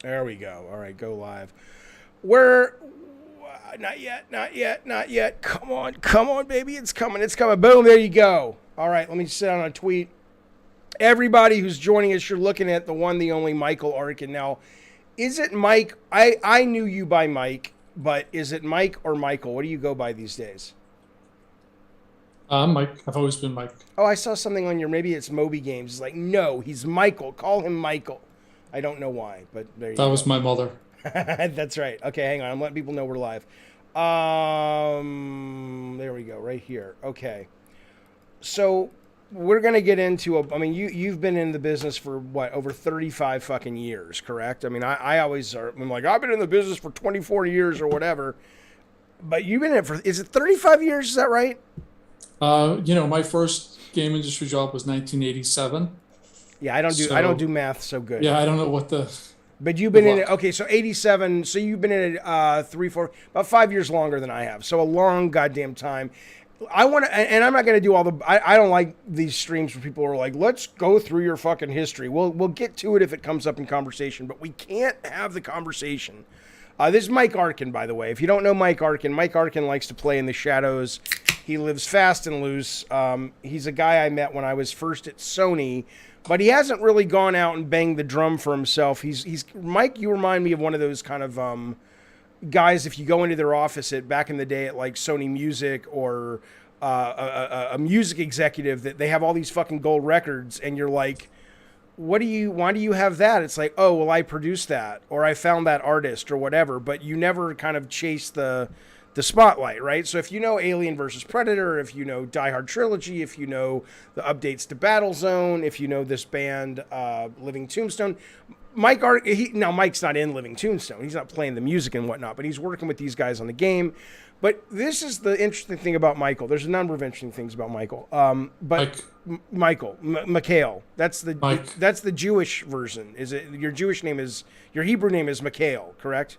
There we go. All right, go live. We're not yet, not yet, not yet. Come on, baby. It's coming. It's coming. Boom, there you go. All right, let me sit on a tweet. Everybody who's joining us, you're looking at the one, the only Michael Arkin. Now, is it Mike? I knew you by Mike, but is it Mike or Michael? What do you go by these days? Mike. I've always been Mike. Oh, I saw something on your, maybe it's Moby Games. It's like, no, he's Michael. Call him Michael. I don't know why, but there you go. That was my mother. That's right. Okay, hang on. I'm letting people know we're live. There we go, right here. Okay. So we're gonna get into I mean, you've been in the business for what, over 35 fucking years, correct? I mean, I always I'm like, I've been in the business for 24 years or whatever. But you've been in it for, is it 35 years? Is that right? My first game industry job was 1987. Yeah, I don't do math so good. Yeah, I don't know what the. But you've been in it, okay, so 87, so you've been in it about 5 years longer than I have. So a long goddamn time. I want to, and I'm not going to do all the, I don't like these streams where people are like, let's go through your fucking history. We'll get to it if it comes up in conversation, but we can't have the conversation. This is Mike Arkin, by the way. If you don't know Mike Arkin likes to play in the shadows. He lives fast and loose. He's a guy I met when I was first at Sony, but he hasn't really gone out and banged the drum for himself. He's Mike, you remind me of one of those kind of guys, if you go into their office back in the day at like Sony Music or a music executive, that they have all these fucking gold records and you're like, why do you have that? It's like, oh, well, I produced that or I found that artist or whatever, but you never kind of chase the spotlight, right? So if you know Alien versus Predator, if you know Hard Trilogy, if you know the updates to Battlezone, if you know this band Living Tombstone, now Mike's not in Living Tombstone. He's not playing the music and whatnot, but he's working with these guys on the game. But this is the interesting thing about Michael. There's a number of interesting things about Michael. But Michael, Mikhail, that's the Jewish version. Is it your Hebrew name is Mikhail, correct?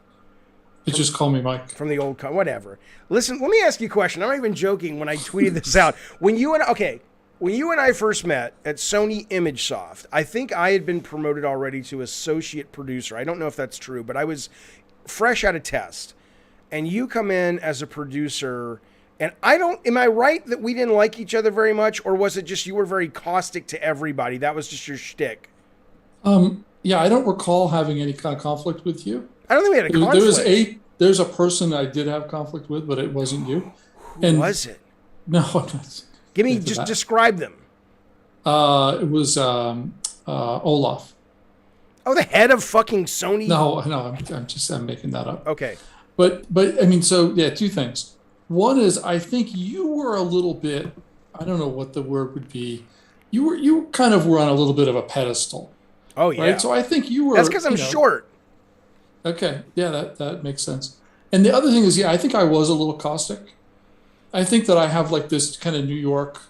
Just call me Mike. From the old, whatever. Listen, let me ask you a question. I'm not even joking when I tweeted this out. When you and I first met at Sony ImageSoft, I think I had been promoted already to associate producer. I don't know if that's true, but I was fresh out of test. And you come in as a producer, and am I right that we didn't like each other very much, or was it just you were very caustic to everybody? That was just your shtick. Yeah, I don't recall having any kind of conflict with you. I don't think we had a conflict. There's a person I did have conflict with, but it wasn't you. Who was it? No, give me, just describe them. It was Olaf. Oh, the head of fucking Sony? No, I'm making that up. Okay. But I mean, so yeah, two things. One is I think you were a little bit, I don't know what the word would be. You kind of were on a little bit of a pedestal. Oh yeah. Right? So I think you were. That's because I'm short. Okay, yeah, that makes sense. And the other thing is, yeah, I think I was a little caustic. I think that I have like this kind of New York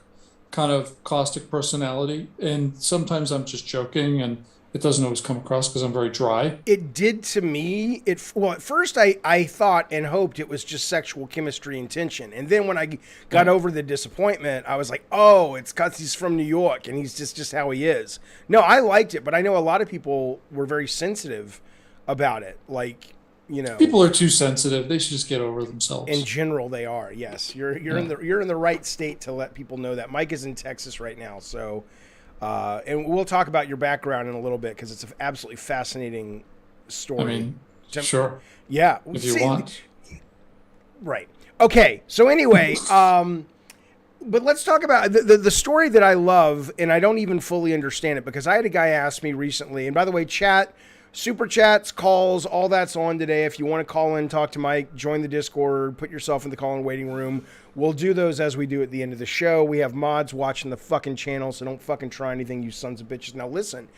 kind of caustic personality, and sometimes I'm just joking, and it doesn't always come across because I'm very dry. It did to me. At first I thought and hoped it was just sexual chemistry and tension, and then when I got over the disappointment, I was like, oh, it's because he's from New York and he's just how he is. No, I liked it, but I know a lot of people were very sensitive about it. Like, you know, people are too sensitive. They should just get over themselves. In general, they are. Yes, you're in the right state to let people know that. Mike is in Texas right now, so and we'll talk about your background in a little bit because it's an absolutely fascinating story. I mean, sure. Yeah, if you want. Right. Okay. So anyway, but let's talk about the story that I love, and I don't even fully understand it because I had a guy ask me recently. And by the way, super chats, calls, all that's on today. If you want to call in, talk to Mike, join the Discord, put yourself in the call-in waiting room. We'll do those as we do at the end of the show. We have mods watching the fucking channel, so don't fucking try anything, you sons of bitches. Now listen,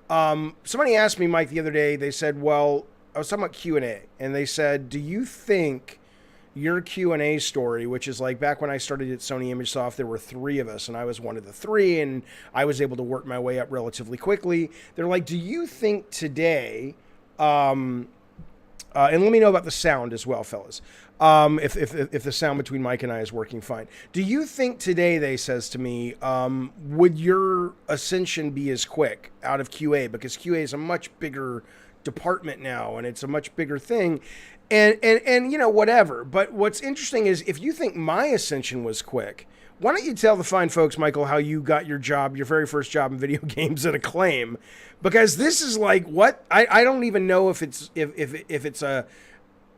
somebody asked me, Mike, the other day, they said, well, I was talking about Q&A, and they said, do you think your Q&A story, which is like back when I started at Sony ImageSoft, there were 3 of us, and I was one of the 3, and I was able to work my way up relatively quickly. They're like, do you think today, and let me know about the sound as well, fellas. If the sound between Mike and I is working fine. Do you think today, they says to me, would your ascension be as quick out of QA? Because QA is a much bigger department now, and it's a much bigger thing. And you know, whatever. But what's interesting is if you think my ascension was quick, why don't you tell the fine folks, Michael, how you got your job, your very first job in video games at Acclaim? Because this is like what I don't even know if it's a,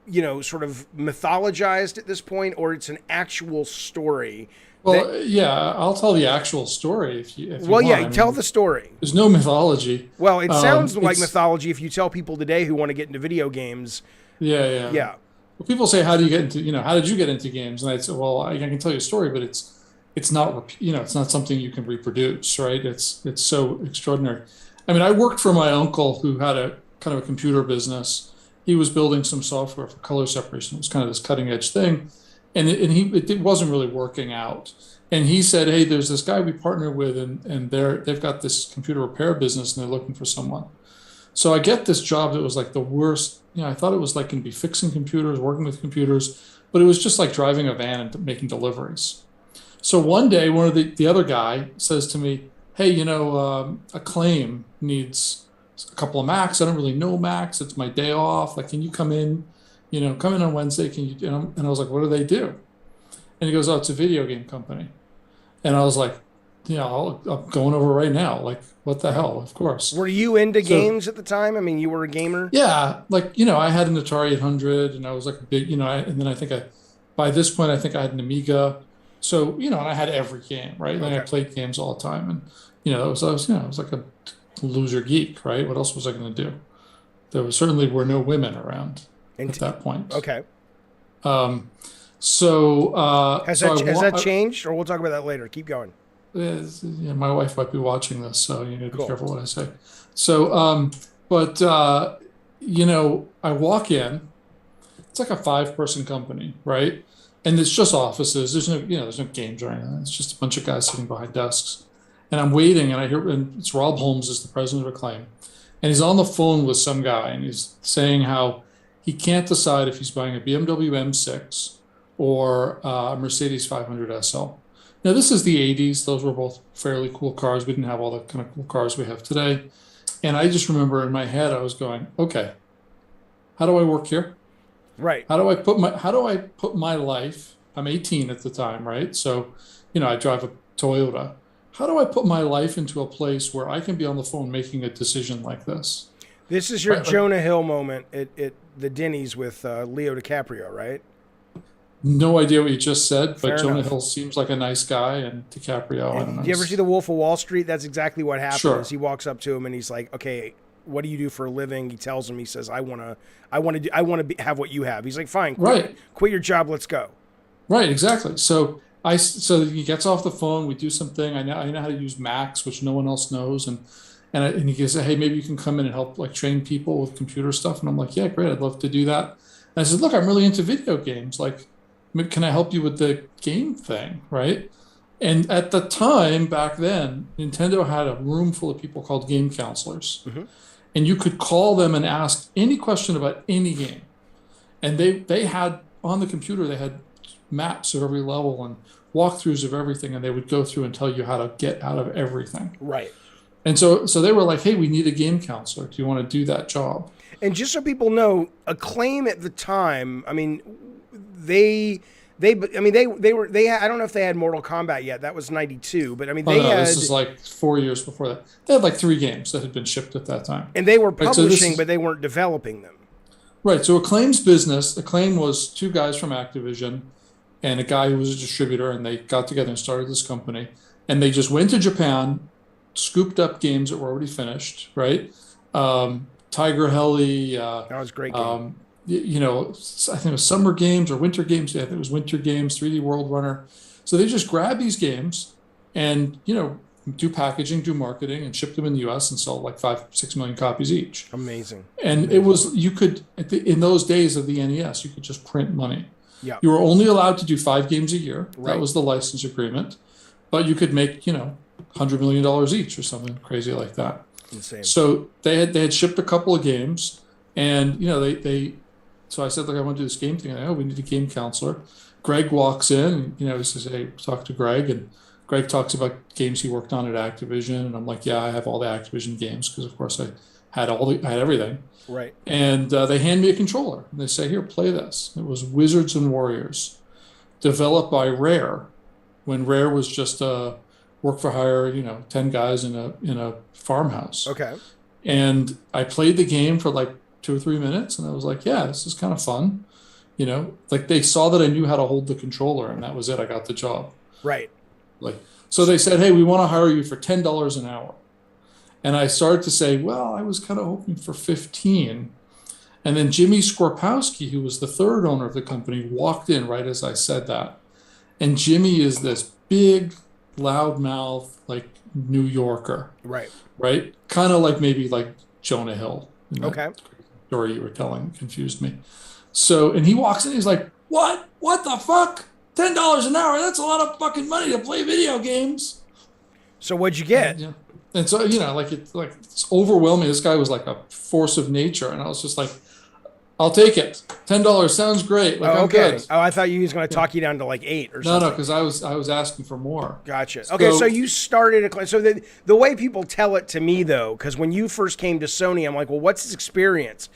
you know, sort of mythologized at this point, or it's an actual story. Well, yeah, I'll tell the actual story if you well, want. yeah, tell the story. There's no mythology. Well, it sounds like mythology if you tell people today who want to get into video games. Yeah. Well, people say, how do you get into, you know, how did you get into games? And I'd say, well, I can tell you a story, but it's not, you know, it's not something you can reproduce, right? It's so extraordinary. I mean, I worked for my uncle who had a kind of a computer business. He was building some software for color separation. It was kind of this cutting edge thing. And it wasn't really working out. And he said, hey, there's this guy we partner with, and they've got this computer repair business, and they're looking for someone. So I get this job that was like the worst. You know, I thought it was like going to be fixing computers, working with computers, but it was just like driving a van and making deliveries. So one day, one of the other guy says to me, hey, you know, Acclaim needs a couple of Macs. I don't really know Macs. It's my day off. Like, can you come in? You know, come in on Wednesday. Can you? And I was like, what do they do? And he goes, oh, it's a video game company. And I was like, yeah, I'm going over right now. Like, what the hell? Of course. Were you into games at the time? I mean, you were a gamer? Yeah. Like, you know, I had an Atari 800, and I was like a big, you know, and then by this point, I think I had an Amiga. So, you know, and I had every game, right? Like, I played games all the time. And, you know, I was like a loser geek, right? What else was I going to do? There certainly were no women around at that point. Okay. Has that changed? Or we'll talk about that later. Keep going. Yeah, my wife might be watching this, so you need to be careful what I say. So, you know, I walk in. It's like a 5-person company, right? And it's just offices. There's no games or anything. It's just a bunch of guys sitting behind desks. And I'm waiting, and it's Rob Holmes is the president of Acclaim, and he's on the phone with some guy, and he's saying how he can't decide if he's buying a BMW M6 or a Mercedes 500 SL. Now, this is the 80s. Those were both fairly cool cars. We didn't have all the kind of cool cars we have today. And I just remember in my head, I was going, okay, how do I work here? Right. How do I put my life, I'm 18 at the time, right? So, you know, I drive a Toyota. How do I put my life into a place where I can be on the phone making a decision like this? This is your Jonah Hill moment at the Denny's with Leo DiCaprio, right? No idea what you just said, but Fair Jonah enough. Hill seems like a nice guy, and DiCaprio, I don't know. Do you ever see The Wolf of Wall Street? That's exactly what happens. Sure. He walks up to him and he's like, "Okay, what do you do for a living?" He tells him, he says, "I want to have what you have." He's like, "Fine, quit your job, let's go." Right, exactly. So he gets off the phone. We do something. I know how to use Macs, which no one else knows, and he goes, "Hey, maybe you can come in and help like train people with computer stuff." And I'm like, "Yeah, great. I'd love to do that." And I said, "Look, I'm really into video games. Like, can I help you with the game thing?" Right. And at the time back then, Nintendo had a room full of people called game counselors. Mm-hmm. And you could call them and ask any question about any game. And they had on the computer, they had maps of every level and walkthroughs of everything. And they would go through and tell you how to get out of everything. Right. And so they were like, "Hey, we need a game counselor. Do you want to do that job?" And just so people know, Acclaim at the time, I mean, they I don't know if they had Mortal Kombat yet. That was 92, but I mean, this is like 4 years before that. They had like 3 games that had been shipped at that time. And they were publishing, but they weren't developing them. Right. So Acclaim was 2 guys from Activision and a guy who was a distributor, and they got together and started this company. And they just went to Japan, scooped up games that were already finished, right? Tiger Heli. That was a great game. You know, I think it was Summer Games or Winter Games. Yeah, I think it was Winter Games, 3D World Runner. So they just grab these games and, you know, do packaging, do marketing, and ship them in the U.S. and sell like 5-6 million copies each. Amazing. And it was, you could, in those days of the NES, you could just print money. Yeah. You were only allowed to do 5 games a year. Right. That was the license agreement. But you could make, you know, $100 million each or something crazy like that. Insane. So they had shipped a couple of games, and, you know, So I said, look, I want to do this game thing. And we need a game counselor. Greg walks in, he says, hey, talk to Greg. And Greg talks about games he worked on at Activision. And I'm like, yeah, I have all the Activision games because, of course, I had everything. Right. And they hand me a controller. And they say, here, play this. It was Wizards and Warriors, developed by Rare, when Rare was just a work for hire, 10 guys in a farmhouse. Okay. And I played the game for like 2 or 3 minutes, and I was like, yeah, this is kind of fun. Like they saw that I knew how to hold the controller, and that was it. I got the job. Right. So they said, hey, we want to hire you for $10 an hour. And I started to say, well, I was kind of hoping for 15. And then Jimmy Skorpowski, who was the third owner of the company, walked in right as I said that. And Jimmy is this big, loudmouth, like New Yorker. Right. Right? Kind of like maybe like Jonah Hill. Okay. Story you were telling confused me. So, and he walks in, he's like, what? What the fuck? $10 an hour? That's a lot of fucking money to play video games. So what'd you get? And so, it's overwhelming. This guy was like a force of nature. And I was just like, I'll take it. $10 sounds great. Like, I'm good. Oh, I thought you was going to talk you down to like 8 or something. No, because I was asking for more. Gotcha. Okay, so you started so the way people tell it to me though, because when you first came to Sony, I'm like, well, what's his experience?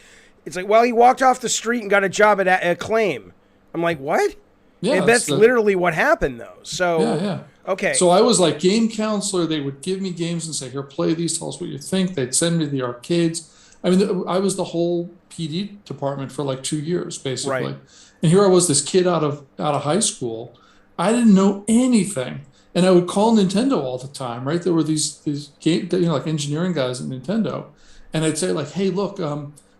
It's like, well, he walked off the street and got a job at Acclaim. I'm like, what? Yeah, that's literally what happened though. So yeah. Okay. So I was like game counselor. They would give me games and say, here, play these. Tell us what you think. They'd send me to the arcades. I mean, I was the whole PD department for like 2 years, basically. Right. And here I was, this kid out of high school. I didn't know anything. And I would call Nintendo all the time, right? There were these game, like engineering guys at Nintendo. And I'd say like, hey, look,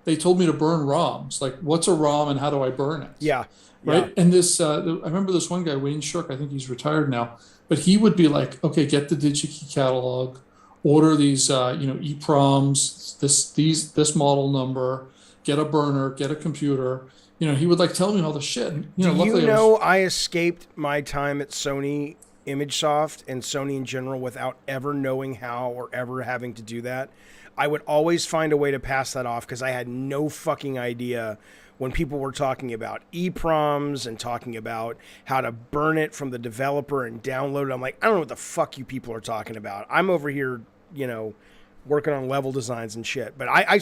they told me to burn ROMs. Like, what's a ROM and how do I burn it? Yeah. Right. Yeah. And this, I remember this one guy, Wayne Shirk, I think he's retired now, but he would be like, okay, get the DigiKey catalog, order these, EPROMs, this model number, get a burner, get a computer. He would like tell me all the shit. I escaped my time at Sony ImageSoft and Sony in general without ever knowing how or ever having to do that. I would always find a way to pass that off because I had no fucking idea when people were talking about EPROMs and talking about how to burn it from the developer and download it. I'm like, I don't know what the fuck you people are talking about. I'm over here, working on level designs and shit, but I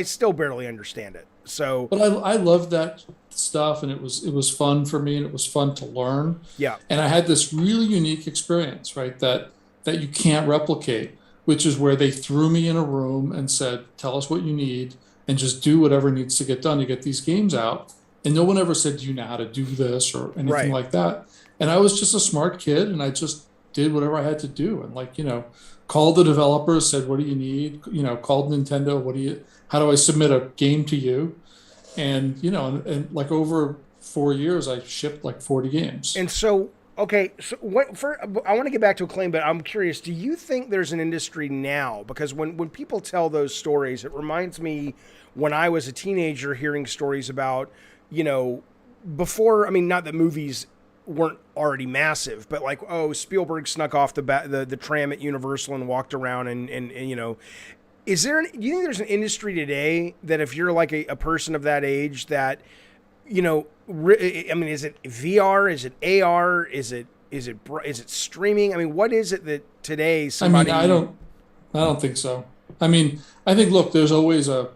still barely understand it. So, but I loved that stuff, and it was fun for me, and it was fun to learn. Yeah. And I had this really unique experience, right? That you can't replicate, which is where they threw me in a room and said, tell us what you need and just do whatever needs to get done to get these games out. And no one ever said, do you know how to do this or anything like that? And I was just a smart kid, and I just did whatever I had to do. And called the developers, said, what do you need? Called Nintendo, how do I submit a game to you? And, and like over 4 years, I shipped like 40 games. And so, okay, so I want to get back to Acclaim, but I'm curious, do you think there's an industry now? Because when people tell those stories, it reminds me when I was a teenager hearing stories about, before, not that movies weren't already massive, but like, oh, Spielberg snuck off the tram at Universal and walked around and do you think there's an industry today that if you're like a person of that age that, is it VR? Is it AR? Is it streaming? What is it that today somebody... I don't think so. I think, look, there's always a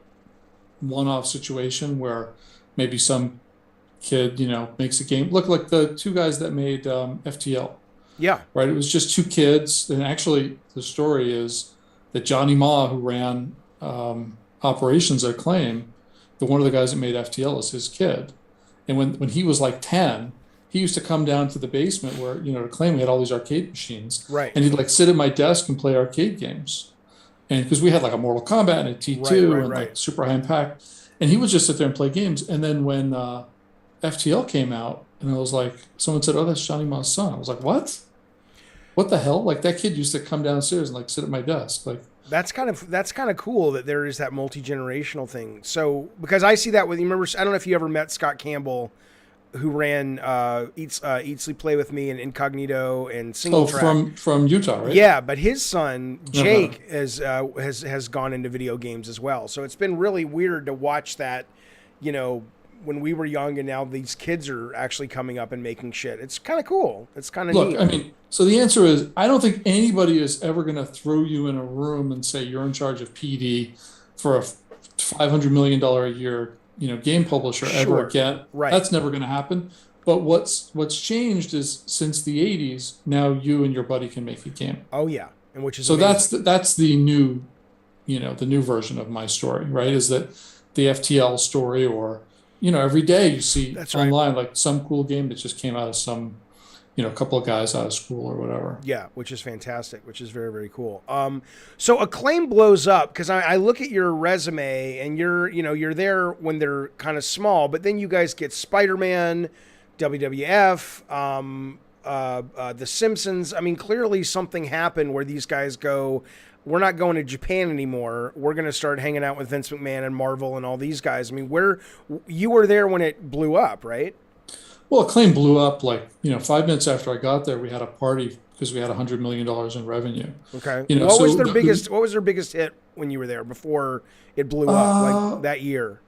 one-off situation where maybe some kid, makes a game. Look, like the two guys that made FTL. Yeah. Right? It was just two kids. And actually, the story is that Johnny Ma, who ran operations at Acclaim, one of the guys that made FTL is his kid. And when he was like 10, he used to come down to the basement where, at Acclaim, we had all these arcade machines. Right. And he'd like sit at my desk and play arcade games. And because we had like a Mortal Kombat and a T2 like Super High Impact. And he would just sit there and play games. And then when FTL came out, and I was like, someone said, oh, that's Johnny Ma's son. I was like, what? What the hell? Like that kid used to come downstairs and like sit at my desk. Like that's kind of cool that there is that multi-generational thing. So because I see that with, you remember, I don't know if you ever met Scott Campbell, who ran Eat Sleep Play With Me and Incognito and Single Track. From Utah, right? Yeah, but his son Jake has gone into video games as well. So it's been really weird to watch that, when we were young, and now these kids are actually coming up and making shit. It's kind of cool. It's kind of Look, neat. I mean, so the answer is, I don't think anybody is ever going to throw you in a room and say you're in charge of PD for a $500 million a year, game publisher ever Sure. again. Right. That's never going to happen. But what's changed is since the 80s, now you and your buddy can make a game. Oh yeah, and which is So amazing. that's the new, the new version of my story, right? Is that the FTL story, or every day you see That's right. online like some cool game that just came out of some, a couple of guys out of school or whatever. Yeah, which is fantastic, which is very, very cool. So Acclaim blows up because I look at your resume, and you're there when they're kind of small, but then you guys get Spider-Man, WWF, The Simpsons. I mean, clearly something happened where these guys go, we're not going to Japan anymore. We're going to start hanging out with Vince McMahon and Marvel and all these guys. I mean, you were there when it blew up, right? Well, Acclaim blew up like 5 minutes after I got there. We had a party because we had $100 million in revenue. Okay. What was their biggest hit when you were there before it blew up, like that year?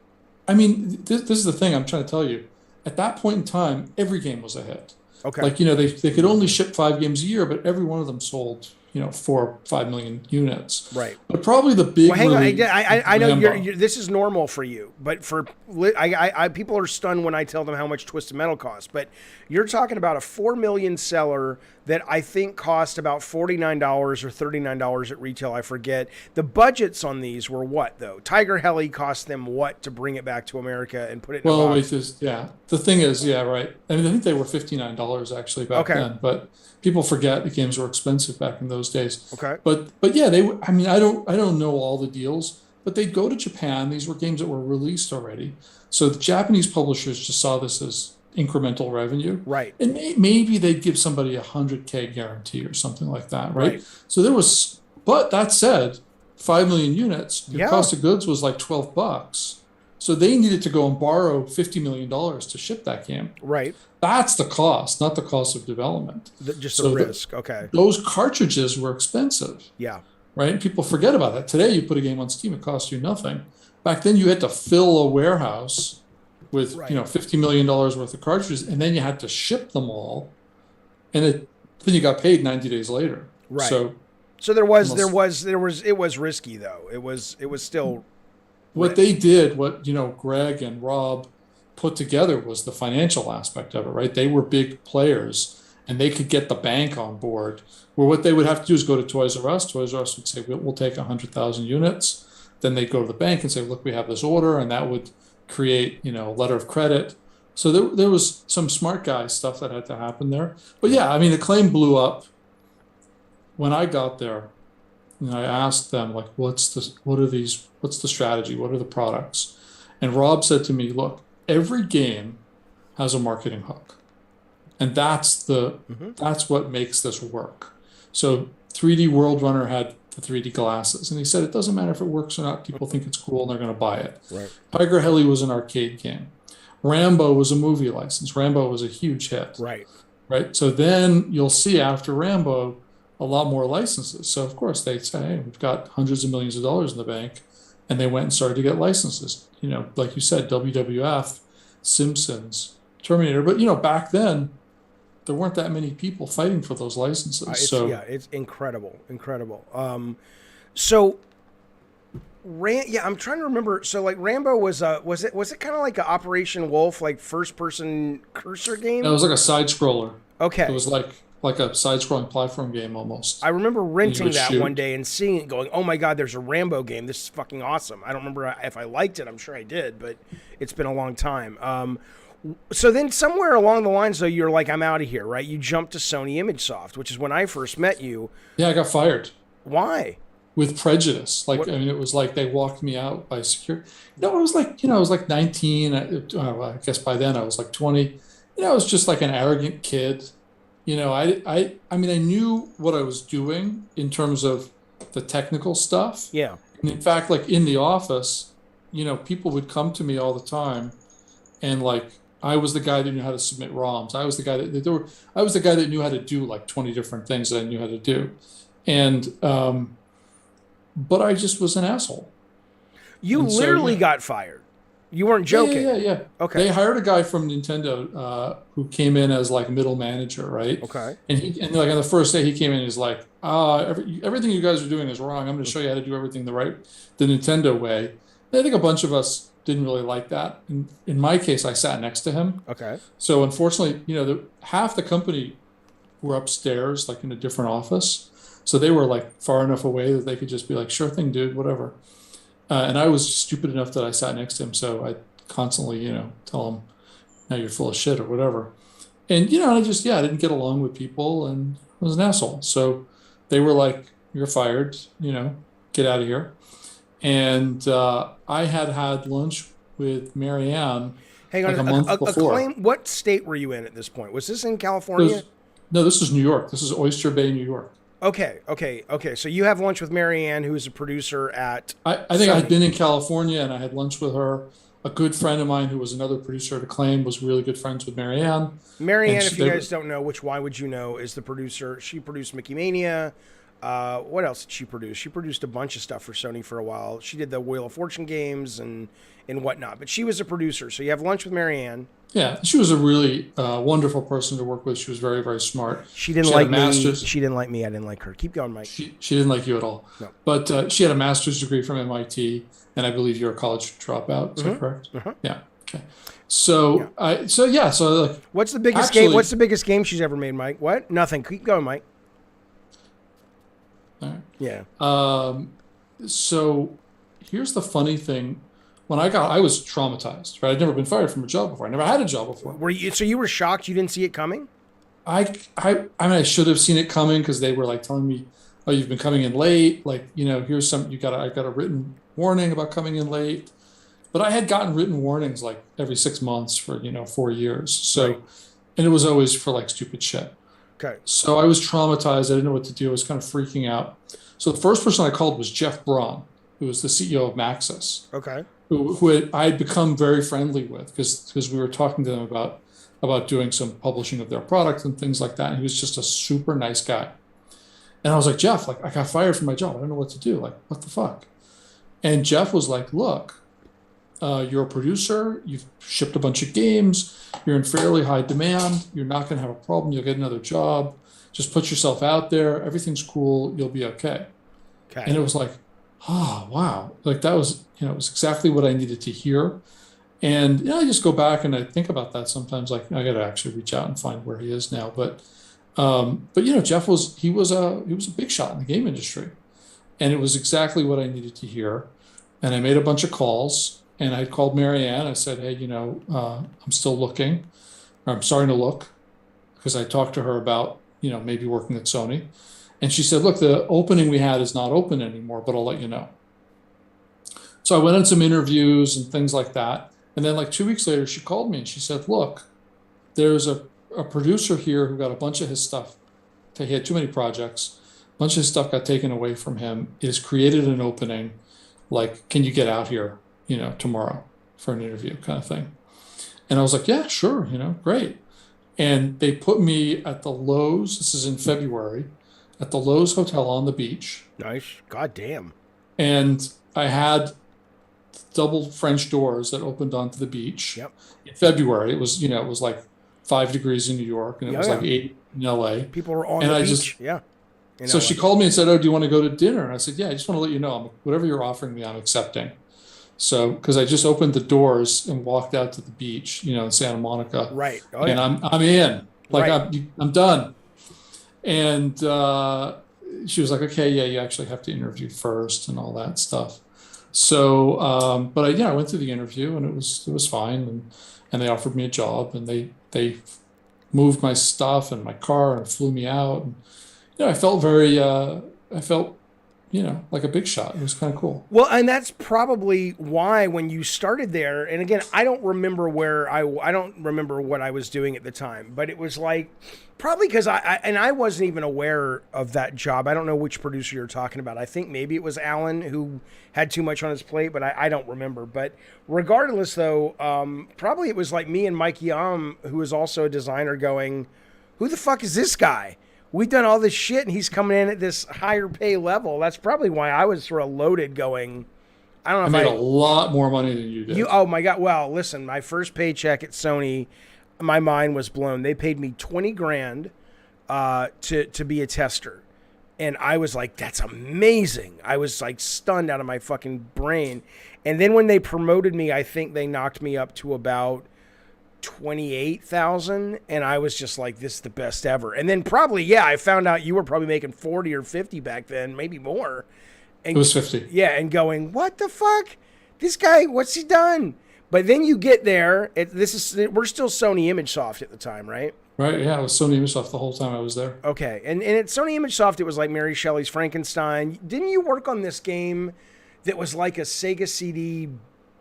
I mean, this is the thing I'm trying to tell you. At that point in time, every game was a hit. Okay. Like, they could only ship 5 games a year, but every one of them sold, 4 or 5 million units. Right. But probably the big. Well, hang on. I know Rambo. this is normal for you, but people are stunned when I tell them how much Twisted Metal costs. But you're talking about a 4 million seller that I think cost about $49 or $39 at retail. I forget. The budgets on these were what though? Tiger Heli cost them what to bring it back to America and put it in a box? The thing is, yeah, right. I mean, I think they were $59 actually back then, but people forget the games were expensive back in those days. Okay. But yeah, they were. I mean, I don't know all the deals, but they'd go to Japan. These were games that were released already, so the Japanese publishers just saw this as incremental revenue, right? And maybe they'd give somebody $100K guarantee or something like that, right? So there was, but that said, 5 million units. The cost of goods was like $12. So they needed to go and borrow $50 million to ship that game. Right. That's the cost, not the cost of development. Just the risk. Okay. Those cartridges were expensive. Yeah. Right? People forget about that. Today, you put a game on Steam, it costs you nothing. Back then, you had to fill a warehouse with $50 million worth of cartridges, and then you had to ship them all, and then you got paid 90 days later. Right. So it was risky though. It was still. What they did, Greg and Rob put together was the financial aspect of it, right? They were big players, and they could get the bank on board. Where what they would have to do is go to Toys R Us. Toys R Us would say, we'll take 100,000 units. Then they'd go to the bank and say, look, we have this order, and that would create, a letter of credit. So there was some smart guy stuff that had to happen there. But yeah, I mean, Acclaim blew up. When I got there, and I asked them, like, what's the strategy? What are the products? And Rob said to me, look, every game has a marketing hook. And that's what makes this work. So 3D World Runner had the 3D glasses. And he said, it doesn't matter if it works or not. People think it's cool and they're going to buy it. Right. Tiger Heli was an arcade game. Rambo was a movie license. Rambo was a huge hit. Right. Right. So then you'll see after Rambo a lot more licenses. So of course they say, hey, we've got hundreds of millions of dollars in the bank. And they went and started to get licenses. Like you said, WWF, Simpsons, Terminator. But back then, there weren't that many people fighting for those licenses. It's incredible. I'm trying to remember. So like Rambo was it kind of like an Operation Wolf, like first person cursor game? It was like a side scroller. Okay. It was like a side scrolling platform game almost. I remember renting that one day and seeing it going, oh my God, there's a Rambo game. This is fucking awesome. I don't remember if I liked it. I'm sure I did, but it's been a long time. So then somewhere along the lines, though, you're like, I'm out of here, right? You jumped to Sony ImageSoft, which is when I first met you. Yeah, I got fired. Why? With prejudice. It was like they walked me out by security. It was like, I was like 19. I guess by then I was like 20. I was just like an arrogant kid. I mean, I knew what I was doing in terms of the technical stuff. Yeah. And in fact, like in the office, people would come to me all the time, and like I was the guy that knew how to submit ROMs. I was the guy that knew how to do like 20 different things that I knew how to do, and but I just was an asshole. You literally got fired. You weren't Yeah, yeah, joking. yeah, yeah. Okay. They hired a guy from Nintendo who came in as like middle manager, right? Okay. And like on the first day he came in, he's like, everything you guys are doing is wrong. I'm going to show you how to do everything the Nintendo way. And I think a bunch of us didn't really like that. In my case, I sat next to him. Okay. So unfortunately, half the company were upstairs, like in a different office. So they were like far enough away that they could just be like, sure thing, dude, whatever. And I was stupid enough that I sat next to him. So I constantly, tell him, now you're full of shit or whatever. And, I I didn't get along with people and I was an asshole. So they were like, you're fired, get out of here. And I had lunch with Marianne Hang like on. a month before. What state were you in at this point? Was this in It California? no, this is New York. This is Oyster Bay, New York. Okay. So you have lunch with Marianne, who is a producer at. I think I had been in California and I had lunch with her. A good friend of mine who was another producer at Acclaim was really good friends with Marianne. Marianne, if you guys don't know, which why would you know, is the producer. She produced Mickey Mania. What else did she produce? She produced a bunch of stuff for Sony for a while. She did the Wheel of Fortune games and whatnot. But she was a producer. So you have lunch with Marianne. Yeah, she was a really wonderful person to work with. She was very, very smart. She didn't like me. She didn't like me. I didn't like her. Keep going, Mike. She didn't like you at all. No. But she had a master's degree from MIT, and I believe you're a college dropout. Is that correct? Yeah. Okay. So like, what's the biggest game? What's the biggest game she's ever made, Mike? What? Nothing. Keep going, Mike. All right. Yeah. So here's the funny thing. I was traumatized, right? I'd never been fired from a job before. I never had a job before. Were you? So you were shocked you didn't see it coming? I mean, I should have seen it coming because they were like telling me, "Oh, you've been coming in late. Like, here's I got a written warning about coming in late." But I had gotten written warnings like every 6 months for 4 years. So, right. And it was always for like stupid shit. Okay. So I was traumatized. I didn't know what to do. I was kind of freaking out. So the first person I called was Jeff Braun, who was the CEO of Maxis. Okay. Who I had become very friendly with because we were talking to them about doing some publishing of their product and things like that. And he was just a super nice guy. And I was like, Jeff, like I got fired from my job. I don't know what to do. Like, what the fuck? And Jeff was like, look, you're a producer. You've shipped a bunch of games. You're in fairly high demand. You're not going to have a problem. You'll get another job. Just put yourself out there. Everything's cool. You'll be okay. Okay. And it was like, oh, wow. Like that was, it was exactly what I needed to hear. And, I just go back and I think about that sometimes, like I got to actually reach out and find where he is now. But Jeff was a big shot in the game industry and it was exactly what I needed to hear. And I made a bunch of calls and I called Marianne. I said, hey, I'm still looking, or I'm starting to look, because I talked to her about, maybe working at Sony. And she said, look, the opening we had is not open anymore, but I'll let you know. So I went on some interviews and things like that. And then like 2 weeks later, she called me and she said, look, there's a producer here who got a bunch of his stuff. He had too many projects. A bunch of his stuff got taken away from him. It has created an opening. Like, can you get out here, tomorrow for an interview kind of thing? And I was like, yeah, sure, great. And they put me at the Lowe's. This is in February. At the Lowe's Hotel on the beach. Nice. God damn. And I had double French doors that opened onto the beach. Yep. In February, it was, it was like 5 degrees in New York and it was like 8 in LA. People were on the beach. So she called me and said, oh, do you want to go to dinner? And I said, yeah, I just want to let you know, whatever you're offering me, I'm accepting. So, because I just opened the doors and walked out to the beach, in Santa Monica. Right. And I'm in. Like, right. I'm done. And she was like, okay, yeah, you actually have to interview first and all that stuff. So, I went through the interview and it was fine. And they offered me a job and they moved my stuff and my car and flew me out. And, I felt like a big shot. It was kind of cool. Well, and that's probably why when you started there, and again, I don't remember I don't remember what I was doing at the time, but it was like, probably because I wasn't even aware of that job. I don't know which producer you're talking about. I think maybe it was Alan who had too much on his plate, but I don't remember. But regardless though, probably it was like me and Mike Yam, who is also a designer, going, who the fuck is this guy? We've done all this shit and he's coming in at this higher pay level. That's probably why I was sort of loaded going, I don't I know made if a lot more money than you did. Oh my God. Well, listen, my first paycheck at Sony, my mind was blown. They paid me 20 grand to be a tester. And I was like, that's amazing. I was like stunned out of my fucking brain. And then when they promoted me, I think they knocked me up to about 28,000. And I was just like, this is the best ever. And then probably, yeah, I found out you were probably making 40 or 50 back then, maybe more. And, it was 50. Yeah, and going, what the fuck? This guy, what's he done? But then you get there. We're still Sony ImageSoft at the time, right? Right, yeah, it was Sony ImageSoft the whole time I was there. Okay, and at Sony ImageSoft, it was like Mary Shelley's Frankenstein. Didn't you work on this game that was like a Sega CD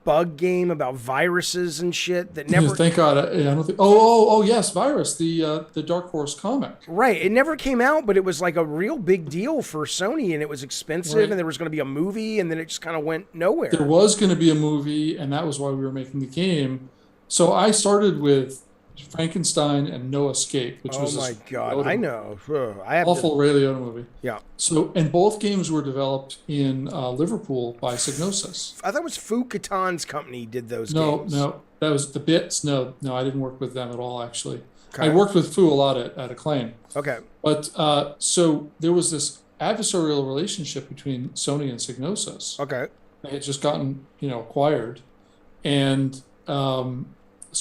bug game about viruses and shit that never... Thank God, I don't think... Oh, yes, Virus, the Dark Horse comic. Right, it never came out, but it was like a real big deal for Sony, and it was expensive, Right. and there was going to be a movie, and then it just kind of went nowhere. There was going to be a movie, and that was why we were making the game. So I started with Frankenstein and No Escape, which was my this God, I know. Ugh, I have awful Ray Liotta movie. Yeah. So, and both games were developed in Liverpool by Psygnosis. I thought it was Fu Katan's company did those No, games. no, that was the Bits. No, I didn't work with them at all. Actually, Okay. I worked with Fu a lot at Acclaim. Okay. But so there was this adversarial relationship between Sony and Psygnosis. Okay. They had just gotten acquired, and so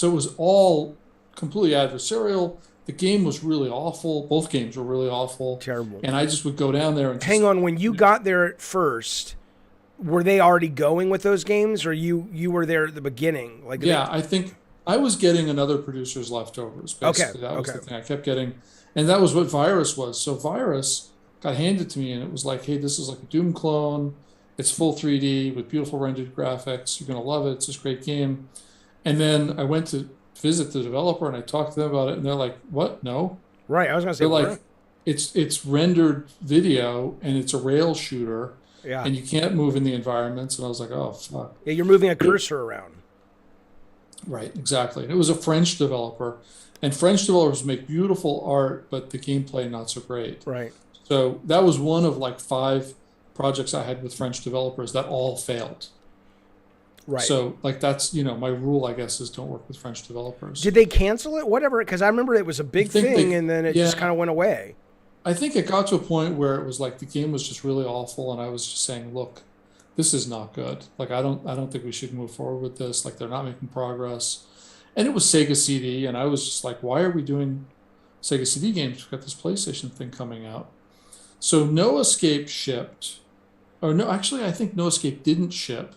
it was all completely adversarial. The game was really awful. Both games were really awful. Terrible. And I just would go down there and Hang on, when you got there at first, were they already going with those games, or you were there at the beginning? Like, yeah, I think I was getting another producer's leftovers. Basically, that was the thing I kept getting, and that was what Virus was. So Virus got handed to me, and it was like, hey, this is like a Doom clone. It's full 3D with beautiful rendered graphics. You're gonna love it. It's this great game. And then I went to visit the developer, and I talked to them about it, and they're like, "What? No." Right. I was gonna say, They're like, "It's rendered video, and it's a rail shooter, yeah, and you can't move in the environments." And I was like, "Oh fuck." yeah, you're moving a cursor around. Right. Exactly. And it was a French developer, and French developers make beautiful art, but the gameplay not so great. Right. So that was one of like 5 projects I had with French developers that all failed. Right. So like that's my rule, I guess, is don't work with French developers. Did they cancel it? Whatever, because I remember it was a big thing, and then it just kind of went away. I think it got to a point where it was like the game was just really awful, and I was just saying, look, this is not good. Like I don't think we should move forward with this. Like they're not making progress. And it was Sega CD, and I was just like, why are we doing Sega CD games? We've got this PlayStation thing coming out. So No Escape shipped. Or no, actually I think No Escape didn't ship.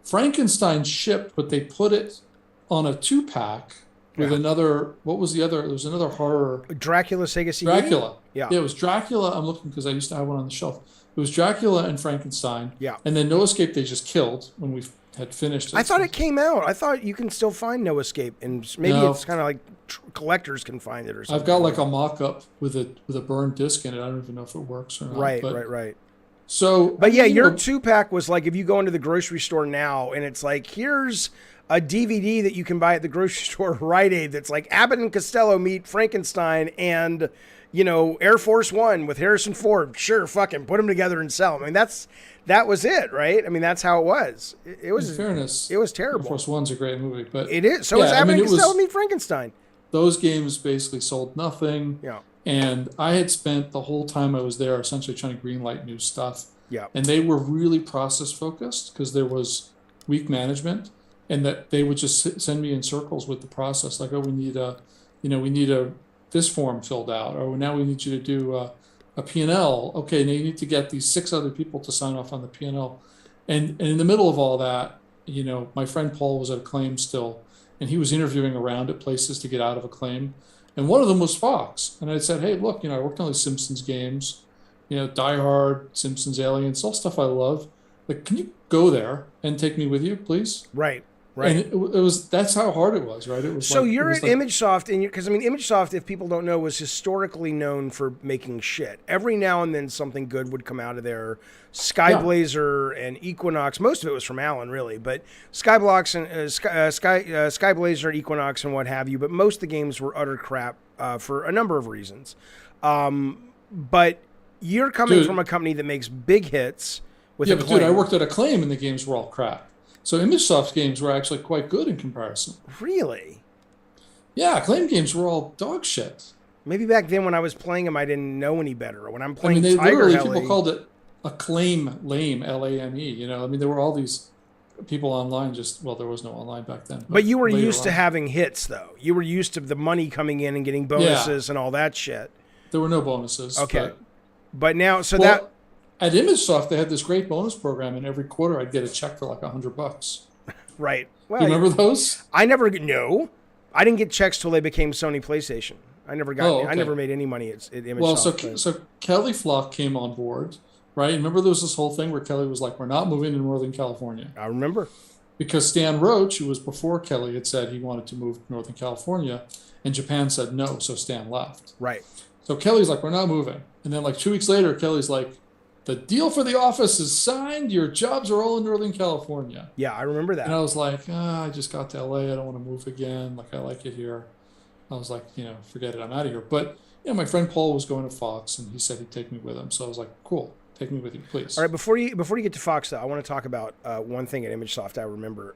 Frankenstein shipped, but they put it on a 2-pack with another. What was the other? There was another horror. Dracula Sega CD. Dracula. Yeah. It was Dracula. I'm looking because I used to have one on the shelf. It was Dracula and Frankenstein. Yeah. And then No Escape they just killed when we had finished it. I thought it came out. I thought you can still find No Escape, and maybe it's kind of like collectors can find it or something. I've got like a mock-up with a burned disc in it. I don't even know if it works or not. Right. So, but yeah, your 2-pack was like if you go into the grocery store now, and it's like here's a DVD that you can buy at the grocery store, Rite Aid, that's like Abbott and Costello meet Frankenstein and Air Force One with Harrison Ford. Sure, fucking put them together and sell them. I mean, that was it, right? I mean, that's how it was. It was. In fairness, it was terrible. Air Force One's a great movie, but it is. So is Abbott and Costello meet Frankenstein. Those games basically sold nothing. Yeah. And I had spent the whole time I was there essentially trying to greenlight new stuff. Yeah. And they were really process focused because there was weak management, and that they would just send me in circles with the process. Like, oh, we need this form filled out, or now we need you to do a P&L. Okay, now you need to get these 6 other people to sign off on the P&L. And in the middle of all that, my friend Paul was at Acclaim still, and he was interviewing around at places to get out of Acclaim. And one of them was Fox. And I said, hey, look, I worked on these Simpsons games, Die Hard, Simpsons, Aliens, all stuff I love. Like, can you go there and take me with you, please? Right. And it was, that's how hard it was, right? It was so you're at ImageSoft, and because ImageSoft, if people don't know, was historically known for making shit. Every now and then something good would come out of there. Skyblazer and Equinox, most of it was from Alan, really, but Skyblazer, Equinox, and what have you. But most of the games were utter crap for a number of reasons. But you're coming from a company that makes big hits Yeah, but dude, I Acclaim. worked at Acclaim and the games were all crap. So ImageSoft games were actually quite good in comparison. Really? Yeah, Acclaim games were all dog shit. Maybe back then when I was playing them, I didn't know any better. When I'm I mean, playing they Tiger literally, Heli, people called it Acclaim Lame, Lame. You know, I mean, there were all these people online just, well, there was no online back then. but you were later used to on. having hits, though. You were used to the money coming in and getting bonuses and all that shit. There were no bonuses. Okay. But now, so Well, at ImageSoft, they had this great bonus program, and every quarter I'd get a check for like $100. right. Well, You remember those? I never, no. I didn't get checks till they became Sony PlayStation. I never got, Oh, I okay. never made any money at ImageSoft. Well, but- so Kelly Flock came on board, right? Remember there was this whole thing where Kelly was like, we're not moving to Northern California. I remember. Because Stan Roach, who was before Kelly, had said he wanted to move to Northern California, and Japan said no, so Stan left. Right. So Kelly's like, we're not moving. And then like 2 weeks later, Kelly's like, the deal for the office is signed. Your jobs are all in Northern California. Yeah, I remember that. And I was like, I just got to LA. I don't want to move again. Like, I like it here. I was like, forget it. I'm out of here. But, my friend Paul was going to Fox, and he said he'd take me with him. So I was like, cool. Take me with you, please. All right, before you get to Fox, though, I want to talk about one thing at ImageSoft I remember,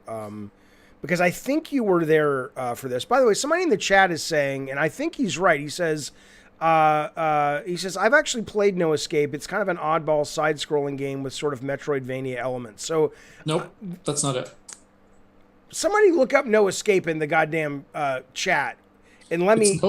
because I think you were there for this. By the way, somebody in the chat is saying, and I think he's right. He says, I've actually played No Escape. It's kind of an oddball side-scrolling game with sort of Metroidvania elements. So, Nope, that's not it. somebody look up No Escape in the goddamn chat, and let me.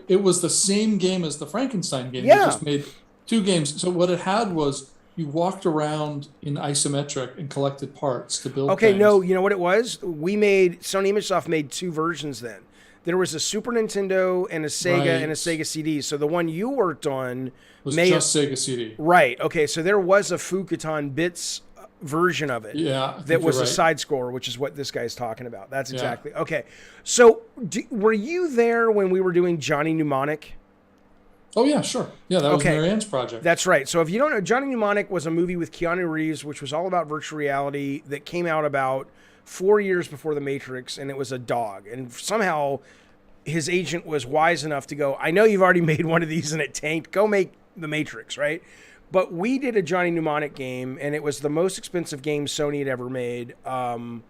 It was the same game as the Frankenstein game. Yeah. They just made two games. So what it had was you walked around in isometric and collected parts to build Okay, things. no, you know what it was? Sony ImageSoft made two versions then. There was a Super Nintendo and a Sega Right. and a Sega CD. So the one you worked on was may just Sega CD. right. Okay, so there was a Fukuton Bits version of it. Yeah, I think That was you're a right. side scroller, which is what this guy's talking about. That's Yeah. exactly okay. So, were you there when we were doing Johnny Mnemonic? Oh yeah, sure. Yeah, that was Okay. Marianne's project. That's right. So, if you don't know, Johnny Mnemonic was a movie with Keanu Reeves, which was all about virtual reality that came out about 4 years before The Matrix, and it was a dog. And somehow, his agent was wise enough to go, I know you've already made one of these and it tanked. Go make The Matrix, right? But we did a Johnny Mnemonic game, and it was the most expensive game Sony had ever made. And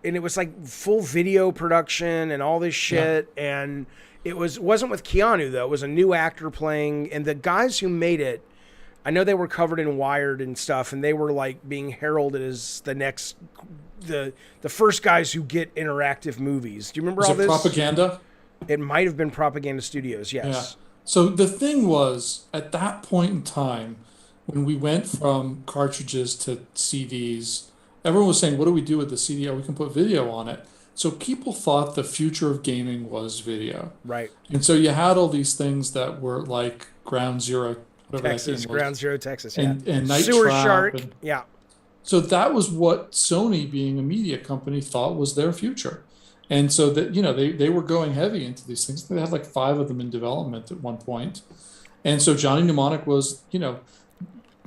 it was like full video production and all this shit. Yeah. And it wasn't with Keanu, though. It was a new actor playing. And the guys who made it, I know they were covered in Wired and stuff, and they were like being heralded as the first guys who get interactive movies. Do you remember Was all it this? Propaganda? It might have been Propaganda Studios, yes. Yeah. So the thing was, at that point in time, when we went from cartridges to CDs, everyone was saying, what do we do with the CD? Oh, we can put video on it. So people thought the future of gaming was video. Right. And so you had all these things that were like Ground Zero, whatever that Texas, game was. Ground Zero, Texas, yeah. And Night Sewer Trap Shark, and- yeah. So that was what Sony, being a media company, thought was their future. And so that, they were going heavy into these things. They had like 5 of them in development at one point. And so Johnny Mnemonic was,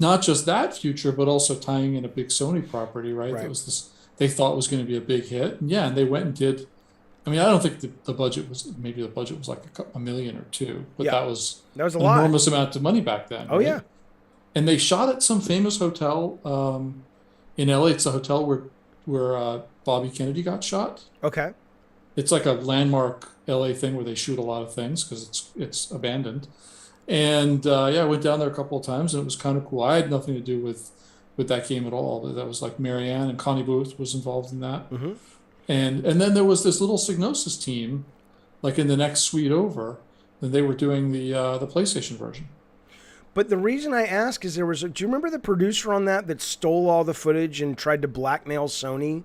not just that future, but also tying in a big Sony property, right? Right. That was this, they thought was going to be a big hit. And they went and did. I mean, I don't think the budget was, maybe the budget was like a million or two, but Yeah. that was That was a an lot. enormous amount of money back then. Oh, right? yeah. And they shot at some famous hotel in LA. It's a hotel where Bobby Kennedy got shot. Okay. It's like a landmark LA thing where they shoot a lot of things because it's abandoned. And I went down there a couple of times and it was kind of cool. I had nothing to do with that game at all. That was like Marianne, and Connie Booth was involved in that. Mm-hmm. And then there was this little Psygnosis team, like in the next suite over, and they were doing the PlayStation version. But the reason I ask is do you remember the producer on that stole all the footage and tried to blackmail Sony?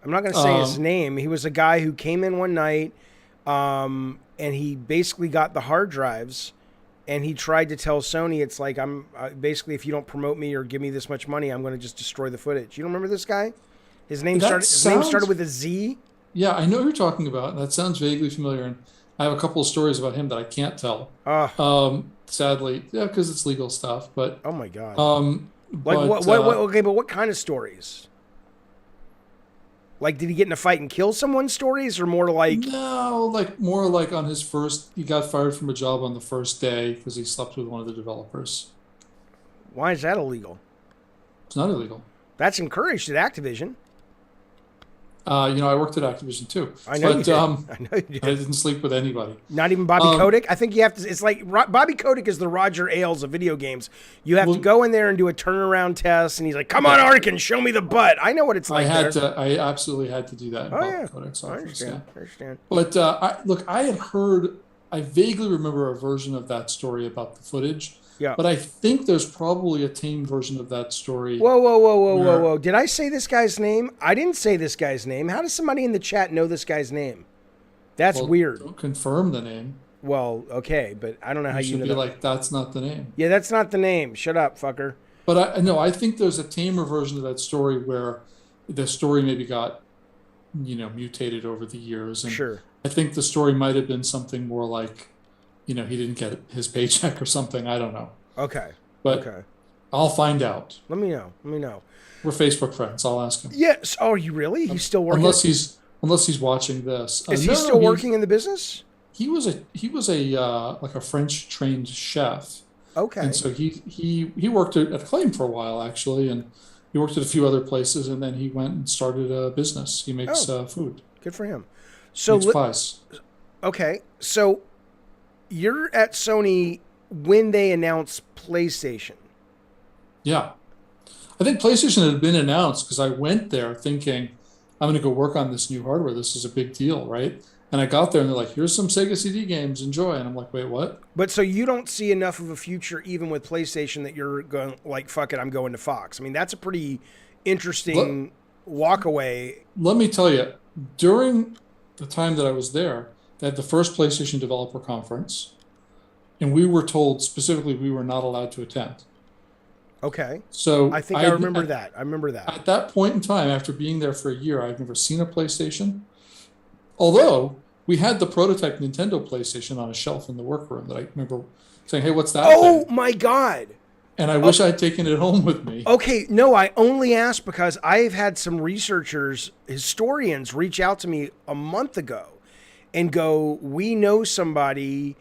I'm not going to say his name. He was a guy who came in one night, and he basically got the hard drives, and he tried to tell Sony, it's like, basically, if you don't promote me or give me this much money, I'm going to just destroy the footage. You don't remember this guy? His name started with a Z. Yeah, I know who you're talking about. That sounds vaguely familiar, and I have a couple of stories about him that I can't tell. Sadly, because it's legal stuff. But oh my god. Okay, but what kind of stories? Like, did he get in a fight and kill someone? Stories, or more like more like on his first, he got fired from a job on the first day because he slept with one of the developers. Why is that illegal? It's not illegal. That's encouraged at Activision. I worked at Activision too. I know you did. I know you did. I didn't sleep with anybody. Not even Bobby Kotick. I think you have to. It's like Bobby Kotick is the Roger Ailes of video games. You have to go in there and do a turnaround test, and he's like, "Come on, Arkin, show me the butt." I know what it's like. I absolutely had to do that. In Bobby Kotick's office. I understand. But I vaguely remember a version of that story about the footage. Yeah. But I think there's probably a tame version of that story. Whoa. Did I say this guy's name? I didn't say this guy's name. How does somebody in the chat know this guy's name? That's weird. Don't confirm the name. Well, okay, but I don't know how you know that. Be like, that's not the name. Yeah, that's not the name. Shut up, fucker. But I think there's a tamer version of that story where the story maybe got, mutated over the years. And sure. I think the story might have been something more like, he didn't get his paycheck or something. I don't know. Okay. But I'll find out. Let me know. We're Facebook friends. I'll ask him. Yes. Oh, are you really? He's still working? Unless he's watching this. Is he still working in the business? He was like a French trained chef. Okay. And so he worked at Acclaim for a while actually, and he worked at a few other places, and then he went and started a business. He makes food. Good for him. So makes pies. Okay. So you're at Sony when they announced PlayStation. Yeah. I think PlayStation had been announced because I went there thinking, I'm going to go work on this new hardware. This is a big deal, right? And I got there and they're like, here's some Sega CD games, enjoy. And I'm like, wait, what? But so you don't see enough of a future even with PlayStation that you're going like, fuck it, I'm going to Fox. I mean, that's a pretty interesting walk away. Let me tell you, during the time that I was there, they had the first PlayStation Developer Conference. And we were told specifically we were not allowed to attend. Okay. So I think I remember that. At that point in time, after being there for a year, I've never seen a PlayStation. Although we had the prototype Nintendo PlayStation on a shelf in the workroom that I remember saying, hey, what's that thing? Oh my God. And I wish I'd taken it home with me. Okay. No, I only asked because I've had some researchers, historians reach out to me a month ago and go, we know somebody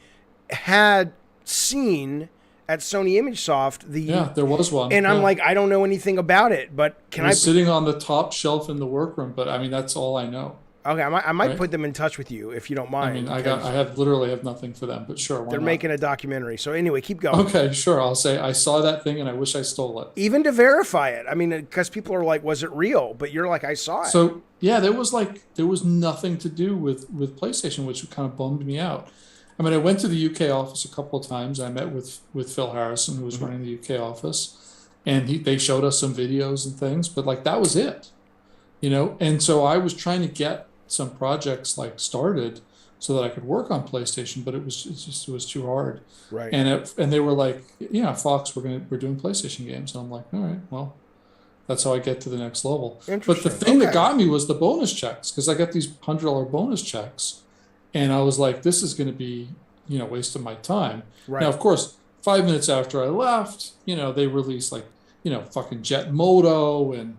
had seen at Sony ImageSoft there was one, and I'm like, I don't know anything about it, but can I? Sitting on the top shelf in the workroom, but I mean that's all I know. Okay, I might put them in touch with you if you don't mind. I mean, I literally have nothing for them, but sure. They're making a documentary, so anyway, keep going. Okay, sure. I'll say I saw that thing and I wish I stole it. Even to verify it, I mean, because people are like, was it real? But you're like, I saw it. So yeah, there was nothing to do with PlayStation, which kind of bummed me out. I mean, I went to the UK office a couple of times. I met with Phil Harrison, who was running the UK office, and they showed us some videos and things, but like that was it, And so I was trying to get some projects like started so that I could work on PlayStation, but it was too hard. Right. And they were like, yeah, Fox, we're doing PlayStation games, and I'm like, all right, well, that's how I get to the next level. But the thing that got me was the bonus checks, because I got these $100 bonus checks. And I was like, this is going to be, waste of my time. Right. Now, of course, 5 minutes after I left, they released like, fucking Jet Moto and,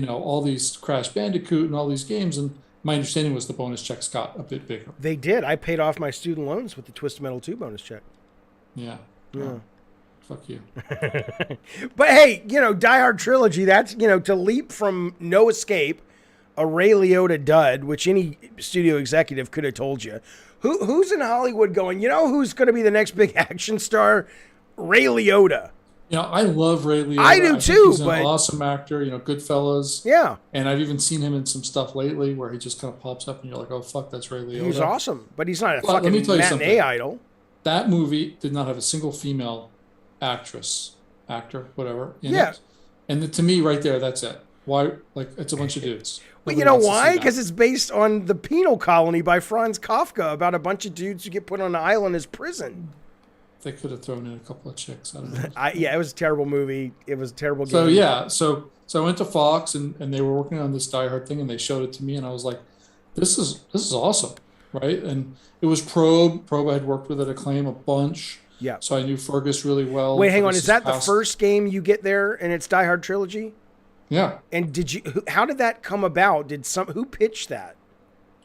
all these Crash Bandicoot and all these games. And my understanding was the bonus checks got a bit bigger. They did. I paid off my student loans with the Twisted Metal 2 bonus check. Yeah. Fuck you. But hey, Die Hard Trilogy, that's, to leap from No Escape, a Ray Liotta dud, which any studio executive could have told you. Who's in Hollywood going, who's going to be the next big action star? Ray Liotta. I love Ray Liotta. I do too. He's an awesome actor, Goodfellas. Yeah. And I've even seen him in some stuff lately where he just kind of pops up and you're like, oh, fuck, that's Ray Liotta. He's awesome, but he's not a fucking matinee idol. That movie did not have a single female actor, whatever, in it. And to me, right there, that's it. Why? Like, it's a bunch of dudes. Well, you know why? Because it's based on The Penal Colony by Franz Kafka, about a bunch of dudes who get put on an island as prison. They could have thrown in a couple of chicks. I don't know. It was a terrible movie. It was a terrible game. So yeah, so I went to Fox and they were working on this Die Hard thing and they showed it to me and I was like, this is awesome, right? And it was Probe. Probe I had worked with at Acclaim a bunch. Yeah. So I knew Fergus really well. Wait, hang on. Is that the first game you get there and it's Die Hard Trilogy? Yeah. And how did that come about? Who pitched that?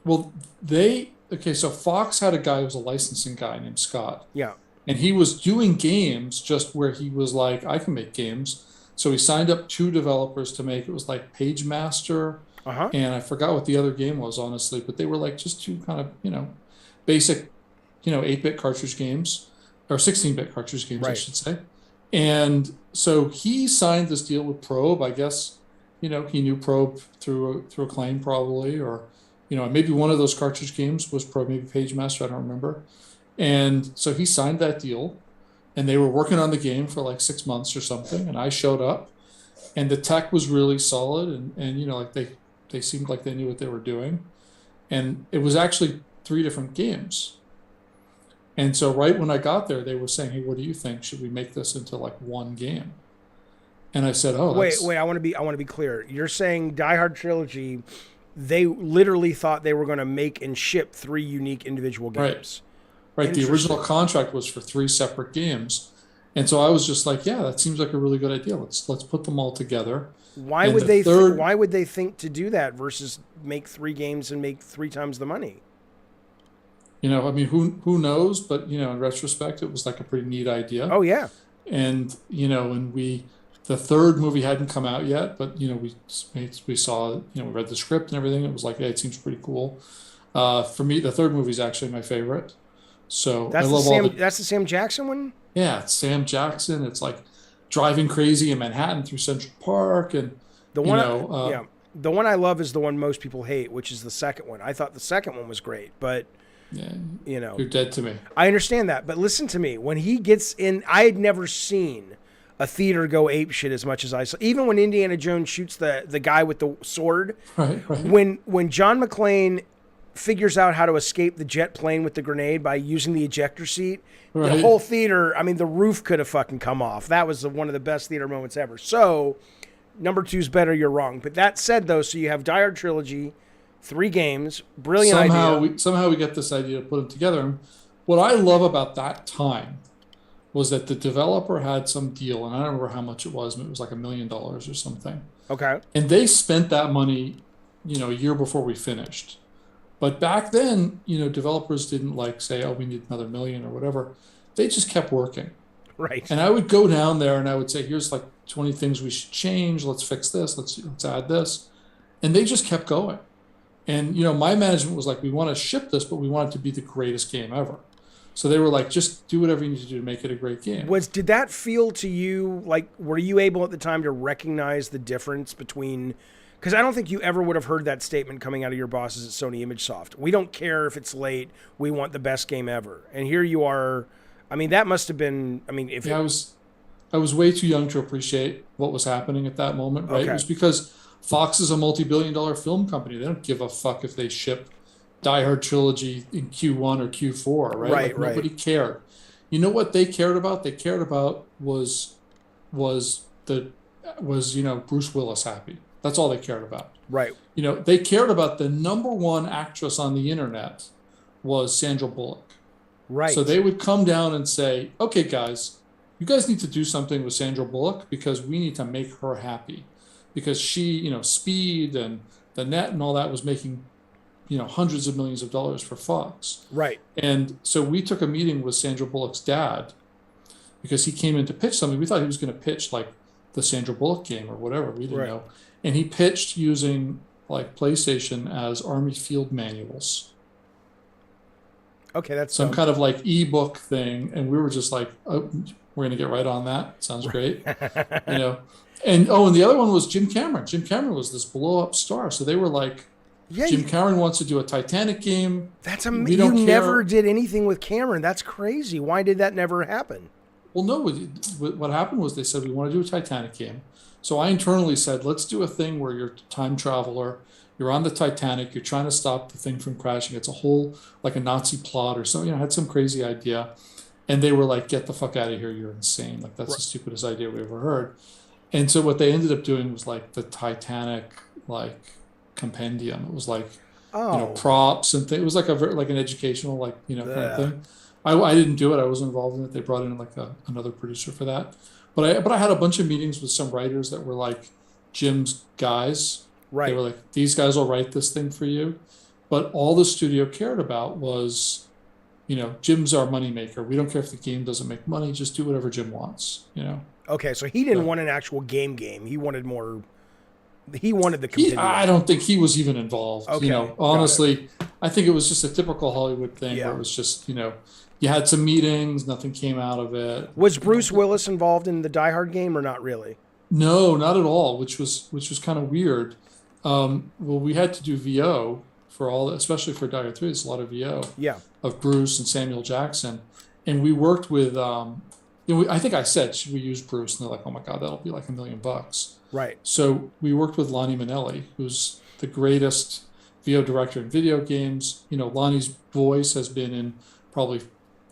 Well, so Fox had a guy who was a licensing guy named Scott. Yeah. And he was doing games just where he was like, I can make games. So he signed up 2 developers to make, it was like Page Master, Uh-huh. and I forgot what the other game was, honestly, but they were like just 2 kind of, basic, 8-bit cartridge games, or 16-bit cartridge games, I Right. should say. And so he signed this deal with Probe. I guess, he knew Probe through Acclaim probably, or, maybe one of those cartridge games was Probe, maybe Page Master, I don't remember. And so he signed that deal, and they were working on the game for like 6 months or something. And I showed up, and the tech was really solid, and like they seemed like they knew what they were doing. And it was actually 3 different games. And so right when I got there, they were saying, "Hey, what do you think? Should we make this into like one game?" And I said, "Oh, Wait. I want to be clear. You're saying Die Hard Trilogy, they literally thought they were going to make and ship 3 unique individual games. Right. The original contract was for 3 separate games." And so I was just like, "Yeah, that seems like a really good idea. Let's put them all together." Why And would the they? third- Why would they think to do that versus make 3 games and make 3 times the money? I mean, who knows? But in retrospect, it was like a pretty neat idea. Oh yeah. And the third movie hadn't come out yet, but we saw, we read the script and everything. It was like, hey, it seems pretty cool. For me, the third movie is actually my favorite. So That's I the love Sam. That's the Sam Jackson one. yeah, it's Sam Jackson. It's like driving crazy in Manhattan through Central Park, and The one. The one I love is the one most people hate, which is the second one. I thought the second one was great, but yeah, you know, you're dead to me. I understand that. But listen to me. When he gets in, I had never seen a theater go ape shit as much as I saw. Even when Indiana Jones shoots the guy with the sword, Right. when John McClane figures out how to escape the jet plane with the grenade by using the ejector seat, the Right. whole theater, I mean, the roof could have fucking come off. That was one of the best theater moments ever. So, number 2's better, you're wrong. But that said, though, so you have Die Hard Trilogy, 3 games, brilliant idea. Somehow we get this idea to put them together. And what I love about that time was that the developer had some deal, and I don't remember how much it was, but it was like $1 million or something. Okay. And they spent that money, a year before we finished. But back then, developers didn't like say, "Oh, we need another million" or whatever. They just kept working. Right. And I would go down there and I would say, "Here's like 20 things we should change. Let's fix this. Let's add this." And they just kept going. And my management was like, "We want to ship this, but we want it to be the greatest game ever." So they were like, "Just do whatever you need to do to make it a great game." Did that feel to you like, were you able at the time to recognize the difference between, because I don't think you ever would have heard that statement coming out of your bosses at Sony ImageSoft. "We don't care if it's late. We want the best game ever." And here you are. I mean, that must have been, I mean, if Yeah, I was way too young to appreciate what was happening at that moment, right? Okay. It was because Fox is a multi-billion-dollar film company. They don't give a fuck if they ship Die Hard Trilogy in Q1 or Q4, right? Right. Nobody cared. You know what they cared about? They cared about was Bruce Willis happy. That's all they cared about. Right. They cared about the number 1 actress on the internet was Sandra Bullock. Right. So they would come down and say, "Okay, guys, you guys need to do something with Sandra Bullock because we need to make her happy." Because she, Speed and the net and all that was making, hundreds of millions of dollars for Fox. Right. And so we took a meeting with Sandra Bullock's dad because he came in to pitch something. We thought he was going to pitch like the Sandra Bullock game or whatever. We didn't know. And he pitched using like PlayStation as Army field manuals. Okay, that's Some kind of like ebook thing. And we were just like, "Oh, we're going to get right on that. Sounds great." And the other one was Jim Cameron. Jim Cameron was this blow up star. So they were like, Yeah, Jim Cameron wants to do a Titanic game. That's We amazing. don't You care. never did anything with Cameron. That's crazy. Why did that never happen? Well, no, what happened was they said, "We want to do a Titanic game." So I internally said, "Let's do a thing where you're a time traveler. You're on the Titanic. You're trying to stop the thing from crashing. It's a whole, like a Nazi plot or something." I had some crazy idea. And they were like, "Get the fuck out of here. You're insane. Like, that's the stupidest idea we ever heard." And so what they ended up doing was like the Titanic, like compendium. It was like, props and things. It was like like an educational, like, kind of thing. I didn't do it. I wasn't involved in it. They brought in like another producer for that. But I had a bunch of meetings with some writers that were like Jim's guys. Right. They were like, "These guys will write this thing for you." But all the studio cared about was, Jim's our moneymaker. We don't care if the game doesn't make money. Just do whatever Jim wants, Okay, so he didn't want an actual game. He wanted more. He wanted the continuum. I don't think he was even involved. Okay, You know, honestly, I think it was just a typical Hollywood thing where it was just, you know, you had some meetings, nothing came out of it. Was Bruce Willis involved in the Die Hard game or not really? No, not at all, which was kind of weird. Well, we had to do VO for all, especially for Die Hard 3. There's a lot of VO of Bruce and Samuel Jackson, and we worked with. You know, I think I said, should we use Bruce? And they're like, oh my God, that'll be like $1 million. Right. So we worked with Lonnie Manelli, who's the greatest VO director in video games. You know, Lonnie's voice has been in probably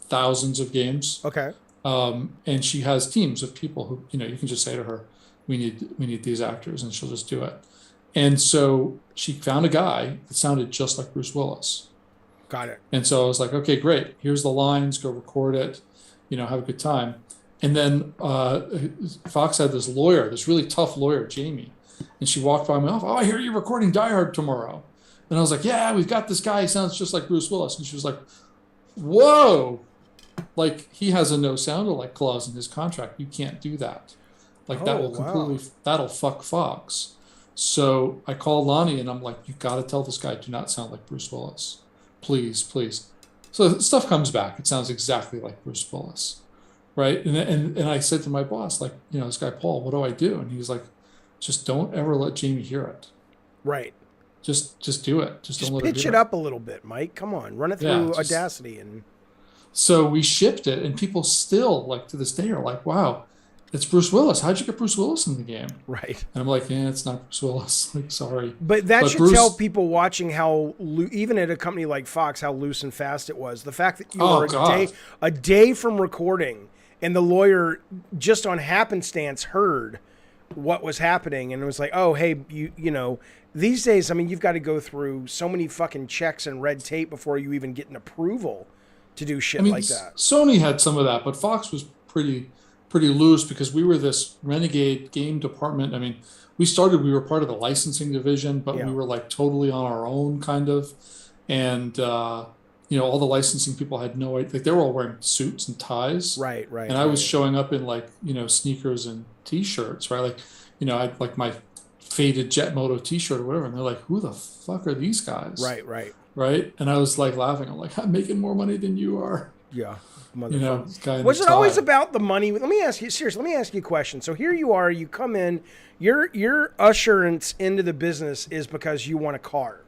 thousands of games. Okay. And she has teams of people who, you know, you can just say to her, we need these actors, and she'll just do it. And so she found a guy that sounded just like Bruce Willis. Got it. And so I was like, okay, great. Here's the lines. Go record it. You know, have a good time. And then Fox had this lawyer, this really tough lawyer, Jamie. And she walked by my office. Oh, I hear you're recording Die Hard tomorrow. And I was like, yeah, we've got this guy. He sounds just like Bruce Willis. And she was like, whoa. Like, he has a no sound alike clause in his contract. You can't do that. Like, that will completely, that'll fuck Fox. So I called Lonnie and I'm like, you got to tell this guy, do not sound like Bruce Willis. Please, please. So stuff comes back. It sounds exactly like Bruce Willis. Right. And I said to my boss, like, you know, this guy, Paul, what do I do? And he's like, just don't ever let Jamie hear it. Right. Just do it. Just don't let her do it. Pitch it up a little bit, Mike. Come on. Run it through Audacity. And so we shipped it, and people still, like, to this day are like, wow, it's Bruce Willis. How'd you get Bruce Willis in the game? Right. And I'm like, yeah, it's not Bruce Willis. Like, sorry. But that should tell people watching how, even at a company like Fox, how loose and fast it was. The fact that you were a day from recording, and the lawyer just on happenstance heard what was happening, and it was like, oh, hey, you know, these days, I mean, you've got to go through so many fucking checks and red tape before you even get an approval to do shit like that. Sony had some of that, but Fox was pretty loose because we were this renegade game department. I mean, we were part of the licensing division, but we were like totally on our own kind of. And, you know, all the licensing people had no idea. Like, they were all wearing suits and ties. Right. And I was showing up in, like, you know, sneakers and T-shirts, right? Like, you know, I had like my faded Jet Moto T-shirt or whatever. And they're like, who the fuck are these guys? Right. And I was like laughing. I'm like, I'm making more money than you are. Yeah. You know, was it always about the money? Let me ask you a question. So here you are, you come in, your assurance into the business is because you want a car,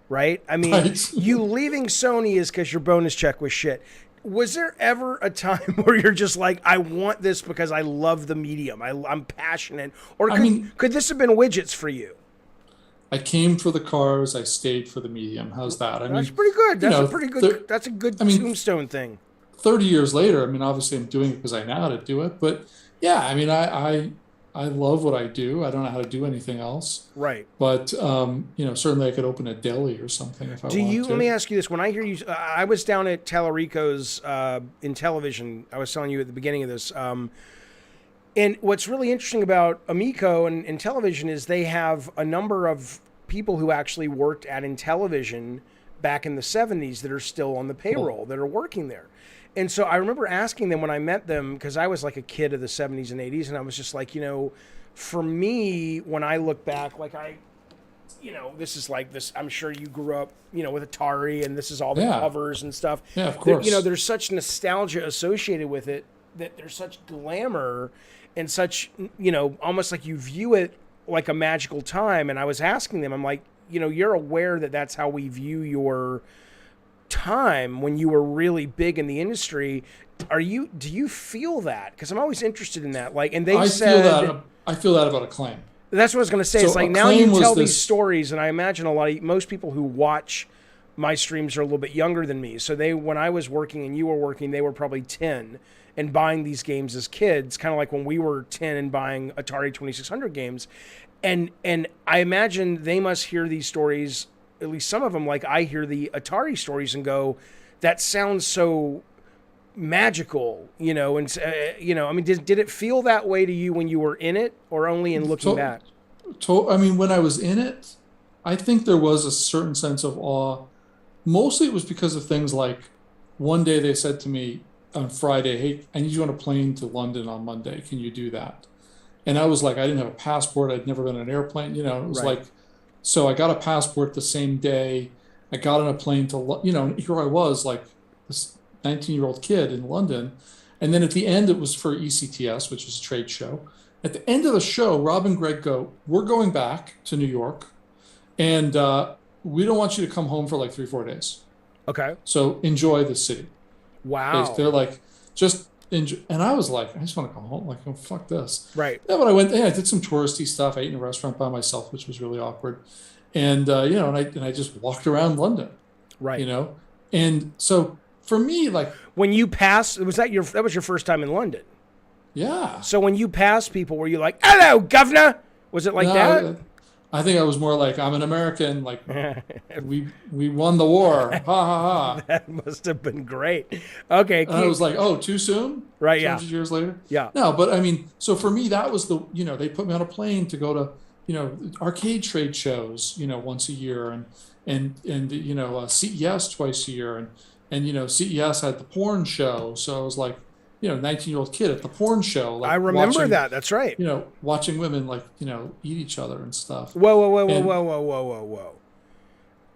right? I mean, you leaving Sony is because your bonus check was shit. Was there ever a time where you're just like, I want this because I love the medium, I'm passionate, or could this have been widgets for you? I came for the cars, I stayed for the medium. How's that? That's pretty good. That's a good tombstone thing. 30 years later, I mean, obviously I'm doing it because I know how to do it, but yeah, I mean, I love what I do. I don't know how to do anything else. Right. But, you know, certainly I could open a deli or something if I wanted to. Let me ask you this. When I hear you, I was down at Tallarico's in television. I was telling you at the beginning of this. And what's really interesting about Amico and television is they have a number of people who actually worked at Intellivision back in the 70s that are still on the payroll, that are working there. And so I remember asking them when I met them, because I was like a kid of the 70s and 80s, and I was just like, you know, for me, when I look back, like you know, this is like this, I'm sure you grew up, you know, with Atari, and this is all the covers and stuff. Yeah, of course. You know, there's such nostalgia associated with it, that there's such glamour and such, you know, almost like you view it like a magical time. And I was asking them, I'm like, you know, you're aware that that's how we view your time when you were really big in the industry. Do you feel that? Because I'm always interested in that. Like, and I feel that about Acclaim. That's what I was going to say. So it's like, now you tell these stories, and I imagine most people who watch my streams are a little bit younger than me. So when I was working and you were working, they were probably 10 and buying these games as kids, kind of like when we were 10 and buying Atari 2600 games. And I imagine they must hear these stories, at least some of them, like I hear the Atari stories and go, that sounds so magical, you know. And you know, I mean, did it feel that way to you when you were in it, or only in looking back? I mean, when I was in it, I think there was a certain sense of awe. Mostly it was because of things like, one day they said to me, on Friday, hey, I need you on a plane to London on Monday. Can you do that? And I was like, I didn't have a passport. I'd never been on an airplane. You know, it was Right. like, so I got a passport the same day. I got on a plane to, you know, and here I was like this 19-year-old kid in London. And then at the end, it was for ECTS, which is a trade show. At the end of the show, Rob and Greg go, we're going back to New York, and we don't want you to come home for like 3-4 days. Okay. So enjoy the city. Wow. They're like, just enjoy. And I was like, I just want to go home. Like, oh, fuck this. Right. Yeah, but I went, I did some touristy stuff. I ate in a restaurant by myself, which was really awkward. And, you know, and I just walked around London. Right. You know? And so for me, like, when you passed, that was your first time in London? yeah. So when you passed people, were you like, hello, governor? Was it like No, that? I think I was more like, I'm an American. Like, we won the war. Ha ha ha. That must have been great. Okay. And I was like, oh, too soon? Right, yeah. 200 years later? Yeah. No, but I mean, so for me, that was the, you know, they put me on a plane to go to, you know, arcade trade shows, you know, once a year, and you know, CES twice a year. And, you know, CES had the porn show. So I was like, you know, 19-year-old kid at the porn show. Like, I remember watching, that. That's right. you know, watching women, like, you know, eat each other and stuff. Whoa.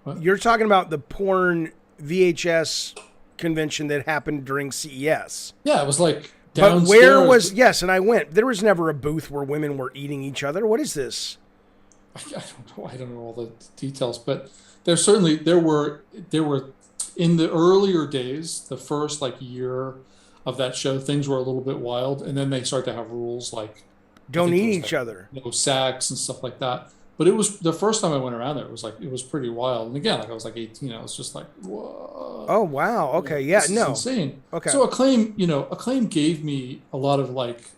What? You're talking about the porn VHS convention that happened during CES. Yeah, it was like But downstairs. where was, yes, and I went, there was never a booth where women were eating each other. What is this? I don't know all the details, but there were in the earlier days, the first like year of that show, things were a little bit wild, and then they start to have rules like Don't think eat there was, each like, other. no sex and stuff like that. But it was the first time I went around there. It was pretty wild. And again, like I was like 18. I was just like, whoa. Oh, wow. Okay. Yeah, This is no. insane. Okay. So Acclaim gave me a lot of like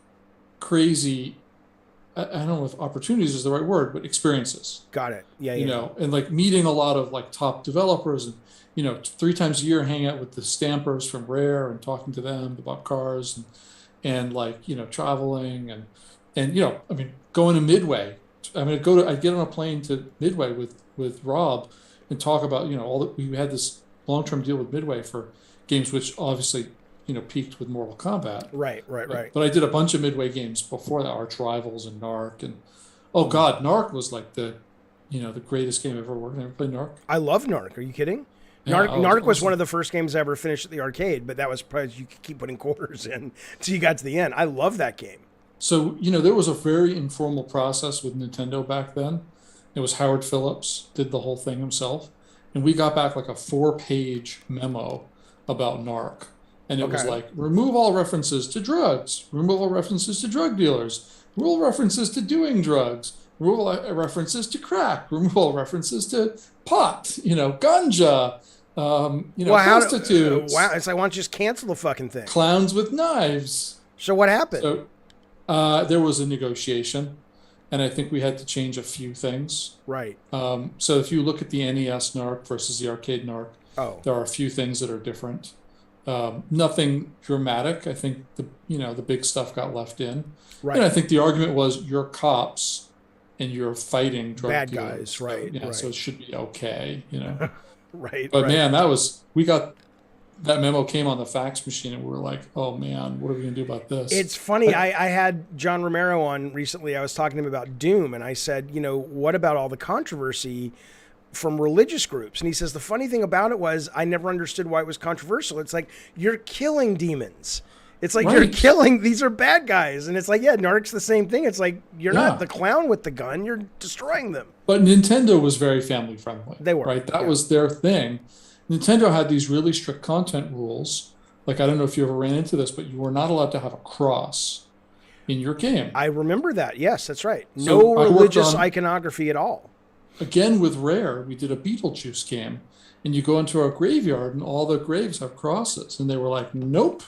crazy. I don't know if opportunities is the right word, but experiences. Got it. Yeah, You yeah. know, and like meeting a lot of like top developers, and you know, 3 times a year hang out with the stampers from Rare and talking to them about cars, and like, you know, traveling and you know, I mean, going to Midway. I mean, I'd get on a plane to Midway with Rob and talk about, you know, we had this long-term deal with Midway for games, which obviously, you know, peaked with Mortal Kombat. Right. But I did a bunch of Midway games before that, Arch Rivals and Narc, and oh god, Narc was like the greatest game I've ever worked on. Ever played Narc? I love Narc. Are you kidding? Yeah, Narc was awesome. one of the first games I ever finished at the arcade, but that was because you could keep putting quarters in until you got to the end. I love that game. So, you know, there was a very informal process with Nintendo back then. It was Howard Phillips did the whole thing himself. And we got back like a 4-page memo about Narc. And it was Okay. like, remove all references to drugs, remove all references to drug dealers, remove all references to doing drugs, remove all references to crack, remove all references to pot, you know, ganja, you know, prostitutes, wow. It's like, why don't you just cancel the fucking thing? clowns with knives. So what happened? So there was a negotiation, and I think we had to change a few things. Right. So if you look at the NES Narc versus the arcade Narc, Oh. there are a few things that are different. Nothing dramatic. I think the big stuff got left in. Right. And I think the argument was you're cops and you're fighting drug Bad dealers. guys, So, right, yeah, right. so it should be okay, you know. Right. But right. man, we got that memo came on the fax machine, and we were like, oh man, what are we gonna do about this? It's funny. I had John Romero on recently. I was talking to him about Doom, and I said, you know, what about all the controversy from religious groups? And he says, the funny thing about it was I never understood why it was controversial. It's like, you're killing demons. It's like, you're Right. killing, these are bad guys. And it's like, yeah, Narc's the same thing. It's like, you're Yeah. not the clown with the gun. You're destroying them. But Nintendo was very family friendly. They were, right. That yeah. was their thing. Nintendo had these really strict content rules. Like, I don't know if you ever ran into this, but you were not allowed to have a cross in your game. I remember that. Yes, that's right. So No I worked religious on- iconography at all. Again, with Rare, we did a Beetlejuice game, and you go into our graveyard, and all the graves have crosses, and they were like, nope.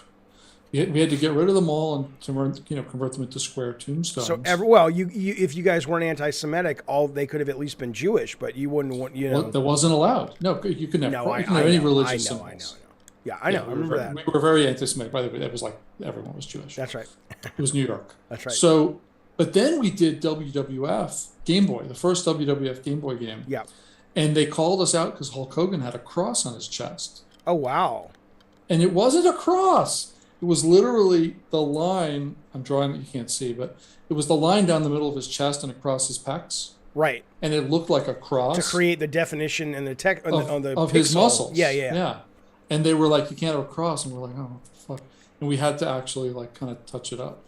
We had to get rid of them all and convert them into square tombstones. So, you if you guys weren't anti-Semitic, they could have at least been Jewish, but you wouldn't want, you know. Well, that wasn't allowed. No, you couldn't have, No, you couldn't have any religious I know. symbols. Yeah, I know. I remember that. We were very anti-Semitic. By the way, that was like everyone was Jewish. That's right. It was New York. That's right. So, but then we did WWF Game Boy, the first WWF Game Boy game. Yeah. And they called us out because Hulk Hogan had a cross on his chest. Oh, wow. And it wasn't a cross. It was literally the line. I'm drawing it, you can't see, but it was the line down the middle of his chest and across his pecs, Right. and it looked like a To cross create the definition and the tech on the of his pixel. muscles. Yeah. Yeah. And they were like, you can't have a cross, and we're like, oh, what the fuck? And we had to actually like kind of touch it up.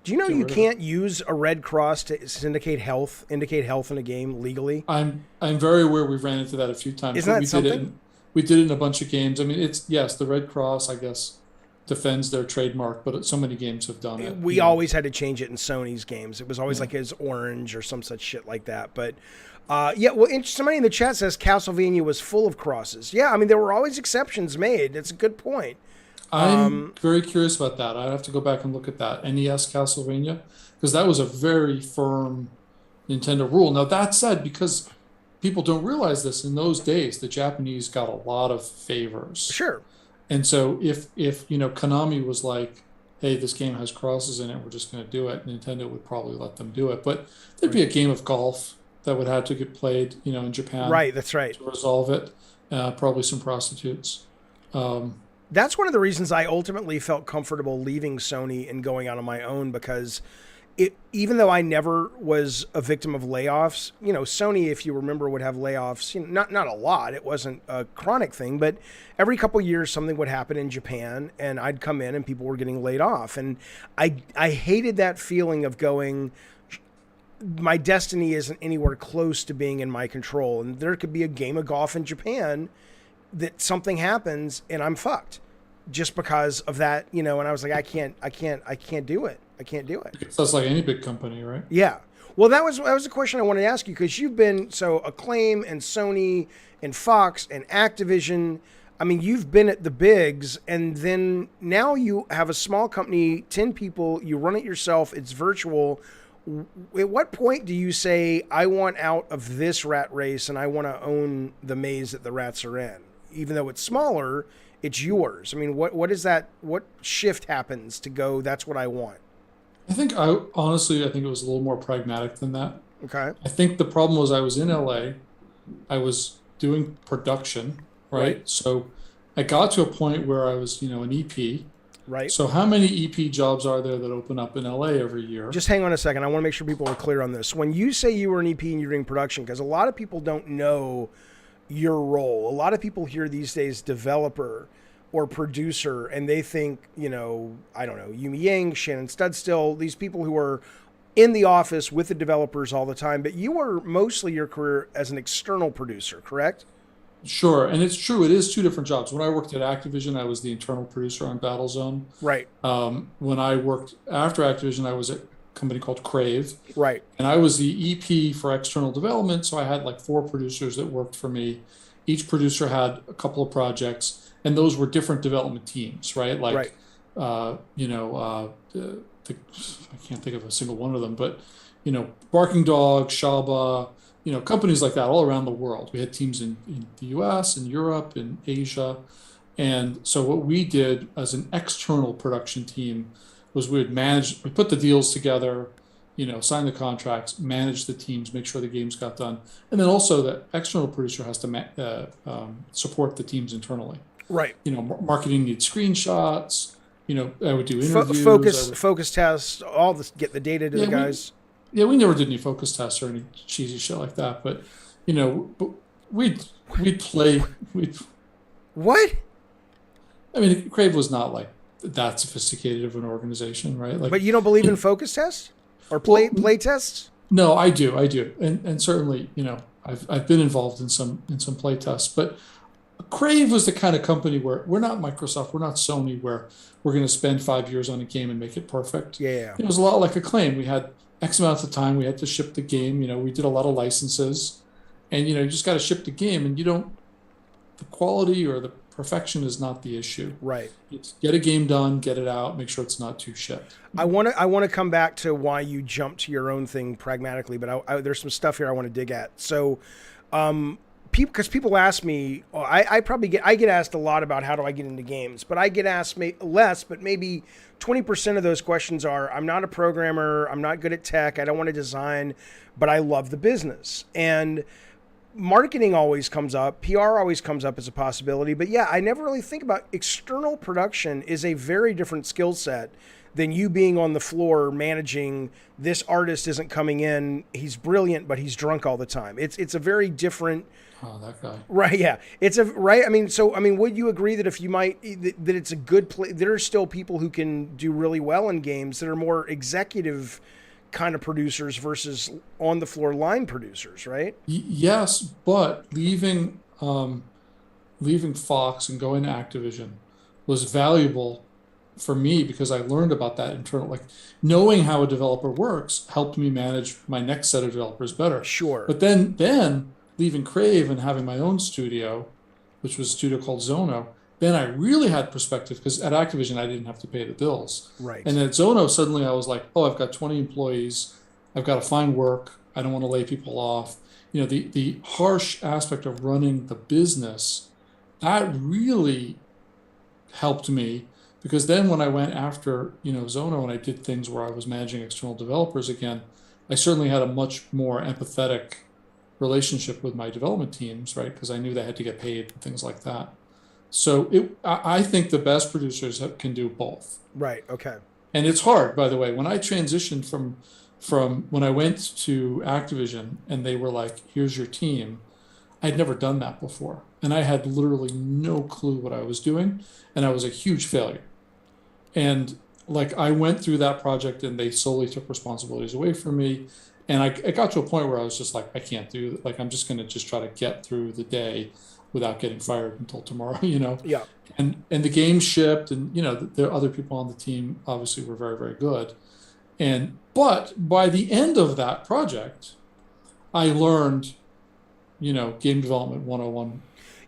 Do you know Get you rid of can't use a red cross to indicate health in a game legally? I'm very aware we've ran into that a few times. Isn't but that something? We did it in a bunch of games. I mean, it's yes, the Red Cross, I guess, defends their trademark, but so many games have done it. We always had to change it in Sony's games. It was always like his orange or some such shit like that. But yeah, well, somebody in the chat says Castlevania was full of crosses. Yeah, I mean, there were always exceptions made. That's a good point. I'm very curious about that. I'd have to go back and look at that NES Castlevania, because that was a very firm Nintendo rule. Now that said, because people don't realize this, in those days the Japanese got a lot of favors. Sure. And so if Konami was like, hey, this game has crosses in it, we're just going to do it, Nintendo would probably let them do it. But there'd be a game of golf that would have to get played, in Japan. Right, that's right. To resolve it. Probably some prostitutes. That's one of the reasons I ultimately felt comfortable leaving Sony and going out on my own, because even though I never was a victim of layoffs, Sony, if you remember, would have layoffs, not a lot. It wasn't a chronic thing, but every couple of years something would happen in Japan and I'd come in and people were getting laid off. And I hated that feeling of going, my destiny isn't anywhere close to being in my control. And there could be a game of golf in Japan that something happens and I'm fucked just because of that, and I was like, I can't do it. I can't do it. That's like any big company, right? Yeah. Well, that was a question I wanted to ask you, because you've been Acclaim and Sony and Fox and Activision. I mean, you've been at the bigs, and then now you have a small company, 10 people, you run it yourself, it's virtual. At what point do you say, I want out of this rat race and I want to own the maze that the rats are in? Even though it's smaller, it's yours. I mean, what is that? What shift happens to go, that's what I want? I think it was a little more pragmatic than that. Okay. I think the problem was I was in LA, I was doing production, right? So I got to a point where I was, an EP. Right. So how many EP jobs are there that open up in LA every year? Just hang on a second. I want to make sure people are clear on this. When you say you were an EP and you're doing production, because a lot of people don't know your role. A lot of people hear these days developer or producer, and they think, I don't know, Yumi Yang, Shannon Studstill, these people who are in the office with the developers all the time. But you were mostly your career as an external producer, correct? Sure, and it's true. It is two different jobs. When I worked at Activision, I was the internal producer on Battlezone. Right. When I worked after Activision, I was at a company called Crave. Right. And I was the EP for external development, so I had like 4 producers that worked for me. Each producer had a couple of projects, and those were different development teams, right? Like, I can't think of a single one of them, but, Barking Dog, Shaba, companies like that all around the world. We had teams in the US, in Europe, in Asia. And so what we did as an external production team was we put the deals together, sign the contracts, manage the teams, make sure the games got done. And then also the external producer has to support the teams internally. Right. Marketing needs screenshots, I would do interviews. Focus tests, all this, get the data to the guys. We never did any focus tests or any cheesy shit like that. But, we'd play. What? I mean, Crave was not like that sophisticated of an organization, right? Like, but you don't believe in focus tests or play tests? No, I do, and certainly, I've been involved in some play tests. But Crave was the kind of company where we're not Microsoft, we're not Sony, where we're going to spend 5 years on a game and make it perfect. Yeah. It was a lot like Acclaim. We had X amount of time. We had to ship the game. We did a lot of licenses, and you just got to ship the game, and the quality or the perfection is not the issue. Right. It's get a game done, get it out, make sure it's not too shit. I want to come back to why you jumped to your own thing pragmatically, but there's some stuff here I want to dig at. So, because people ask me, I get asked a lot about how do I get into games, but I get asked less, but maybe 20% of those questions are, I'm not a programmer, I'm not good at tech, I don't want to design, but I love the business. And marketing always comes up, PR always comes up as a possibility, but yeah, I never really think about external production is a very different skill set than you being on the floor managing this artist isn't coming in, he's brilliant, but he's drunk all the time. It's a very different. Oh, that guy. Right, yeah. It's a right. I mean, would you agree that if you might that it's a good play? There are still people who can do really well in games that are more executive kind of producers versus on the floor line producers, right? Yes, but leaving Fox and going to Activision was valuable for me because I learned about that internal, like knowing how a developer works helped me manage my next set of developers better. Sure. But then leaving Crave and having my own studio, which was a studio called Zono, then I really had perspective because at Activision I didn't have to pay the bills. Right. And at Zono suddenly I was like, oh, I've got 20 employees, I've got to find work, I don't want to lay people off. You know, the harsh aspect of running the business, that really helped me because then when I went after, Zono and I did things where I was managing external developers again, I certainly had a much more empathetic relationship with my development teams, right? Because I knew they had to get paid and things like that. So I think the best producers can do both. Right. Okay. And it's hard, by the way. When I transitioned from when I went to Activision and they were like, here's your team, I'd never done that before. And I had literally no clue what I was doing. And I was a huge failure. And like I went through that project and they solely took responsibilities away from me. And it got to a point where I was just like, I can't do it. Like, I'm just going to just try to get through the day without getting fired until tomorrow, Yeah. And the game shipped and, there are other people on the team obviously were very, very good. But by the end of that project, I learned, game development 101.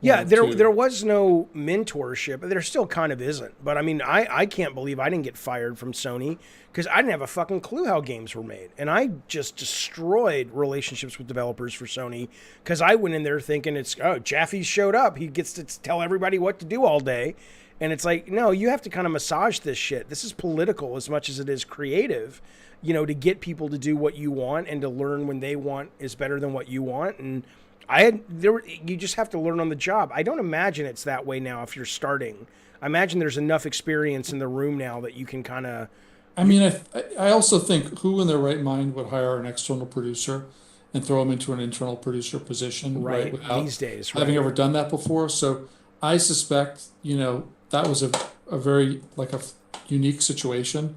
Yeah, there was no mentorship. There still kind of isn't. But I mean, I can't believe I didn't get fired from Sony because I didn't have a fucking clue how games were made. And I just destroyed relationships with developers for Sony because I went in there thinking Jaffe showed up. He gets to tell everybody what to do all day. And it's like, no, you have to kind of massage this shit. This is political as much as it is creative, to get people to do what you want and to learn when they want is better than what you want. And you just have to learn on the job. I don't imagine it's that way now if you're starting. I imagine there's enough experience in the room now that you can kind of. I mean, I also think who in their right mind would hire an external producer and throw them into an internal producer position, right? Without these days, having ever done that before. So I suspect, that was a very like a unique situation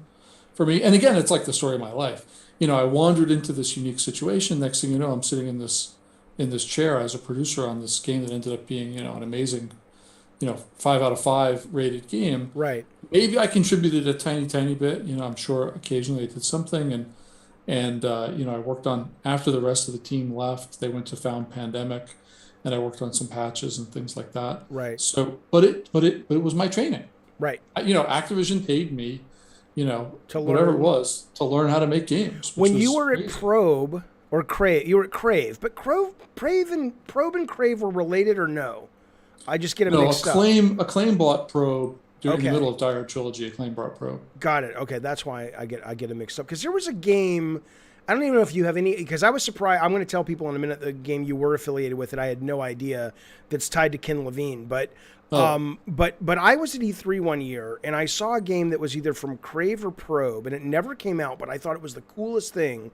for me. And again, it's like the story of my life. I wandered into this unique situation. Next thing you know, I'm sitting in this chair as a producer on this game that ended up being, an amazing, 5 out of 5 rated game. Right. Maybe I contributed a tiny bit. I'm sure occasionally I did something, and I worked on after the rest of the team left. They went to Found Pandemic, and I worked on some patches and things like that. Right. So, but it was my training. Right. Activision paid me, to whatever learn. it was to learn how to make games. When you were at Probe. Or Crave, you were at Crave, but Probe and Crave were related or no? I just get them mixed up. Acclaim bought Probe during the middle of Hard Trilogy. Acclaim bought Probe. Got it. Okay, that's why I get it mixed up. Because there was a game, I don't even know if you have any. Because I was surprised. I'm going to tell people in a minute the game you were affiliated with that I had no idea that's tied to Ken Levine. But but I was at E3 one year and I saw a game that was either from Crave or Probe, and it never came out. But I thought it was the coolest thing.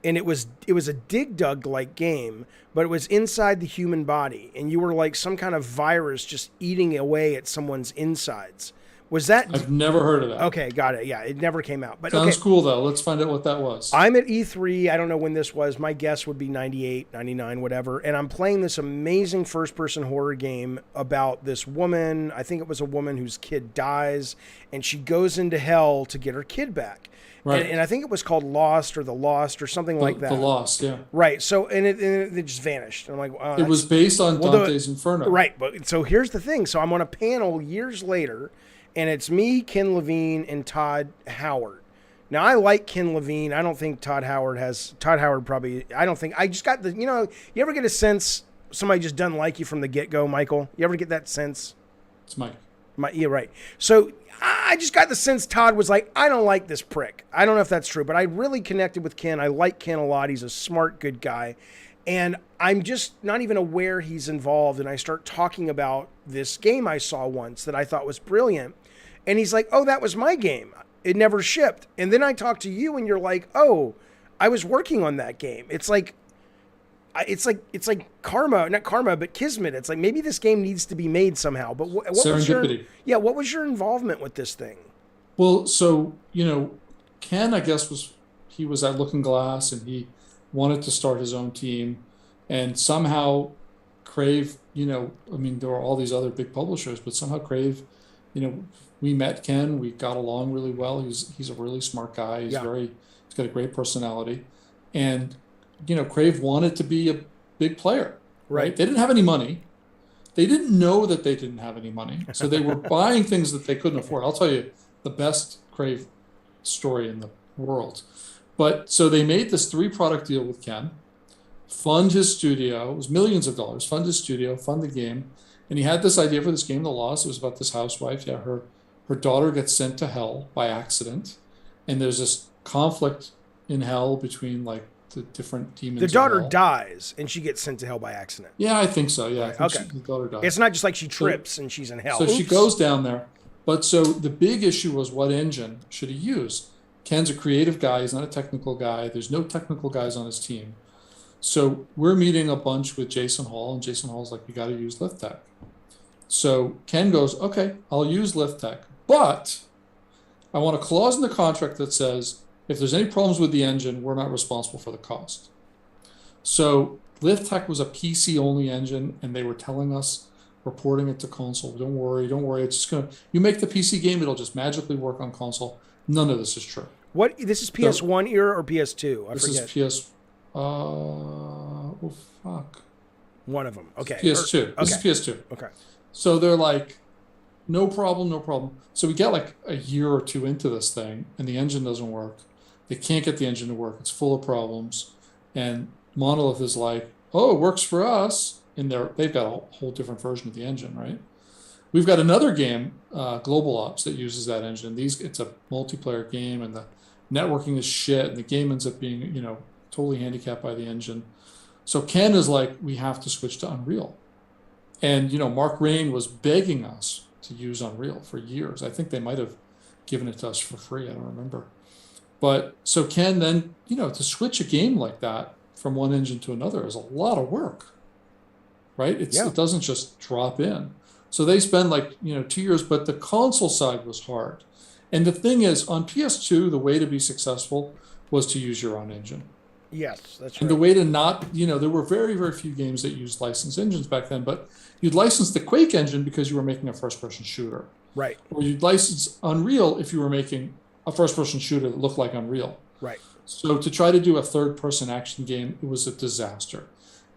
And it was a Dig Dug like game, but it was inside the human body, and you were like some kind of virus just eating away at someone's insides. Was that? I've never heard of that. Okay, got it. Yeah, it never came out. But sounds cool though. Let's find out what that was. I'm at E3. I don't know when this was. My guess would be 98, 99, whatever. And I'm playing this amazing first-person horror game about this woman. I think it was a woman whose kid dies, and she goes into hell to get her kid back. Right. And I think it was called Lost or The Lost or something like that. The Lost, yeah. Right. So, and it just vanished. I'm like, oh, it was based on Dante's Inferno. Right. But so here's the thing. So I'm on a panel years later, and it's me, Ken Levine, and Todd Howard. Now, I like Ken Levine. I don't think Todd Howard probably, I just got you ever get a sense somebody just doesn't like you from the get-go, Michael? You ever get that sense? It's Mike. Yeah, right. So I just got the sense Todd was like, I don't like this prick. I don't know if that's true, but I really connected with Ken. I like Ken a lot. He's a smart, good guy. And I'm just not even aware he's involved. And I start talking about this game I saw once that I thought was brilliant. And he's like, oh, that was my game. It never shipped. And then I talk to you and you're like, oh, I was working on that game. It's like karma, not karma, but kismet. It's like maybe this game needs to be made somehow. But what was what was your involvement with this thing? Well, so, Ken, I guess, he was at Looking Glass and he wanted to start his own team. And somehow Crave, there were all these other big publishers, but somehow Crave, we met Ken, we got along really well. He's a really smart guy. He's got a great personality. And, Crave wanted to be a big player, right? They didn't have any money. They didn't know that they didn't have any money. So they were buying things that they couldn't afford. I'll tell you the best Crave story in the world. But so they made this 3-product deal with Ken, fund his studio. It was millions of dollars, fund his studio, fund the game. And he had this idea for this game, The Lost. It was about this housewife. Yeah, her daughter gets sent to hell by accident. And there's this conflict in hell between like the different demons. The daughter dies and she gets sent to hell by accident. Yeah, I think so. Yeah, I think the daughter dies. It's not just like she trips and she's in hell. So she goes down there. But so the big issue was what engine should he use? Ken's a creative guy. He's not a technical guy. There's no technical guys on his team. So we're meeting a bunch with Jason Hall, and Jason Hall's like, you got to use Lift-Tech. So Ken goes, okay, I'll use Lift-Tech, but I want a clause in the contract that says, if there's any problems with the engine, we're not responsible for the cost. So Lift-Tech was a PC-only engine, and they were telling us, reporting it to console, don't worry, it's just going to, you make the PC game, it'll just magically work on console. None of this is true. What, this is PS1 era or PS2? I forget. This is fuck. One of them. Okay. PS2. This is PS2. Okay. So they're like, no problem. So we get like a year or two into this thing, and the engine doesn't work. They can't get the engine to work. It's full of problems. And Monolith is like, oh, it works for us. And they've got a whole different version of the engine, right? We've got another game, Global Ops, that uses that engine. It's a multiplayer game, and the networking is shit, and the game ends up being, totally handicapped by the engine. So Ken is like, we have to switch to Unreal. And, Mark Rain was begging us to use Unreal for years. I think they might have given it to us for free. I don't remember. But so Ken then, to switch a game like that from one engine to another is a lot of work, right? It doesn't just drop in. So they spend 2 years, but the console side was hard. And the thing is, on PS2, the way to be successful was to use your own engine. Yes, that's right. And the way to not, there were very, very few games that used licensed engines back then, but you'd license the Quake engine because you were making a first-person shooter. Right. Or you'd license Unreal if you were making a first-person shooter that looked like Unreal. Right. So to try to do a third-person action game, it was a disaster.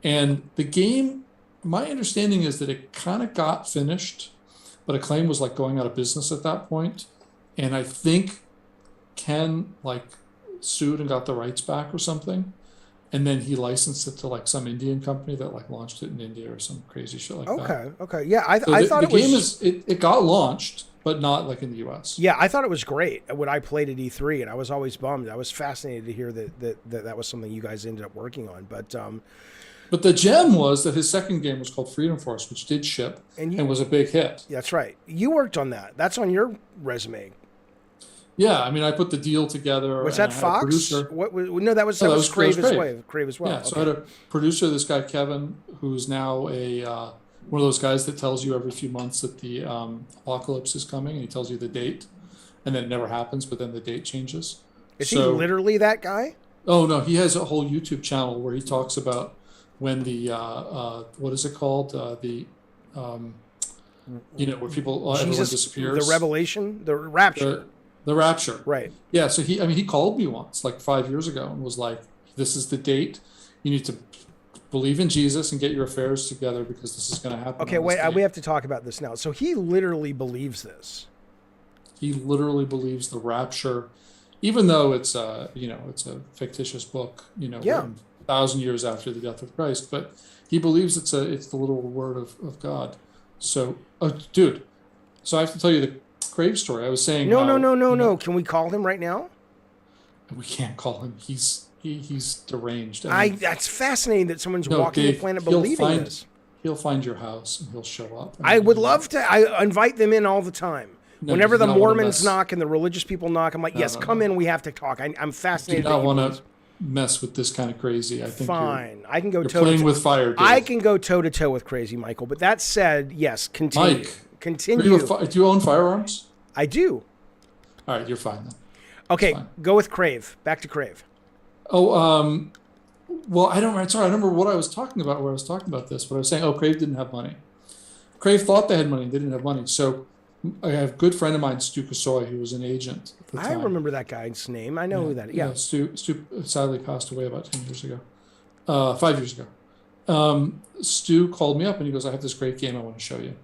And the game, my understanding is that it kind of got finished, but Acclaim was going out of business at that point. And I think Ken sued and got the rights back or something. And then he licensed it to some Indian company that launched it in India or some crazy shit like that. Okay. Yeah, I thought it was... It got launched, but not in the US. Yeah, I thought it was great when I played at E3, and I was always bummed. I was fascinated to hear that was something you guys ended up working on. But the gem was that his second game was called Freedom Force, which did ship and was a big hit. That's right. You worked on that. That's on your resume. Yeah, I put the deal together. Was that Fox? No, that was Crave as well. Crave as well. Yeah, so I had a producer, this guy Kevin, who's now one of those guys that tells you every few months that the apocalypse is coming, and he tells you the date, and then it never happens, but then the date changes. Is he literally that guy? Oh no, he has a whole YouTube channel where he talks about when the what is it called? Where everyone disappears. The revelation, the rapture. The rapture. Right. Yeah. So he called me once, 5 years ago, and was like, "This is the date. You need to believe in Jesus and get your affairs together because this is going to happen." Okay, wait. We have to talk about this now. So he literally believes this. He literally believes the rapture, even though it's it's a fictitious book. 1,000 years after the death of Christ, but he believes it's the literal word of God. So, dude. So I have to tell you the Crave story. I was saying no. Can we call him right now? We can't call him. He's deranged. I mean, That's fascinating that someone's no, walking Dave, the planet he'll believing this. He'll find your house and he'll show up. I would love to. I invite them in all the time. No, Whenever you the do not wanna Mormons mess- knock and the religious people knock, I'm like, yes, come in. We have to talk. I'm Do fascinated. not that you want believe to mess with this kind of crazy. I think Fine. I can go you're toe to playing toe. with fire, Dave. I can go toe to toe with crazy Michael. But that said, yes, continue. Mike, Continue. do you own firearms? I do. All right, you're fine then. Okay, fine. go with Crave. Back to Crave. Oh, well, I don't. Sorry, I remember what I was talking about. Where I was talking about this, but I was saying, Crave didn't have money. Crave thought they had money. They didn't have money. So I have a good friend of mine, Stu Kasoy, who was an agent at the I time. remember that guy's name. I know who that is. Yeah. Stu sadly passed away about 10 years ago, 5 years ago. Stu called me up and he goes, I have this great game I want to show you.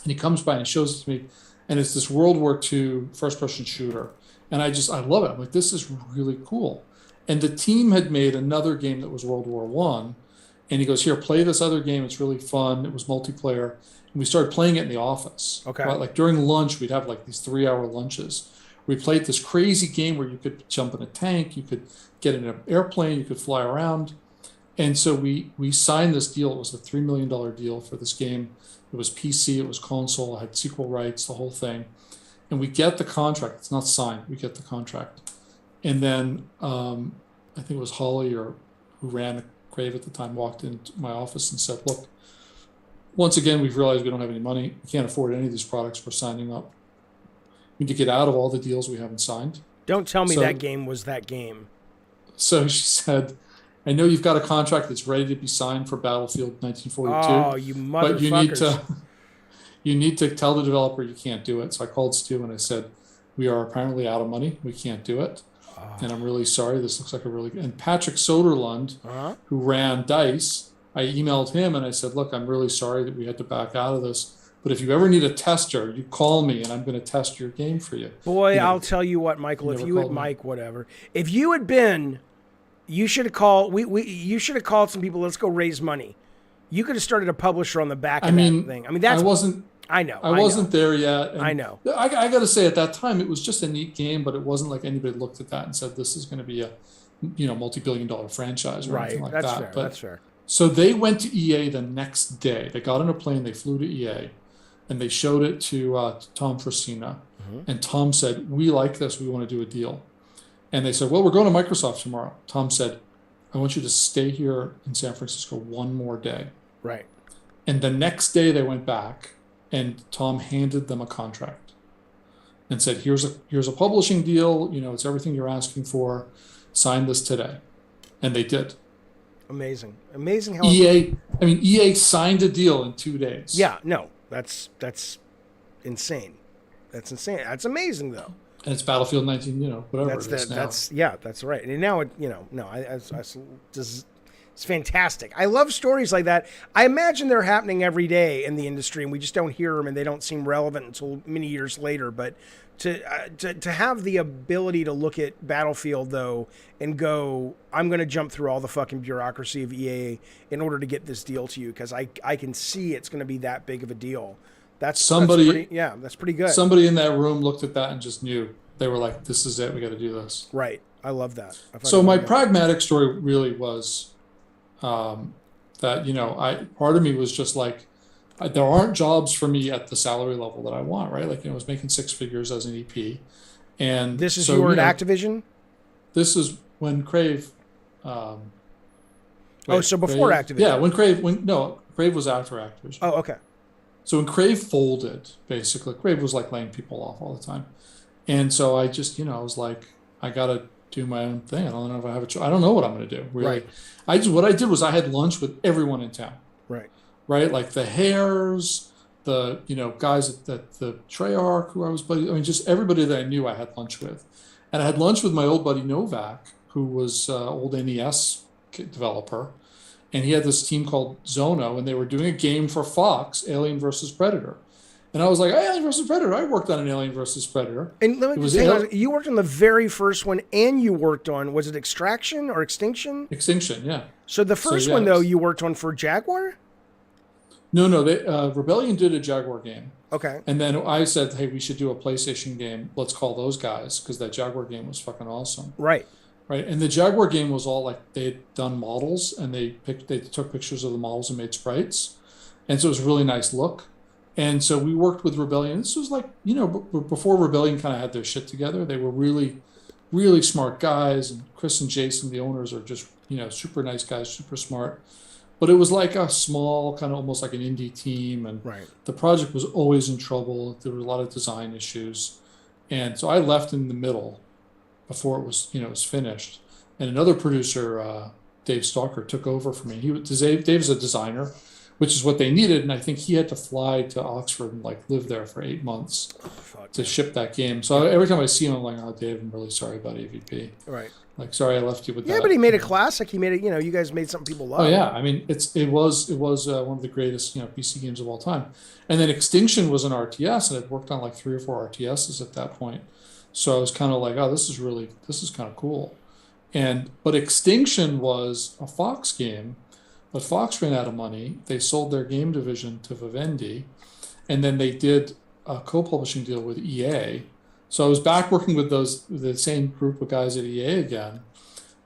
And he comes by and he shows it to me. And it's this World War II first-person shooter. And I love it. I'm like, this is really cool. And the team had made another game that was World War I. And he goes, here, play this other game. It's really fun. It was multiplayer. And we started playing it in the office. Okay. Right? Like during lunch, we'd have like these 3-hour lunches. We played this crazy game where you could jump in a tank, you could get in an airplane, you could fly around. And so we signed this deal. It was a $3 million deal for this game. It was PC, it was console, it had sequel rights, the whole thing. And we get the contract. It's not signed. We get the contract. And then I think it was Holly who ran Crave at the time, walked into my office and said, look, once again, we've realized we don't have any money. We can't afford any of these products we're signing up. We need to get out of all the deals we haven't signed. Don't tell me that game was that game. So she said, I know you've got a contract that's ready to be signed for Battlefield 1942. Oh, you motherfuckers. But you need to tell the developer you can't do it. So I called Stu and I said, we are apparently out of money. We can't do it. And I'm really sorry. This looks like a really good. And Patrick Soderlund, who ran DICE, I emailed him and I said, look, I'm really sorry that we had to back out of this. But if you ever need a tester, you call me and I'm going to test your game for you. Boy, I'll tell you what, Michael, if you had Mike, whatever. If you had been, you should have called, you should have called some people, let's go raise money. You could have started a publisher on the back of that thing. I mean, that's. I wasn't there yet. And I know. I got to say, at that time, it was just a neat game, but it wasn't like anybody looked at that and said, this is going to be a, multi-billion-dollar franchise or anything like that. Fair. But, that's fair. So they went to EA the next day. They got on a plane, they flew to EA, and they showed it to Tom Frasina. And Tom said, we like this, we want to do a deal. And they said, well, we're going to Microsoft tomorrow. Tom said, I want you to stay here in San Francisco one more day. Right. And the next day they went back and Tom handed them a contract and said, here's a publishing deal. It's everything you're asking for. Sign this today. And they did. Amazing how EA signed a deal in 2 days. Yeah, no, that's insane. That's insane. That's amazing though. And it's Battlefield 19, whatever it is now. That's right. And now it's fantastic. I love stories like that. I imagine they're happening every day in the industry, and we just don't hear them, and they don't seem relevant until many years later. But to have the ability to look at Battlefield though and go, I'm going to jump through all the fucking bureaucracy of EA in order to get this deal to you because I can see it's going to be that big of a deal. That's pretty good. Somebody in that room looked at that and just knew. They were like, this is it. We got to do this. Right. I love that. So my pragmatic story really was that, part of me was just like, there aren't jobs for me at the salary level that I want, right? Like, I was making 6 figures as an EP. And this is you were at Activision? This is when Crave. So before Activision. Yeah, Crave was after Activision. Oh, okay. So when Crave folded, basically, Crave was like laying people off all the time. And so I just, I was like, I got to do my own thing. I don't know if I have a choice. I don't know what I'm going to do, really. Right. What I did was I had lunch with everyone in town. Right. Like the Hares, the, guys at the Treyarch who I was buddy. Just everybody that I knew I had lunch with. And I had lunch with my old buddy Novak, who was old NES developer. And he had this team called Zono, and they were doing a game for Fox, Alien versus Predator. And I was like, Alien versus Predator. I worked on an Alien versus Predator. And let me say, you worked on the very first one, and you worked on, was it Extraction or Extinction? Extinction, yeah. So the first one, though, you worked on for Jaguar? No, Rebellion did a Jaguar game. Okay. And then I said, hey, we should do a PlayStation game. Let's call those guys, because that Jaguar game was fucking awesome. Right. right? And the Jaguar game was all like they had done models and they took pictures of the models and made sprites, and so it was a really nice look. And so we worked with Rebellion. This was like, before Rebellion kind of had their shit together. They were really, really smart guys, and Chris and Jason, the owners, are just super nice guys, super smart. But it was like a small, kind of almost like an indie team, and Right. the project was always in trouble. There were a lot of design issues, and so I left in the middle before it was finished. And another producer, Dave Stalker, took over for me. Dave's a designer, which is what they needed, and I think he had to fly to Oxford and like live there for 8 months to ship that game. So every time I see him, I'm like, "Oh, Dave, I'm really sorry about AvP. Right. Like, sorry I left you with that." Yeah, but he made a classic. He made it. You guys made something people love. Oh yeah, I mean, it was one of the greatest PC games of all time. And then Extinction was an RTS, and I'd worked on like 3 or 4 RTSs at that point. So I was kind of like, oh, this is kind of cool. But Extinction was a Fox game, but Fox ran out of money. They sold their game division to Vivendi, and then they did a co-publishing deal with EA. So I was back working with the same group of guys at EA again,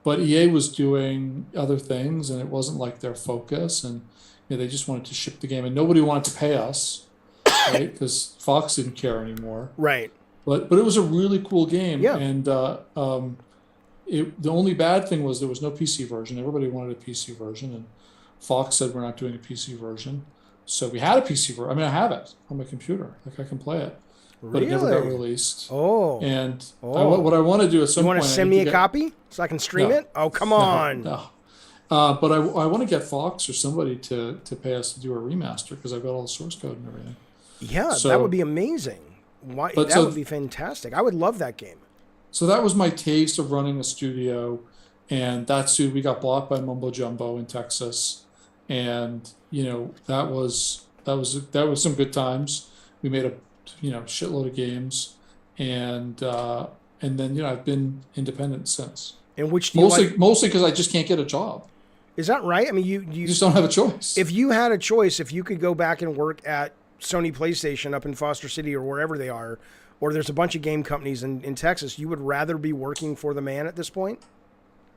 but EA was doing other things, and it wasn't like their focus, and they just wanted to ship the game, and nobody wanted to pay us, right? Because Fox didn't care anymore. Right. But it was a really cool game, Yeah. and the only bad thing was there was no PC version. Everybody wanted a PC version, and Fox said we're not doing a PC version. So we had a PC version. I mean, I have it on my computer. Like, I can play it. But it never got released. Oh. And what I want to do at some point... You want to send me a copy so I can stream it? Oh, come on. No. But I want to get Fox or somebody to pay us to do a remaster, because I've got all the source code and everything. Yeah, that would be amazing. That would be fantastic. I would love that game. So that was my taste of running a studio, and we got bought by Mumbo Jumbo in Texas, and that was some good times. We made a shitload of games, and then I've been independent since. And which do you mostly because I just can't get a job. Is that right? I mean, you just don't have a choice. If you had a choice, if you could go back and work at Sony PlayStation up in Foster City or wherever they are, or there's a bunch of game companies in Texas, you would rather be working for the man at this point?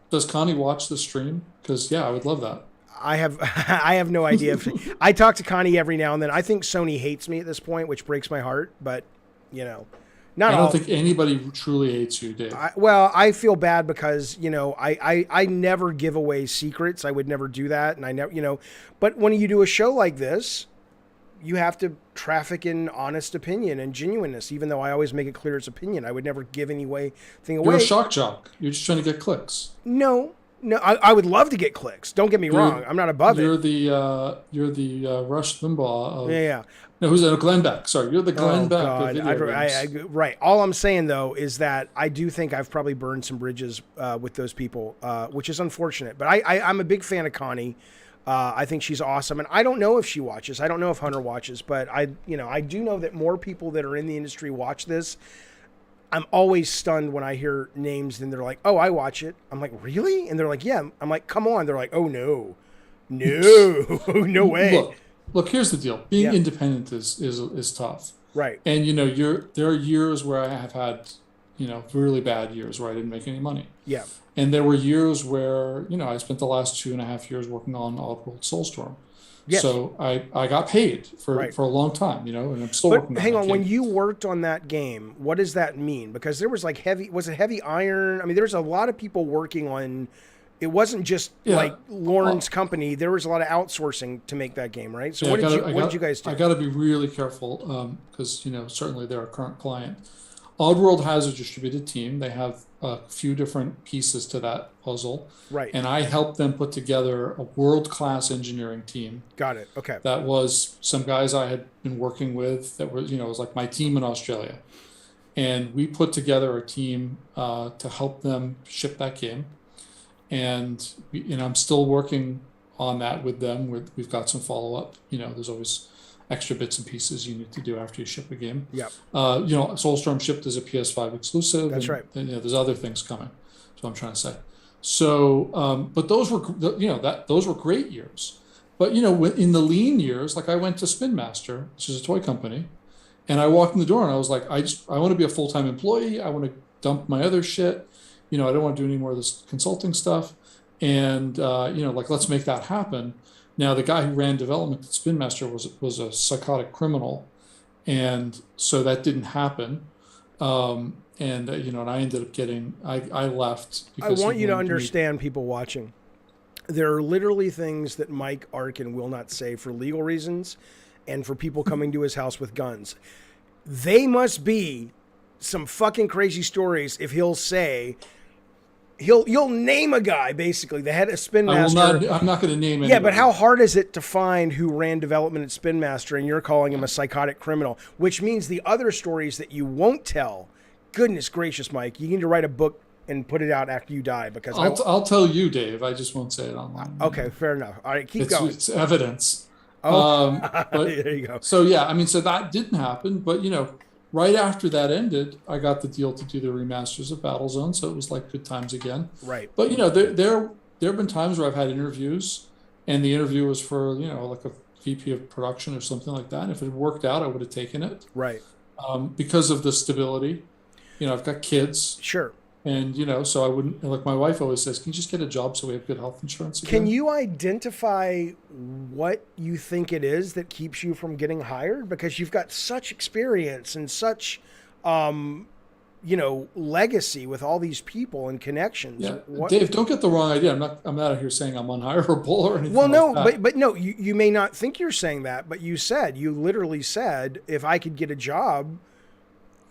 Does Connie watch the stream? Because I would love that. I have no idea. I talk to Connie every now and then. I think Sony hates me at this point, which breaks my heart. But I don't think anybody truly hates you, Dave. I feel bad because I never give away secrets. I would never do that, and I never But when you do a show like this, you have to traffic in honest opinion and genuineness. Even though I always make it clear it's opinion, I would never give thing away. You're a shock jock. You're just trying to get clicks. No, I would love to get clicks. Don't get me wrong. I'm not above it. You're the Rush Limbaugh. Yeah. No, who's that? Glenn Beck. Sorry, you're the Glenn Beck of video games. Right. All I'm saying though is that I do think I've probably burned some bridges with those people, which is unfortunate. But I'm a big fan of Connie. I think she's awesome, and I don't know if she watches. I don't know if Hunter watches, but I do know that more people that are in the industry watch this. I'm always stunned when I hear names and they're like, "Oh, I watch it." I'm like, "Really?" And they're like, "Yeah." I'm like, "Come on." They're like, "Oh no, no way." Look. Here's the deal. Being independent is tough, right? And there are years where I have had, really bad years where I didn't make any money. Yeah. And there were years where I spent the last 2.5 years working on Oddworld Soulstorm. Yes. So I got paid for a long time, and I'm still working on that. Hang on, when you worked on that game, what does that mean? Because there was was it Heavy Iron? I mean, there's a lot of people working on, it wasn't just like Lauren's company. There was a lot of outsourcing to make that game, right? So what did you guys do? I got to be really careful because, certainly they're a current client. Oddworld has a distributed team. They have a few different pieces to that puzzle. Right. And I helped them put together a world-class engineering team. Got it. Okay. That was some guys I had been working with that were, it was like my team in Australia. And we put together a team to help them ship that game. And, I'm still working on that with them. We've got some follow-up. There's always extra bits and pieces you need to do after you ship a game. Yeah. Soulstorm shipped as a PS5 exclusive. That's right. And, there's other things coming. That's what I'm trying to say. So, but those were, those were great years. But, in the lean years, like I went to Spin Master, which is a toy company, and I walked in the door and I was like, I want to be a full-time employee. I want to dump my other shit. I don't want to do any more of this consulting stuff. And, like, let's make that happen. Now, the guy who ran development at Spin Master was a psychotic criminal. And so that didn't happen. And I ended up I left. I want you to understand, people watching, there are literally things that Mike Arkin will not say for legal reasons and for people coming to his house with guns. They must be some fucking crazy stories if he'll say, you'll name a guy, basically, the head of Spin Master. I'm not going to name anybody. Yeah, but how hard is it to find who ran development at Spin Master and you're calling him a psychotic criminal, which means the other stories that you won't tell, goodness gracious, Mike, you need to write a book and put it out after you die, because I'll tell you, Dave. I just won't say it online. Okay, fair enough. All right, keep going. It's evidence. Oh, but, there you go. So yeah, so that didn't happen. But right after that ended, I got the deal to do the remasters of Battlezone, so it was like good times again. Right. But there have been times where I've had interviews, and the interview was for like a VP of production or something like that. And if it worked out, I would have taken it. Right. Because of the stability. I've got kids. Sure. And, so I wouldn't, like my wife always says, can you just get a job so we have good health insurance again? Can you identify what you think it is that keeps you from getting hired? Because you've got such experience and such, legacy with all these people and connections. Yeah. Dave, don't get the wrong idea. I'm not out here saying I'm unhireable or anything. Well, no, like that. but no, you may not think you're saying that, but you literally said, if I could get a job,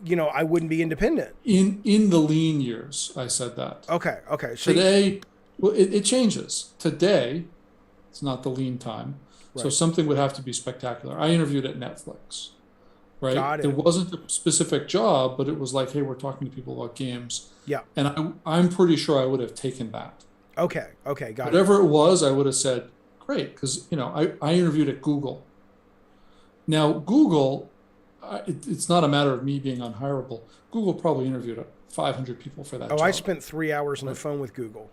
I wouldn't be independent. In the lean years, I said that. Okay. So today, it changes. Today, it's not the lean time. Right. So something would have to be spectacular. I interviewed at Netflix, right? Got it. There wasn't a specific job, but it was like, hey, we're talking to people about games. Yeah. And I'm pretty sure I would have taken that. Okay, got it. Whatever it was, I would have said, great, because, I interviewed at Google. Now, Google... it's not a matter of me being unhireable. Google probably interviewed 500 people for that job. I spent 3 hours on the phone with Google.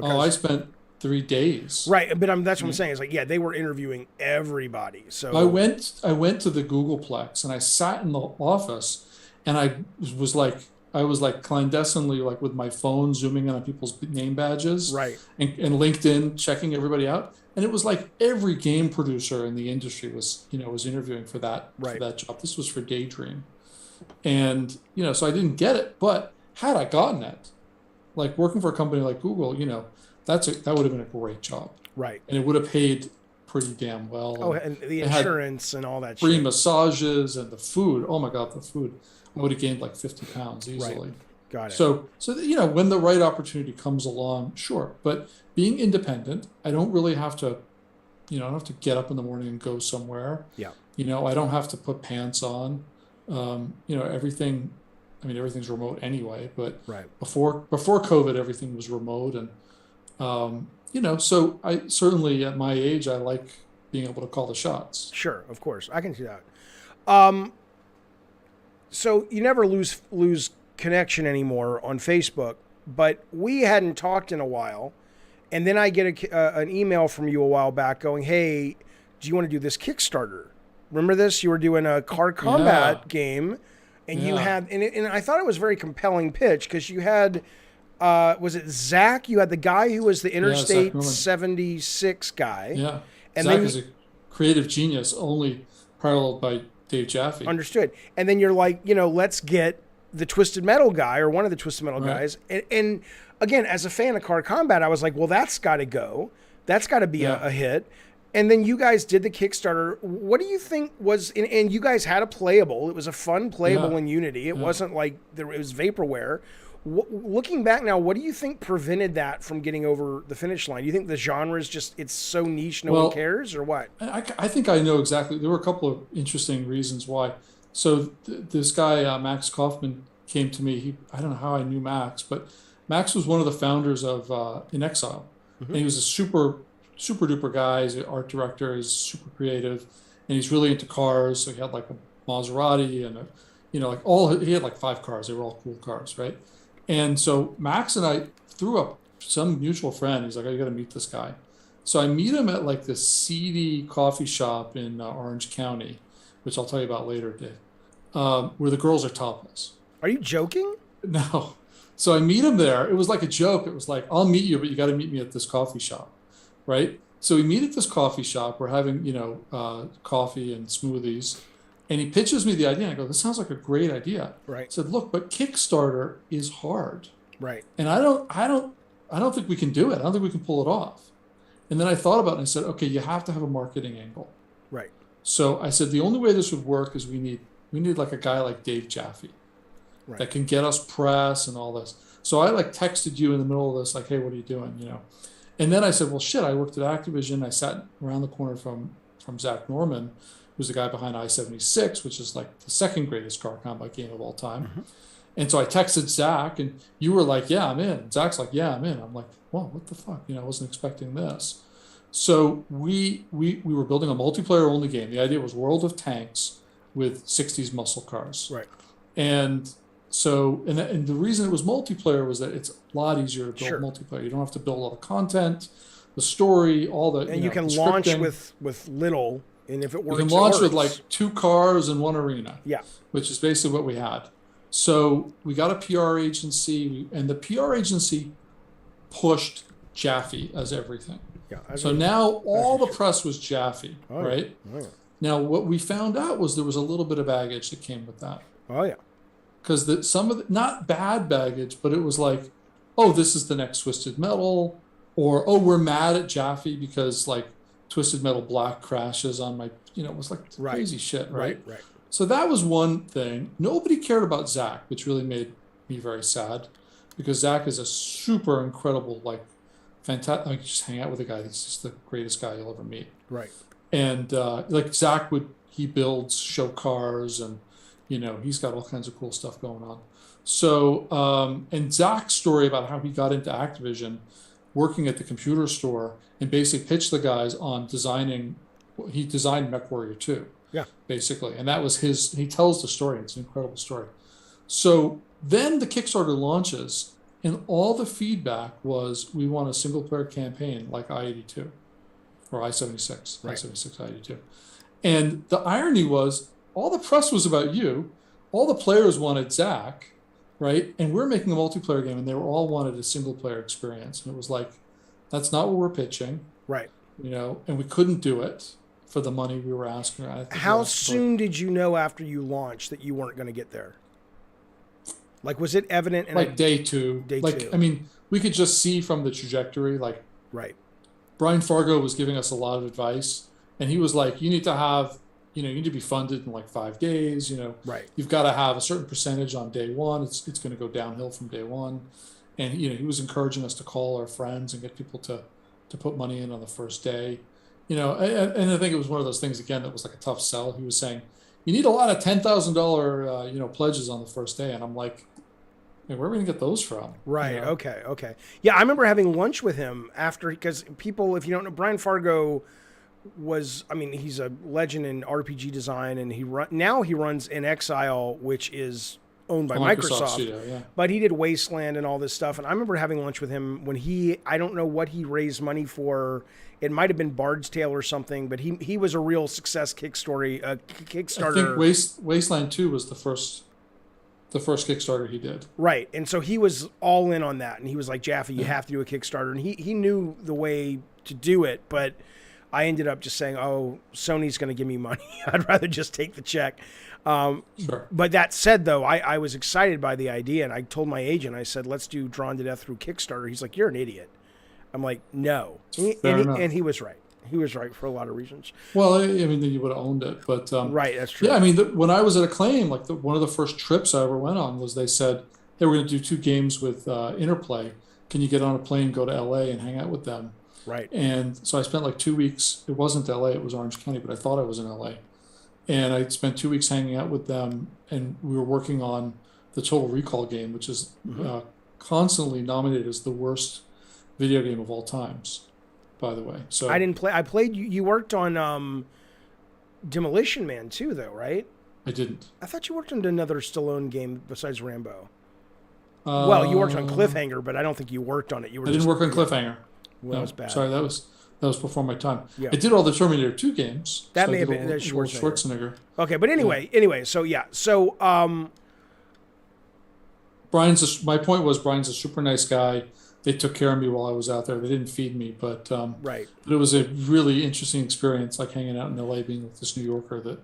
I spent 3 days. Right, but that's what I'm saying. It's like, yeah, they were interviewing everybody. So I went to the Googleplex and I sat in the office, and I was like clandestinely, like with my phone zooming in on people's name badges, right, and LinkedIn checking everybody out. And it was like every game producer in the industry was interviewing for that job. This was for Daydream. And, so I didn't get it, but had I gotten it, like working for a company like Google, that would have been a great job. Right. And it would have paid pretty damn well. Oh, and the insurance and all that free shit. Massages and the food. Oh my God, the food. I would have gained like 50 pounds easily. Right. Got it. So when the right opportunity comes along, sure. But being independent, I don't really have to, I don't have to get up in the morning and go somewhere. Yeah. I don't have to put pants on. Everything, everything's remote anyway, but right. before COVID, everything was remote. And, so I certainly at my age, I like being able to call the shots. Sure. Of course. I can see that. So you never lose connection anymore on Facebook, but we hadn't talked in a while. And then I get an email from you a while back going, hey, do you want to do this Kickstarter? Remember this? You were doing a car combat game, and you had, and I thought it was a very compelling pitch because you had, was it Zach? You had the guy who was the Interstate 76 guy. Yeah. And Zach is a creative genius, only paralleled by Dave Jaffe. Understood. And then you're like, let's get the Twisted Metal guy or one of the Twisted Metal guys. And again, as a fan of Car Combat, I was like, well, that's got to go. That's got to be a hit. And then you guys did the Kickstarter. What do you think was, and you guys had a playable. It was a fun playable in Unity. It wasn't like it was vaporware. Looking back now, what do you think prevented that from getting over the finish line? Do you think the genre is just, it's so niche no one cares, or what? I think I know exactly. There were a couple of interesting reasons why. So this guy, Max Kaufman, came to me. I don't know how I knew Max, but Max was one of the founders of In Exile. Mm-hmm. And he was a super duper guy. He's an art director. He's super creative, and he's really into cars. So he had like a Maserati and he had like 5 cars. They were all cool cars, right? And so Max and I, through some mutual friend, he's like, oh, you got to meet this guy. So I meet him at like this seedy coffee shop in Orange County, which I'll tell you about later, Dave, where the girls are topless. Are you joking? No. So I meet him there. It was like a joke. It was like, I'll meet you, but you got to meet me at this coffee shop, right? So we meet at this coffee shop. We're having, coffee and smoothies. And he pitches me the idea. And I go, this sounds like a great idea. Right. I said, look, but Kickstarter is hard. Right. And I don't think we can do it. I don't think we can pull it off. And then I thought about it and I said, okay, you have to have a marketing angle. Right. So I said, the only way this would work is we need like a guy like Dave Jaffe that can get us press and all this. So I like texted you in the middle of this, like, hey, what are you doing? And then I said, well, shit, I worked at Activision. I sat around the corner from Zach Norman, who's the guy behind I-76, which is like the second greatest car combat game of all time. Mm-hmm. And so I texted Zach, and you were like, yeah, I'm in. And Zach's like, yeah, I'm in. I'm like, whoa, what the fuck? I wasn't expecting this. So we were building a multiplayer only game. The idea was World of Tanks with 60s muscle cars. Right. And so, and the reason it was multiplayer was that it's a lot easier to build multiplayer. You don't have to build all the content, the story, all the. And you can launch with little, and if it works, you can launch with like 2 cars and 1 arena. Yeah. Which is basically what we had. So we got a PR agency, and the PR agency pushed Jaffe as everything. Yeah. So now all the press was Jaffe, right? Oh, yeah. Now what we found out was there was a little bit of baggage that came with that. Oh yeah. Because some of the, not bad baggage, but it was like, oh, this is the next Twisted Metal, or oh, we're mad at Jaffe because like Twisted Metal Black crashes on my, it was like crazy shit, right? Right. So that was one thing. Nobody cared about Zach, which really made me very sad, because Zach is a super incredible, like, fantastic. Like, just hang out with a guy. He's just the greatest guy you'll ever meet. Right. And like Zach he builds show cars, and he's got all kinds of cool stuff going on. So and Zach's story about how he got into Activision, working at the computer store, and basically pitched the guys on designing. He designed MechWarrior 2. Yeah, basically, and that was he tells the story. It's an incredible story. So then the Kickstarter launches, and all the feedback was, we want a single player campaign like I-82 or I-76, right. I-76, I-82. And the irony was, all the press was about you, all the players wanted Zach, right? And we're making a multiplayer game, and they all wanted a single player experience. And it was like, that's not what we're pitching, right? And we couldn't do it for the money we were asking. How soon did you know after you launched that you weren't going to get there? Like, was it evident? Like day two. I mean, we could just see from the trajectory, like, right. Brian Fargo was giving us a lot of advice, and he was like, you need to have, you need to be funded in like 5 days, right. You've got to have a certain percentage on day one. It's going to go downhill from day one. And, he was encouraging us to call our friends and get people to put money in on the first day. And I think it was one of those things, again, that was like a tough sell. He was saying, you need a lot of $10,000, pledges on the first day. And I'm like, where are we going to get those from? Right. Okay. Yeah, I remember having lunch with him after, because people, if you don't know, Brian Fargo he's a legend in RPG design, and now he runs In Exile, which is owned by Microsoft. Studio, yeah. But he did Wasteland and all this stuff. And I remember having lunch with him when I don't know what he raised money for. It might have been Bard's Tale or something, but he was a real success Kickstarter. I think Wasteland 2 was the first Kickstarter he did. Right. And so he was all in on that. And he was like, Jaffe, you have to do a Kickstarter. And he knew the way to do it, but I ended up just saying, oh, Sony's going to give me money. I'd rather just take the check. Sure. But that said, though, I was excited by the idea, and I told my agent, I said, let's do Drawn to Death through Kickstarter. He's like, you're an idiot. I'm like, no. And he was right. He was right for a lot of reasons. Well, I mean, then you would have owned it. But right, that's true. Yeah, I mean, when I was at Acclaim, like one of the first trips I ever went on was they said, hey, we're going to do 2 games with Interplay. Can you get on a plane, go to L.A., and hang out with them? Right. And so I spent like 2 weeks. It wasn't L.A., it was Orange County, but I thought I was in L.A. And I spent 2 weeks hanging out with them, and we were working on the Total Recall game, which is constantly nominated as the worst video game of all times, by the way. So I didn't play. I played. You worked on Demolition Man too, though, right? I didn't. I thought you worked on another Stallone game besides Rambo. Well, you worked on Cliffhanger, but I don't think you worked on it. I didn't work on Cliffhanger. Well, that was bad. Sorry, that was before my time. Yeah. I did all the Terminator 2 games. That may have been Schwarzenegger. Okay, but anyway, so yeah. So My point was Brian's a super nice guy. They took care of me while I was out there. They didn't feed me, but Right. but it was a really interesting experience, like hanging out in LA, being with this New Yorker that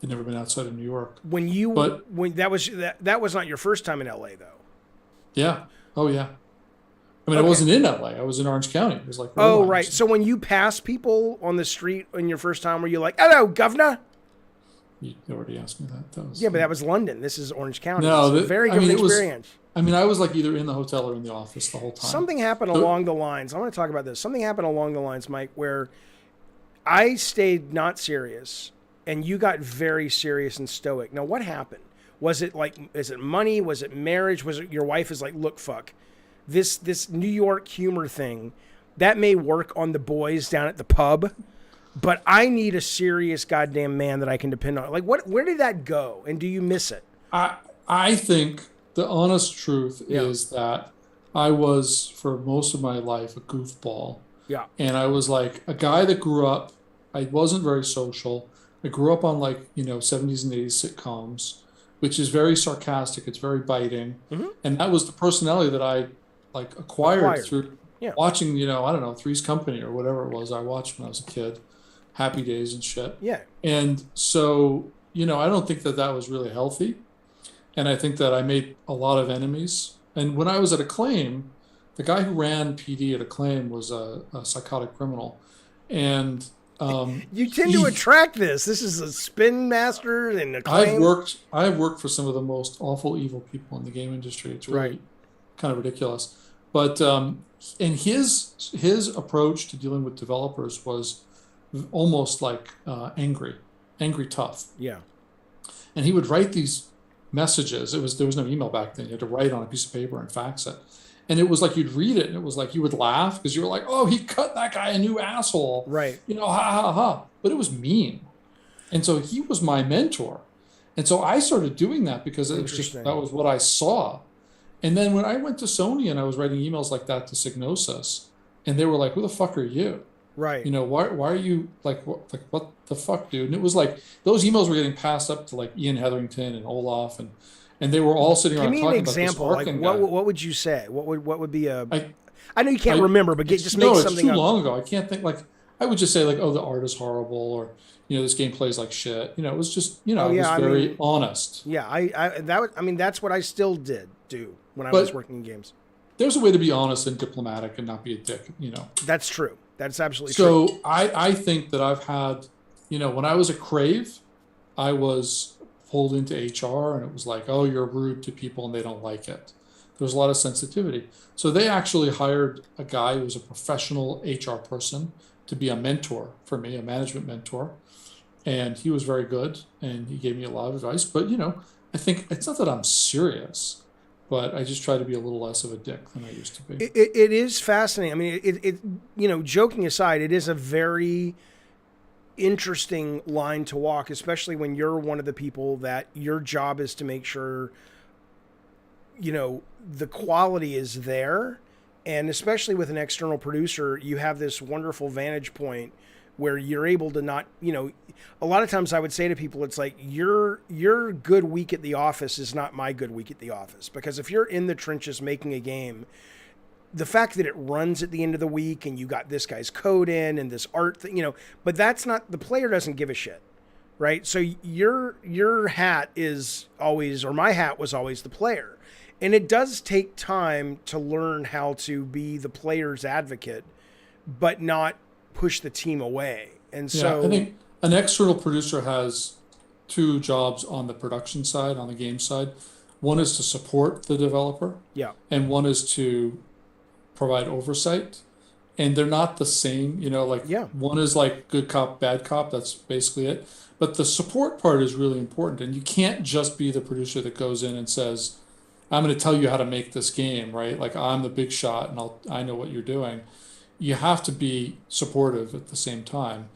had never been outside of New York. But When that was not your first time in LA though. yeah, oh yeah. I mean, I Okay. wasn't in LA. I was in Orange County. It was like Oh, Irvine or right. something. So when you pass people on the street in your first time, were you like, "Hello, governor"? You already asked me that. That was Yeah, but that was London. This is Orange County. No, It's a very different experience. I mean, I was like either in the hotel or in the office the whole time. Something happened So- along the lines. I want to talk about this. Something happened along the lines, Mike, where I stayed not serious and you got very serious and stoic. Now, what happened? Was it like, is it money? Was it marriage? Was it your wife is like, look, fuck, this New York humor thing, that may work on the boys down at the pub, but I need a serious goddamn man that I can depend on. Like, where did that go? And do you miss it? I think the honest truth is that I was, for most of my life, a goofball. Yeah. And I was like a guy that grew up, I wasn't very social. I grew up on 70s and 80s sitcoms, which is very sarcastic. It's very biting. Mm-hmm. And that was the personality that I acquired through Yeah. watching, I don't know, Three's Company or whatever it was I watched when I was a kid, Happy Days and shit. Yeah. And so, I don't think that was really healthy. And I think that I made a lot of enemies. And when I was at Acclaim, the guy who ran PD at Acclaim was a psychotic criminal. And You tend to attract this. This is a spin master and a claim. I've worked for some of the most awful, evil people in the game industry. It's really kind of ridiculous. But and his approach to dealing with developers was almost like angry tough. Yeah. And he would write these messages. There was no email back then. You had to write on a piece of paper and fax it. And it was like you'd read it and it was like you would laugh because you were like, oh, he cut that guy a new asshole. Right. Ha ha ha. But it was mean. And so he was my mentor. And so I started doing that because it was just that was what I saw. And then when I went to Sony and I was writing emails like that to Psygnosis, and they were like, who the fuck are you? Right. Why are you what the fuck, dude? And it was like those emails were getting passed up to like Ian Hetherington and Olaf and they were all sitting around Give me talking an example. about this Like Arkin guy. what would you say? What would be a? I know you can't remember, but just make no, something it's too up. long ago. I can't think. Like I would just say like, oh, the art is horrible, or this game plays like shit. It was just it was very honest. Yeah, that's what I still do when I was working in games. There's a way to be honest and diplomatic and not be a dick. That's true. That's absolutely true. So I think that I've had, when I was a Crave, I was pulled into HR and it was like, oh, you're rude to people and they don't like it. There's a lot of sensitivity. So they actually hired a guy who was a professional HR person to be a mentor for me, a management mentor. And he was very good and he gave me a lot of advice. But, I think it's not that I'm serious, but I just try to be a little less of a dick than I used to be. It is fascinating. I mean, joking aside, it is a very interesting line to walk, especially when you're one of the people that your job is to make sure, the quality is there. And especially with an external producer, you have this wonderful vantage point where you're able to not, a lot of times I would say to people, it's like your good week at the office is not my good week at the office. Because if you're in the trenches making a game, the fact that it runs at the end of the week and you got this guy's code in and this art thing, but that's not, the player doesn't give a shit, right? So your hat is always, or my hat was always the player. And it does take time to learn how to be the player's advocate, but not push the team away. And so I think an external producer has two jobs on the production side, on the game side. One is to support the developer. Yeah. And one is to provide oversight. And they're not the same, one is like good cop, bad cop. That's basically it. But the support part is really important. And you can't just be the producer that goes in and says, I'm going to tell you how to make this game, right? Like I'm the big shot and I know what you're doing. You have to be supportive at the same time.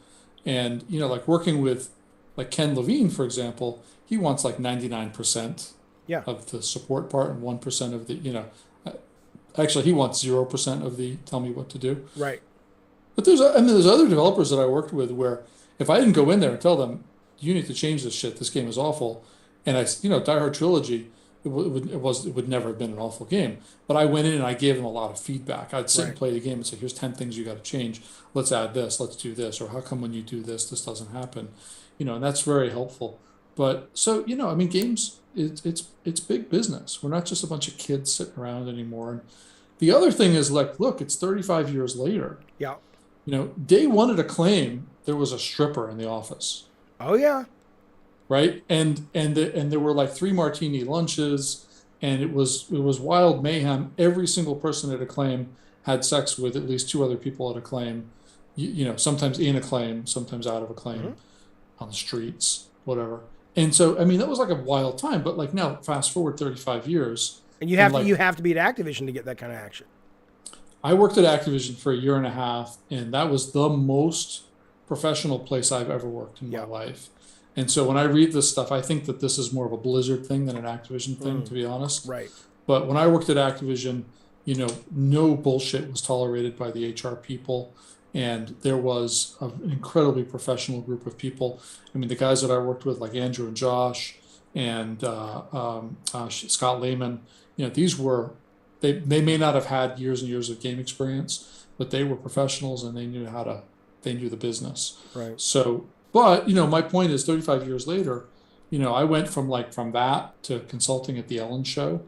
And, like working with like Ken Levine, for example, he wants like 99% of the support part and 1% of the, actually he wants 0% of the tell me what to do. Right. But there's other developers that I worked with where if I didn't go in there and tell them, you need to change this shit, this game is awful. And Die Hard Trilogy, it would never have been an awful game. But I went in and I gave them a lot of feedback. I'd sit and Right. play the game and say, here's 10 things you got to change. Let's add this. Let's do this. Or how come when you do this, this doesn't happen? And that's very helpful. But so, I mean, games, it's big business. We're not just a bunch of kids sitting around anymore. And the other thing is like, look, it's 35 years later. Yeah. Day one at Acclaim, there was a stripper in the office. Oh yeah. Right, and there were like 3 martini lunches, and it was wild mayhem. Every single person at Acclaim had sex with at least 2 other people at Acclaim. Sometimes in Acclaim, sometimes out of Acclaim, on the streets, whatever. And so, I mean, that was like a wild time. But like now, fast forward 35 years, And you have to be at Activision to get that kind of action. I worked at Activision for a year and a half, and that was the most professional place I've ever worked in my life. And so when I read this stuff, I think that this is more of a Blizzard thing than an Activision thing, to be honest. Right. But when I worked at Activision, no bullshit was tolerated by the HR people. And there was an incredibly professional group of people. I mean, the guys that I worked with, like Andrew and Josh and Scott Lehman, these were, they may not have had years and years of game experience, but they were professionals and they knew the business. Right. So, but, my point is 35 years later, I went from that to consulting at the Ellen Show,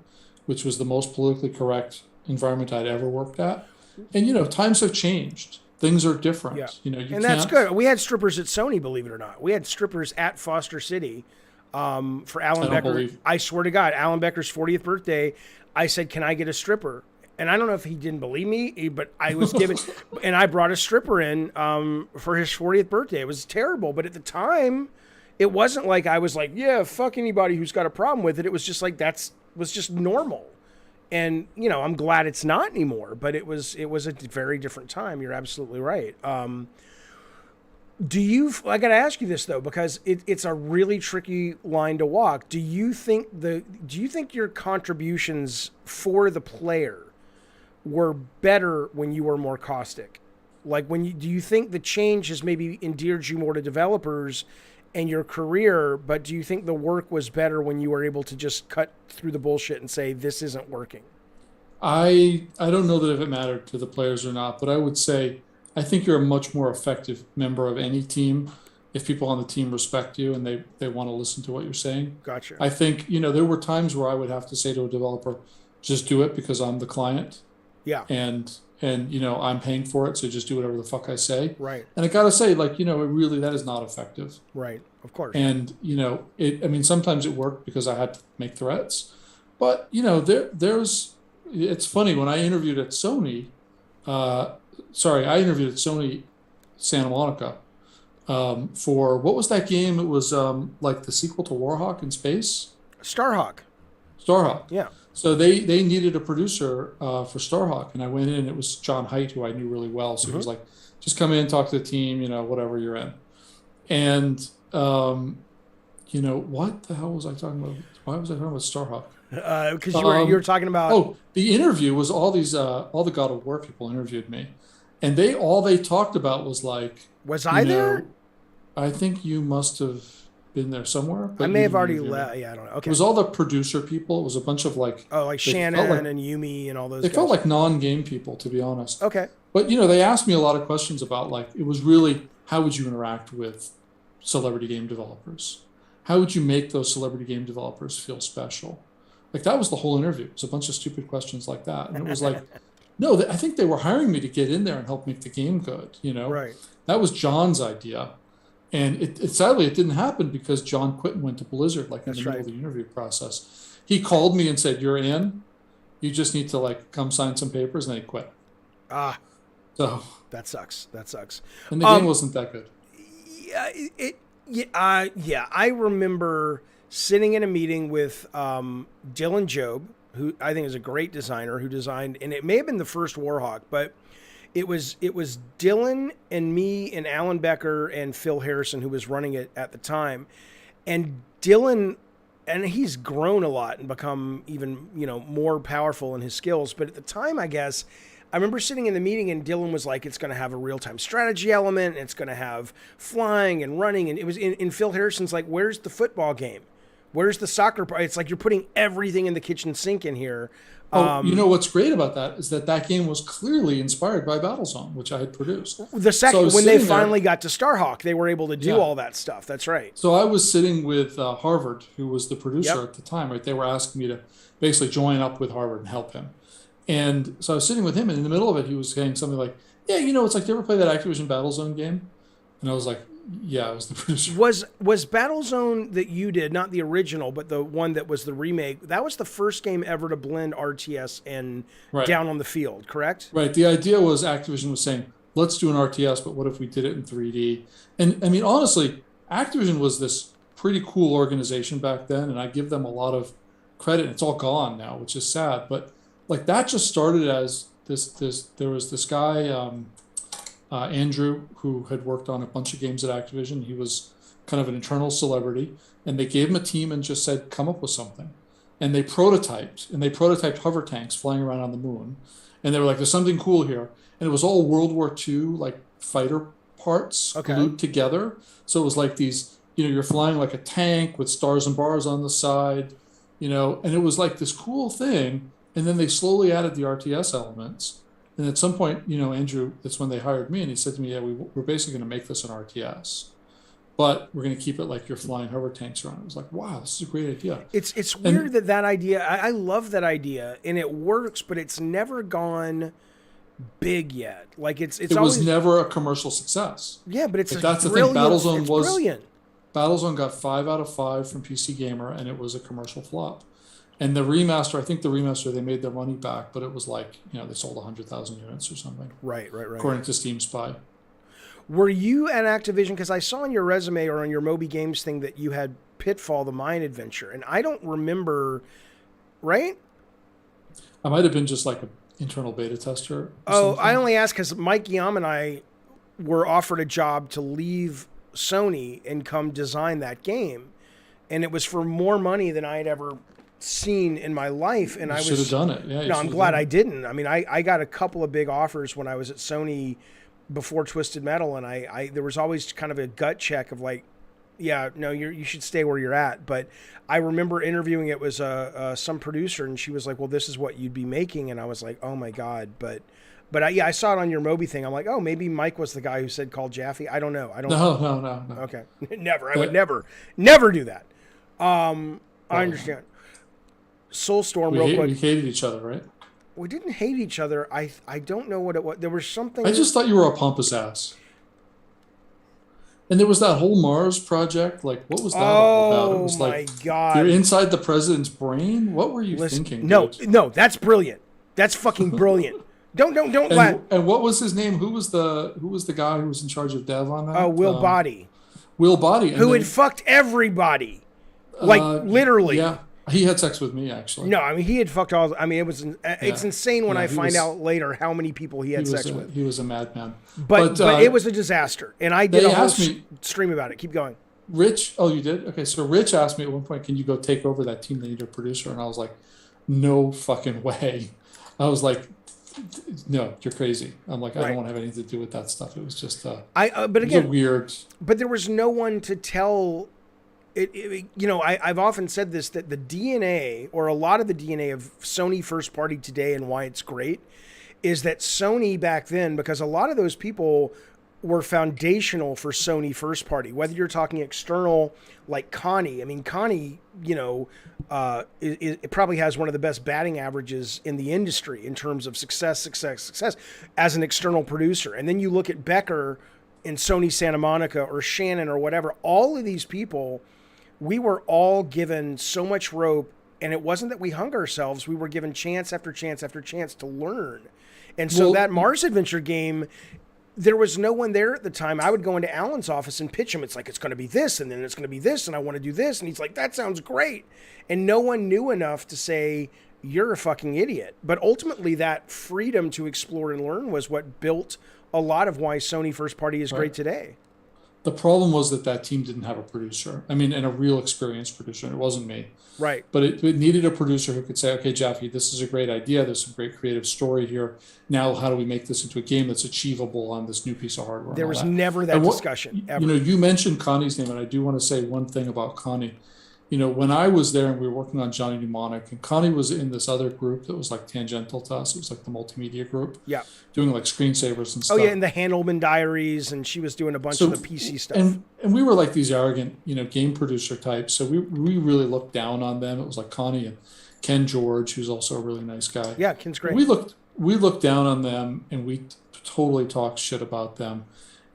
which was the most politically correct environment I'd ever worked at. And, times have changed. Things are different. Yeah. And that's good. We had strippers at Sony, believe it or not. We had strippers at Foster City for Alan Becker. I swear to God, Alan Becker's 40th birthday, I said, can I get a stripper? And I don't know if he didn't believe me, but I was given, and I brought a stripper in for his 40th birthday. It was terrible, but at the time, it wasn't like I was like, yeah, fuck anybody who's got a problem with it. It was just like was just normal, and I'm glad it's not anymore. But it was a very different time. You're absolutely right. I got to ask you this though, because it's a really tricky line to walk. Do you think your contributions for the player were better when you were more caustic? Like do you think the change has maybe endeared you more to developers and your career, but do you think the work was better when you were able to just cut through the bullshit and say, this isn't working? I don't know that if it mattered to the players or not, but I would say, I think you're a much more effective member of any team if people on the team respect you and they want to listen to what you're saying. Gotcha. I think, there were times where I would have to say to a developer, just do it because I'm the client. Yeah. And I'm paying for it, so just do whatever the fuck I say. Right. And I gotta say, that is not effective. Right. Of course. And sometimes it worked because I had to make threats, but it's funny when I interviewed at Sony. I interviewed at Sony Santa Monica for what was that game? It was like the sequel to Warhawk in space. Starhawk. Yeah. So they needed a producer for Starhawk, and I went in, and it was John Haidt, who I knew really well. So he was like, just come in, talk to the team, whatever you're in. And, what the hell was I talking about? Why was I talking about Starhawk? Because you were talking about... Oh, the interview was all the God of War people interviewed me. And all they talked about was like... Was I there? I think you must have been there somewhere. I may have already left. Yeah, I don't know. Okay. It was all the producer people. It was a bunch of like... Oh, like Shannon and Yumi and all those They guys. felt like non-game people, to be honest. Okay. But, they asked me a lot of questions about it was really, how would you interact with celebrity game developers? How would you make those celebrity game developers feel special? That was the whole interview. It was a bunch of stupid questions like that. And it was like, no, I think they were hiring me to get in there and help make the game good, Right. That was John's idea. And it sadly, it didn't happen because John quit and went to Blizzard, in the middle of the interview process. He called me and said, you're in. You just need to, come sign some papers, and then he quit. Ah. So. That sucks. And the game wasn't that good. Yeah, I remember sitting in a meeting with Dylan Jobe, who I think is a great designer, who designed, and it may have been the first Warhawk, but it was Dylan and me and Alan Becker and Phil Harrison, who was running it at the time. And Dylan, and he's grown a lot and become even, more powerful in his skills. But at the time, I guess, I remember sitting in the meeting and Dylan was like, it's going to have a real-time strategy element. And it's going to have flying and running. And it was in Phil Harrison's like, where's the football game? Where's the soccer part? It's like you're putting everything in the kitchen sink in here. You know what's great about that is that game was clearly inspired by Battlezone, which I had produced. The second when they finally got to Starhawk, they were able to do all that stuff. That's right. So I was sitting with Harvard, who was the producer at the time. Right, they were asking me to basically join up with Harvard and help him. And so I was sitting with him, and in the middle of it, he was saying something like, "Yeah, you know, it's like, do you ever play that Activision Battlezone game?" And I was like, "Yeah, I was the producer." Was Battlezone that you did, not the original, but the one that was the remake? That was the first game ever to blend RTS and down on the field, correct? Right. The idea was Activision was saying, "Let's do an RTS, but what if we did it in 3D?" And I mean, honestly, Activision was this pretty cool organization back then, and I give them a lot of credit. It's all gone now, which is sad, but like that just started as this. There was this guy. Andrew, who had worked on a bunch of games at Activision. He was kind of an internal celebrity, and they gave him a team and just said, come up with something. And they prototyped hover tanks flying around on the moon. And they were like, there's something cool here. And it was all World War II, like fighter parts glued together. So it was like these, you know, you're flying like a tank with stars and bars on the side, you know, and it was like this cool thing. And then they slowly added the RTS elements. And at some point, you know, Andrew, that's when they hired me, and he said to me, yeah, we're basically going to make this an RTS, but we're going to keep it like you're flying hover tanks around. I was like, wow, this is a great idea. It's weird that idea, I love that idea, and it works, but it's never gone big yet. Like it was never a commercial success. Yeah, but that's the thing. Battlezone was brilliant. Battlezone got 5 out of 5 from PC Gamer, and it was a commercial flop. And the remaster, I think they made their money back, but it was like, you know, they sold 100,000 units or something. Right. According to Steam Spy. Were you at Activision? Because I saw on your resume or on your Moby Games thing that you had Pitfall, the Mine Adventure, and I don't remember, right? I might have been just like an internal beta tester. I only asked because Mike Yam and I were offered a job to leave Sony and come design that game, and it was for more money than I had ever seen in my life, and I should have done it. Yeah, no, I'm glad I didn't. I mean, I got a couple of big offers when I was at Sony before Twisted Metal, and I there was always kind of a gut check of like, yeah, no, you should stay where you're at. But I remember interviewing it was some producer, and she was like, well, this is what you'd be making, and I was like, oh my god, but I saw it on your Moby thing. I'm like, oh, maybe Mike was the guy who said call Jaffe. I don't know. No. Okay, never. I would never do that. I understand. Soulstorm, real quick. We hated each other, right? We didn't hate each other. I don't know what it was. There was something. I just thought you were a pompous ass. And there was that whole Mars project. Like, what was that all about? It was like, God. You're inside the president's brain? What were you thinking? No, that's brilliant. That's fucking brilliant. Don't laugh. And what was his name? Who was the guy who was in charge of dev on that? Oh, Will Body. Will Body. Who had fucked everybody. Like, literally. Yeah. He had sex with me, actually. No, I mean, he had fucked all... I mean, it's insane when I find out later how many people he had sex with. He was a madman. But it was a disaster. And I did a whole stream about it. Keep going. Rich... Oh, you did? Okay, so Rich asked me at one point, can you go take over that team? They need a producer. And I was like, no fucking way. I was like, no, you're crazy. I'm like, I don't want to have anything to do with that stuff. It was just... but again... weird... But there was no one to tell... I've often said this, that the DNA, or a lot of the DNA of Sony first party today and why it's great, is that Sony back then, because a lot of those people were foundational for Sony first party, whether you're talking external like Connie. I mean, Connie, it probably has one of the best batting averages in the industry in terms of success as an external producer. And then you look at Becker in Sony Santa Monica or Shannon or whatever, all of these people, we were all given so much rope, and it wasn't that we hung ourselves. We were given chance after chance after chance to learn. And so that Mars Adventure game, there was no one there at the time. I would go into Alan's office and pitch him. It's like, it's going to be this, and then it's going to be this, and I want to do this. And he's like, that sounds great. And no one knew enough to say, you're a fucking idiot. But ultimately, that freedom to explore and learn was what built a lot of why Sony first party is great today. The problem was that team didn't have a producer. I mean, and a real experienced producer. It wasn't me. Right. But it needed a producer who could say, okay, Jaffe, this is a great idea. There's some great creative story here. Now, how do we make this into a game that's achievable on this new piece of hardware? There was never that discussion, ever. You mentioned Connie's name, and I do want to say one thing about Connie. when I was there and we were working on Johnny Mnemonic, and Connie was in this other group that was like tangential to us. It was like the multimedia group. Yeah. Doing like screensavers and Oh stuff. yeah, and the Handelman Diaries, and she was doing a bunch of the PC stuff. And we were like these arrogant, game producer types. So we really looked down on them. It was like Connie and Ken George, who's also a really nice guy. Yeah, Ken's great. We looked down on them, and we totally talked shit about them.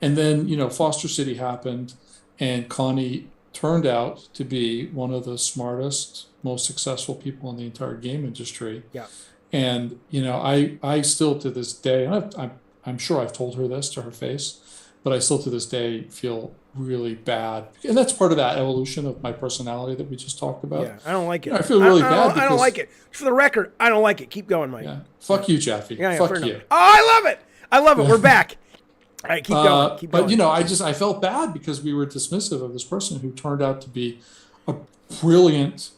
And then, Foster City happened, and Connie turned out to be one of the smartest, most successful people in the entire game industry. Yeah. And, I still to this day, and I'm sure I've told her this to her face, but I still to this day feel really bad. And that's part of that evolution of my personality that we just talked about. Yeah, I don't like it. I feel really bad. I don't like it. For the record, I don't like it. Keep going, Mike. Yeah. Fuck you, Jeffy. Yeah, Fuck you. enough. Oh, I love it. I love it. We're back. All right, keep going. Keep going. But, I felt bad because we were dismissive of this person who turned out to be a brilliant,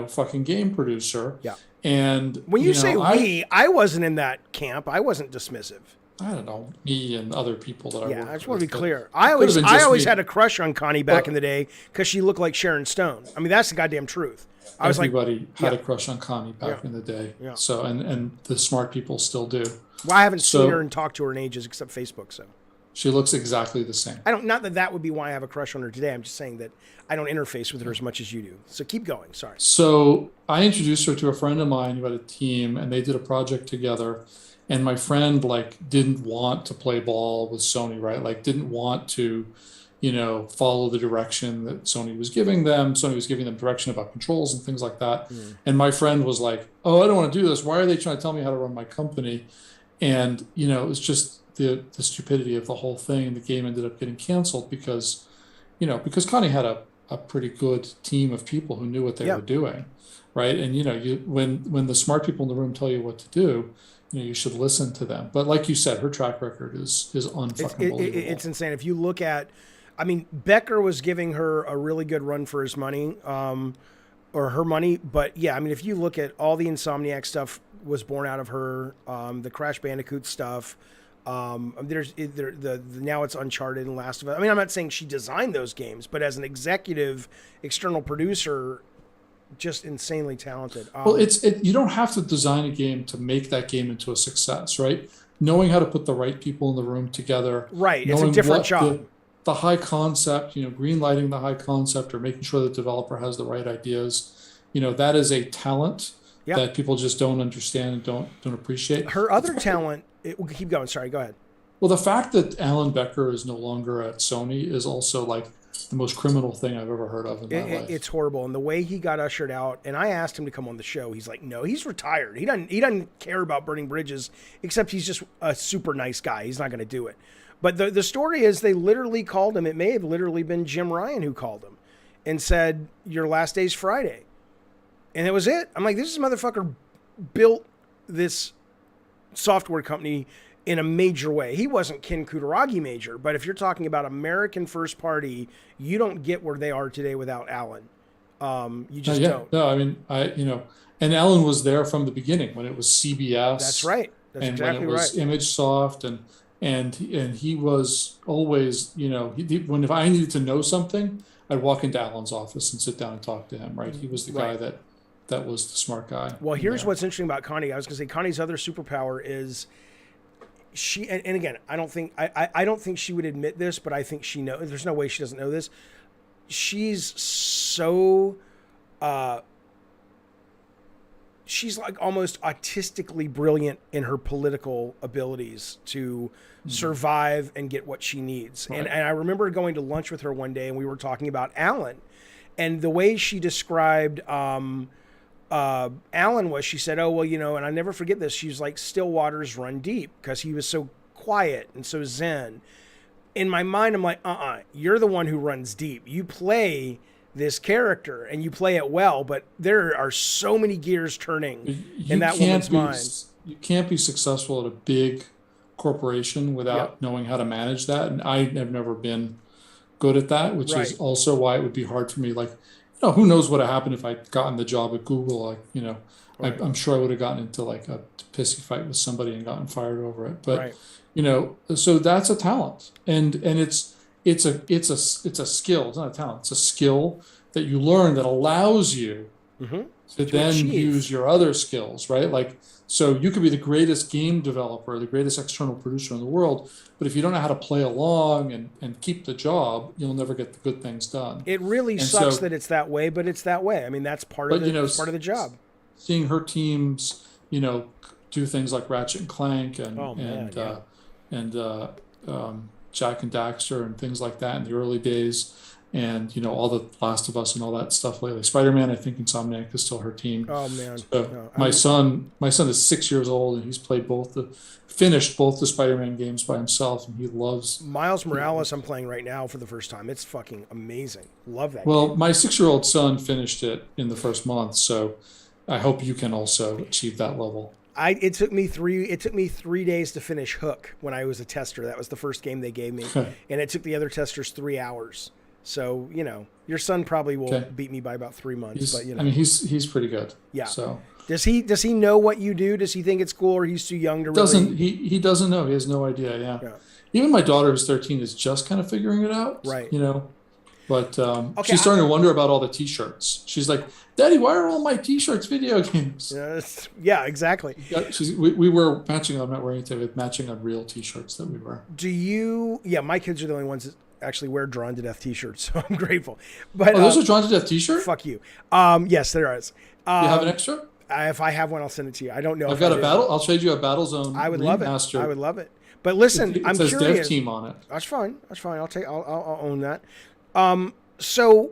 fucking game producer. Yeah. And when you say we, I wasn't in that camp. I wasn't dismissive. I don't know, me and other people that I worked with. I just want to be clear. I always had a crush on Connie back in the day because she looked like Sharon Stone. I mean, that's the goddamn truth. Everybody had a crush on Connie back in the day. Yeah. So, and the smart people still do. Well, I haven't seen her and talked to her in ages except Facebook. So she looks exactly the same. Not that would be why I have a crush on her today. I'm just saying that I don't interface with her as much as you do. So keep going. Sorry. So I introduced her to a friend of mine who had a team, and they did a project together. And my friend didn't want to play ball with Sony, right? Didn't want to, follow the direction that Sony was giving them. Sony was giving them direction about controls and things like that. Mm. And my friend was like, "Oh, I don't want to do this. Why are they trying to tell me how to run my company?" And it was just the stupidity of the whole thing. And the game ended up getting canceled because Connie had a pretty good team of people who knew what they were doing, right? And when the smart people in the room tell you what to do, you should listen to them. But like you said, her track record is unfucking believable. It's insane. If you look at, Becker was giving her a really good run for his money, or her money. But yeah, if you look at all the Insomniac stuff was born out of her, the Crash Bandicoot stuff. There's now it's Uncharted and Last of Us. I'm not saying she designed those games, but as an executive external producer, just insanely talented. Well, you don't have to design a game to make that game into a success, right? Knowing how to put the right people in the room together. Right, it's a different job. The high concept, green lighting the high concept or making sure the developer has the right ideas, that is a talent that people just don't understand and don't appreciate. Her other talent, keep going. Sorry, go ahead. Well, the fact that Alan Becker is no longer at Sony is also the most criminal thing I've ever heard of in my life. It's horrible. And the way he got ushered out, and I asked him to come on the show, he's like, no, he's retired. He doesn't care about burning bridges, except he's just a super nice guy. He's not going to do it. But the story is they literally called him. It may have literally been Jim Ryan who called him and said, your last day's Friday. And it was it. I'm like, this motherfucker built this software company in a major way. He wasn't Ken Kutaragi major, but if you're talking about American first party, you don't get where they are today without Alan. You just don't. No, and Alan was there from the beginning when it was CBS. That's right. That's exactly right. When it was ImageSoft and he was always, if I needed to know something, I'd walk into Alan's office and sit down and talk to him, right? He was the guy that was the smart guy. Well, here's what's interesting about Connie. I was going to say Connie's other superpower is she, and again, I don't think she would admit this, but I think she knows. There's no way she doesn't know this. She's so, she's almost autistically brilliant in her political abilities to survive and get what she needs. Right. And I remember going to lunch with her one day, and we were talking about Alan, and the way she described Alan was, she said, oh, well, and I never forget this. She's like, still waters run deep, because he was so quiet and so zen. In my mind, I'm like, you're the one who runs deep. You play this character and you play it well, but there are so many gears turning in that woman's mind. You can't be successful at a big corporation without knowing how to manage that. And I have never been good at that, which is also why it would be hard for me. Who knows what would have happened if I'd gotten the job at Google? I'm sure I would have gotten into a pissy fight with somebody and gotten fired over it. But so that's a talent, and it's a skill. It's not a talent. It's a skill that you learn that allows you Mm-hmm. to then achieve. use your other skills, right? Like, so you could be the greatest game developer, the greatest external producer in the world, but if you don't know how to play along and keep the job, you'll never get the good things done. It really And sucks so, that it's that way, but it's that way. I mean, that's part of but the you know, it's part of the job. seeing her teams, do things like Ratchet and Clank Oh man, yeah. and Jack and Daxter and things like that in the early days, and all the Last of Us and all that stuff lately. Spider-Man, I think Insomniac is still her team. Oh man. So No, my son is 6 years old, and he's finished both the Spider-Man games by himself, and he loves. Miles Morales I'm playing right now for the first time. It's fucking amazing. Love that Well, game. my 6-year-old son finished it in the first month, so I hope you can also achieve that level. It took me 3 days to finish Hook when I was a tester. That was the first game they gave me. And it took the other testers 3 hours. So, your son probably will beat me by about 3 months, but I mean, he's pretty good. Yeah. So does he know what you do? Does he think it's cool, or he's too young to doesn't really? he doesn't know. He has no idea. Yeah. Even my daughter, who's 13, is just kind of figuring it out. Right. But she's starting to wonder about all the T-shirts. She's like, "Daddy, why are all my T-shirts video games?" Yeah, exactly. We were matching. I'm not wearing it today, but matching on real T-shirts that we wear. Do you? Yeah, my kids are the only ones that actually wear Drawn to Death T-shirts, so I'm grateful. But those are Drawn to Death T-shirts? Fuck you. Yes, there is. You have an extra? If I have one, I'll send it to you. I don't know. I've got a battle. I'll trade you a Battlezone. I would love it. Remaster. I would love it. But listen, It I'm says curious. Dev Team on it. That's fine. I'll own that. So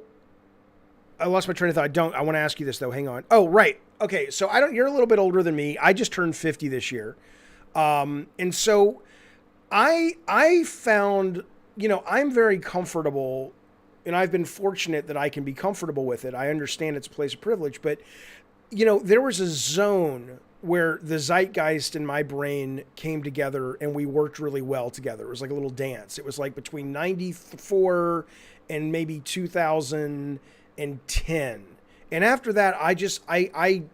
I lost my train of thought. I want to ask you this though. Hang on. Oh, right. Okay. So you're a little bit older than me. I just turned 50 this year. And so I found, I'm very comfortable, and I've been fortunate that I can be comfortable with it. I understand it's a place of privilege, but there was a zone where the zeitgeist in my brain came together and we worked really well together. It was like a little dance. It was like between 94 and maybe 2010. And after that, it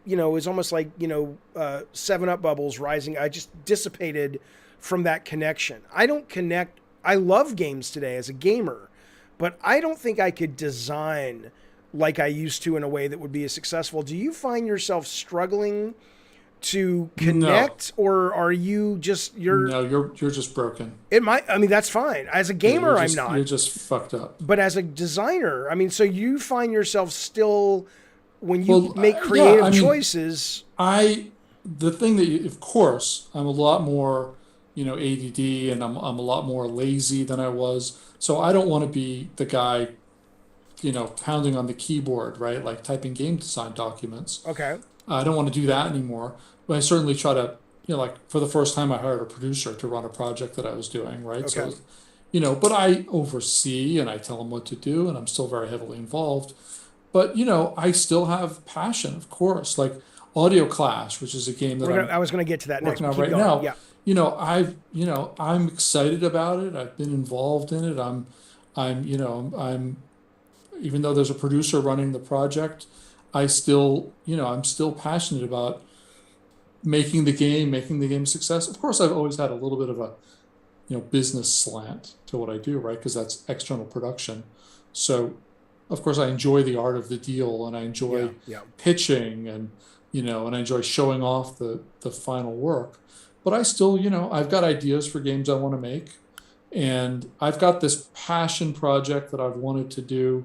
was almost like, 7-Up bubbles rising. I just dissipated from that connection. I don't connect. I love games today as a gamer, but I don't think I could design like I used to in a way that would be as successful. Do you find yourself struggling to connect, or are you just you're just broken? That's fine. As a gamer, I'm not. You're just fucked up. But as a designer, so you find yourself still, when you make creative choices. The thing that of course, I'm a lot more, ADD, and I'm a lot more lazy than I was. So I don't want to be the guy, pounding on the keyboard, right? Like typing game design documents. Okay. I don't want to do that anymore. But I certainly try to, like for the first time I hired a producer to run a project that I was doing, right? Okay. So, but I oversee and I tell him what to do, and I'm still very heavily involved. But, I still have passion, of course, like Audio Clash, which is a game that I was going to get to that next. working on Keep right going. now. Yeah. I'm excited about it. I've been involved in it. I'm even though there's a producer running the project, I'm still passionate about making the game a success. Of course, I've always had a little bit of a, business slant to what I do, right? Because that's external production. So, of course, I enjoy the art of the deal, and I enjoy pitching, and and I enjoy showing off the final work. But I still, I've got ideas for games I want to make, and I've got this passion project that I've wanted to do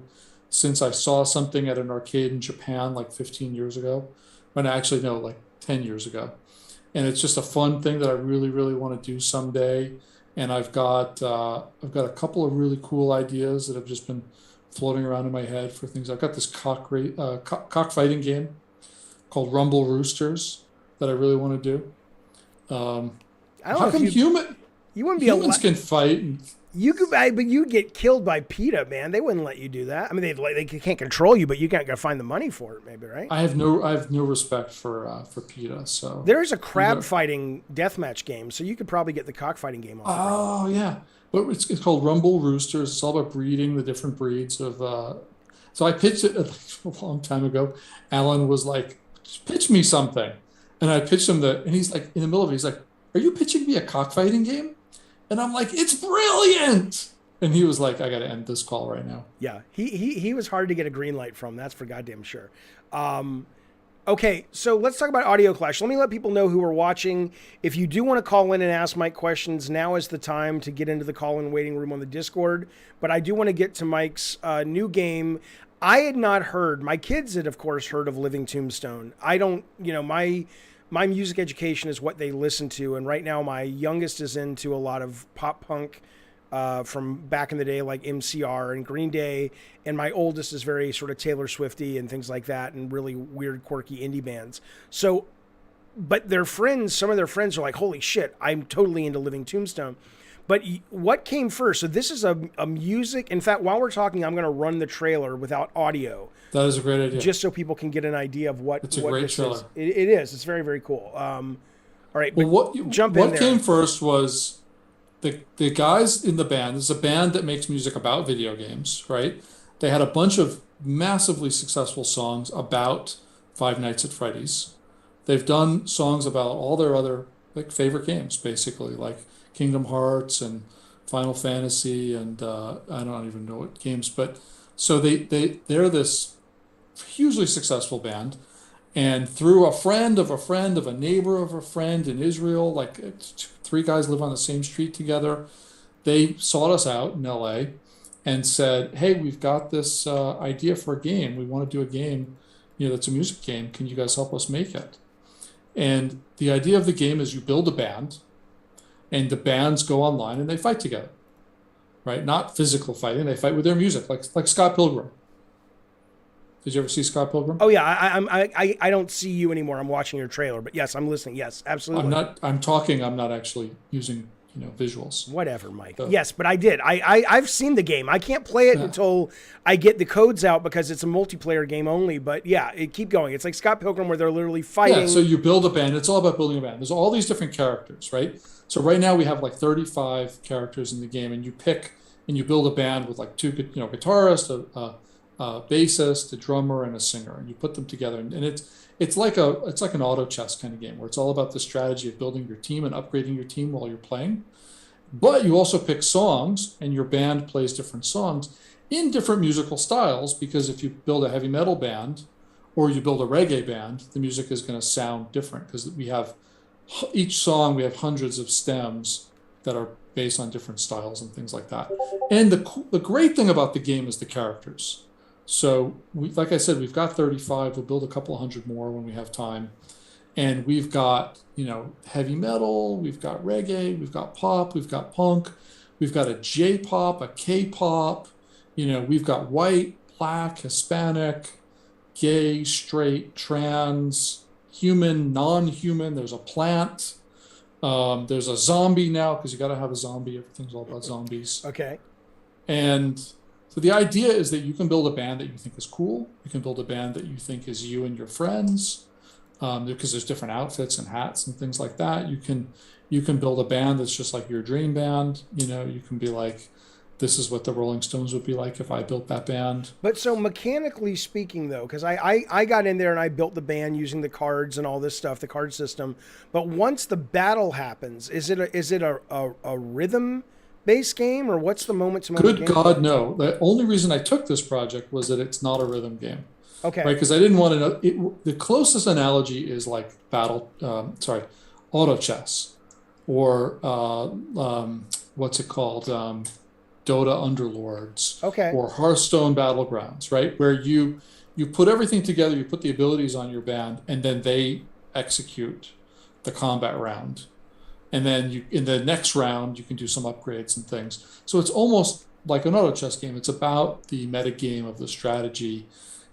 since I saw something at an arcade in Japan like 15 years ago, when I actually know like 10 years ago. And it's just a fun thing that I really, really want to do someday. And I've got a couple of really cool ideas that have just been floating around in my head for things. I've got this cockfighting game called Rumble Roosters that I really want to do. I don't how know come you wouldn't be humans can fight? And, you could, but you'd get killed by PETA, man. They wouldn't let you do that. I mean, they can't control you, but you got to find the money for it, maybe, right? I have no respect for PETA. So there's a crab fighting deathmatch game, so you could probably get the cockfighting game off. Oh yeah, but it's called Rumble Roosters. It's all about breeding the different breeds of. So I pitched it a long time ago. Alan was like, "Pitch me something," and I pitched him and he's like, in the middle of it, he's like, "Are you pitching me a cockfighting game?" And I'm like, "It's brilliant." And he was like, I got to end this call right now. Yeah, he was hard to get a green light from. That's for goddamn sure. Okay, so let's talk about Audio Clash. Let me let people know who are watching. If you do want to call in and ask Mike questions, now is the time to get into the call-in waiting room on the Discord. But I do want to get to Mike's new game. I had not heard. My kids had, of course, heard of Living Tombstone. I don't. My music education is what they listen to, and right now my youngest is into a lot of pop punk. From back in the day, like MCR and Green Day, and my oldest is very sort of Taylor Swifty and things like that, and really weird, quirky indie bands. So, but their friends, some of their friends are like, holy shit, I'm totally into Living Tombstone. But what came first? So this is a music. In fact, while we're talking, I'm going to run the trailer without audio. That is a great idea. Just so people can get an idea of what. It's a great trailer. Is. It is. It's very, very cool. All right. Well, jump in there. What came first was the guys in the band. There's a band that makes music about video games, right? They had a bunch of massively successful songs about Five Nights at Freddy's. They've done songs about all their other like favorite games, basically, like Kingdom Hearts and Final Fantasy, and I don't even know what games, but so they're this hugely successful band. And through a friend of a friend of a neighbor of a friend in Israel, like three guys live on the same street together, they sought us out in LA and said, hey, we've got this idea for a game. We want to do a game, that's a music game. Can you guys help us make it? And the idea of the game is you build a band, and the bands go online and they fight together, right? Not physical fighting. They fight with their music, like Scott Pilgrim. Did you ever see Scott Pilgrim? Oh yeah, I don't see you anymore. I'm watching your trailer, but yes, I'm listening. Yes, absolutely. I'm talking. I'm not actually using visuals. Whatever, Mike. So, yes, but I did. I've seen the game. I can't play it until I get the codes out because it's a multiplayer game only. But yeah, keep going. It's like Scott Pilgrim where they're literally fighting. Yeah. So you build a band. It's all about building a band. There's all these different characters, right? So right now we have like 35 characters in the game, and you pick and you build a band with like two, guitarists, a bassist, a drummer, and a singer, and you put them together, and it's like an auto chess kind of game where it's all about the strategy of building your team and upgrading your team while you're playing. But you also pick songs, and your band plays different songs in different musical styles, because if you build a heavy metal band or you build a reggae band, the music is going to sound different because each song we have hundreds of stems that are based on different styles and things like that. And the great thing about the game is the characters. So, like I said, we've got 35. We'll build a couple hundred more when we have time. And we've got, heavy metal, we've got reggae, we've got pop, we've got punk, we've got a J-pop, a K-pop, we've got white, black, Hispanic, gay, straight, trans, human, non-human. There's a plant. There's a zombie now, because you got to have a zombie. Everything's all about zombies. Okay. And so the idea is that you can build a band that you think is cool. You can build a band that you think is you and your friends, because there's different outfits and hats and things like that. You can build a band that's just like your dream band. You can be like, this is what the Rolling Stones would be like if I built that band. But so mechanically speaking, though, because I got in there and I built the band using the cards and all this stuff, the card system. But once the battle happens, is it a rhythm based game, or what's the moment to moment? Good God, no. The only reason I took this project was that it's not a rhythm game. Okay. Right, because I didn't want to know. The closest analogy is like auto chess, or what's it called? Dota Underlords. Okay. Or Hearthstone Battlegrounds, right? Where you put everything together, you put the abilities on your band, and then they execute the combat round. And then in the next round, you can do some upgrades and things. So it's almost like an auto chess game. It's about the meta game of the strategy.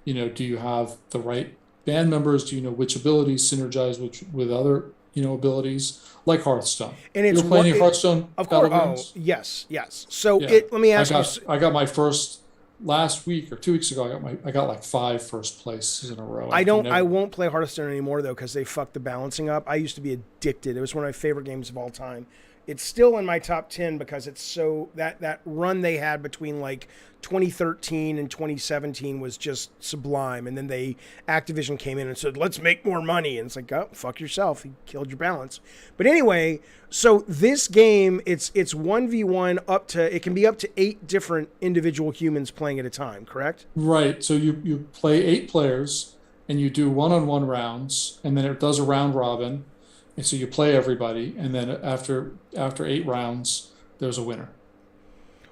Do you have the right band members? Do you know which abilities synergize with other, abilities? Like Hearthstone. And it's you're playing Hearthstone. Of course. Oh, yes. So yeah. Let me ask you. I got my first last week or 2 weeks ago. I got like 5 first places in a row. I won't play Hearthstone anymore though, because they fucked the balancing up. I used to be addicted. It was one of my favorite games of all time. it's still in my top 10 because it's so that run they had between like 2013 and 2017 was just sublime. And then Activision came in and said, let's make more money. And it's like, oh, fuck yourself. You killed your balance. But anyway, so this game, it's 1v1 it can be up to 8 different individual humans playing at a time, correct? Right. So you play 8 players and you do one-on-one rounds, and then it does a round robin. And so you play everybody, and then after 8 rounds, there's a winner.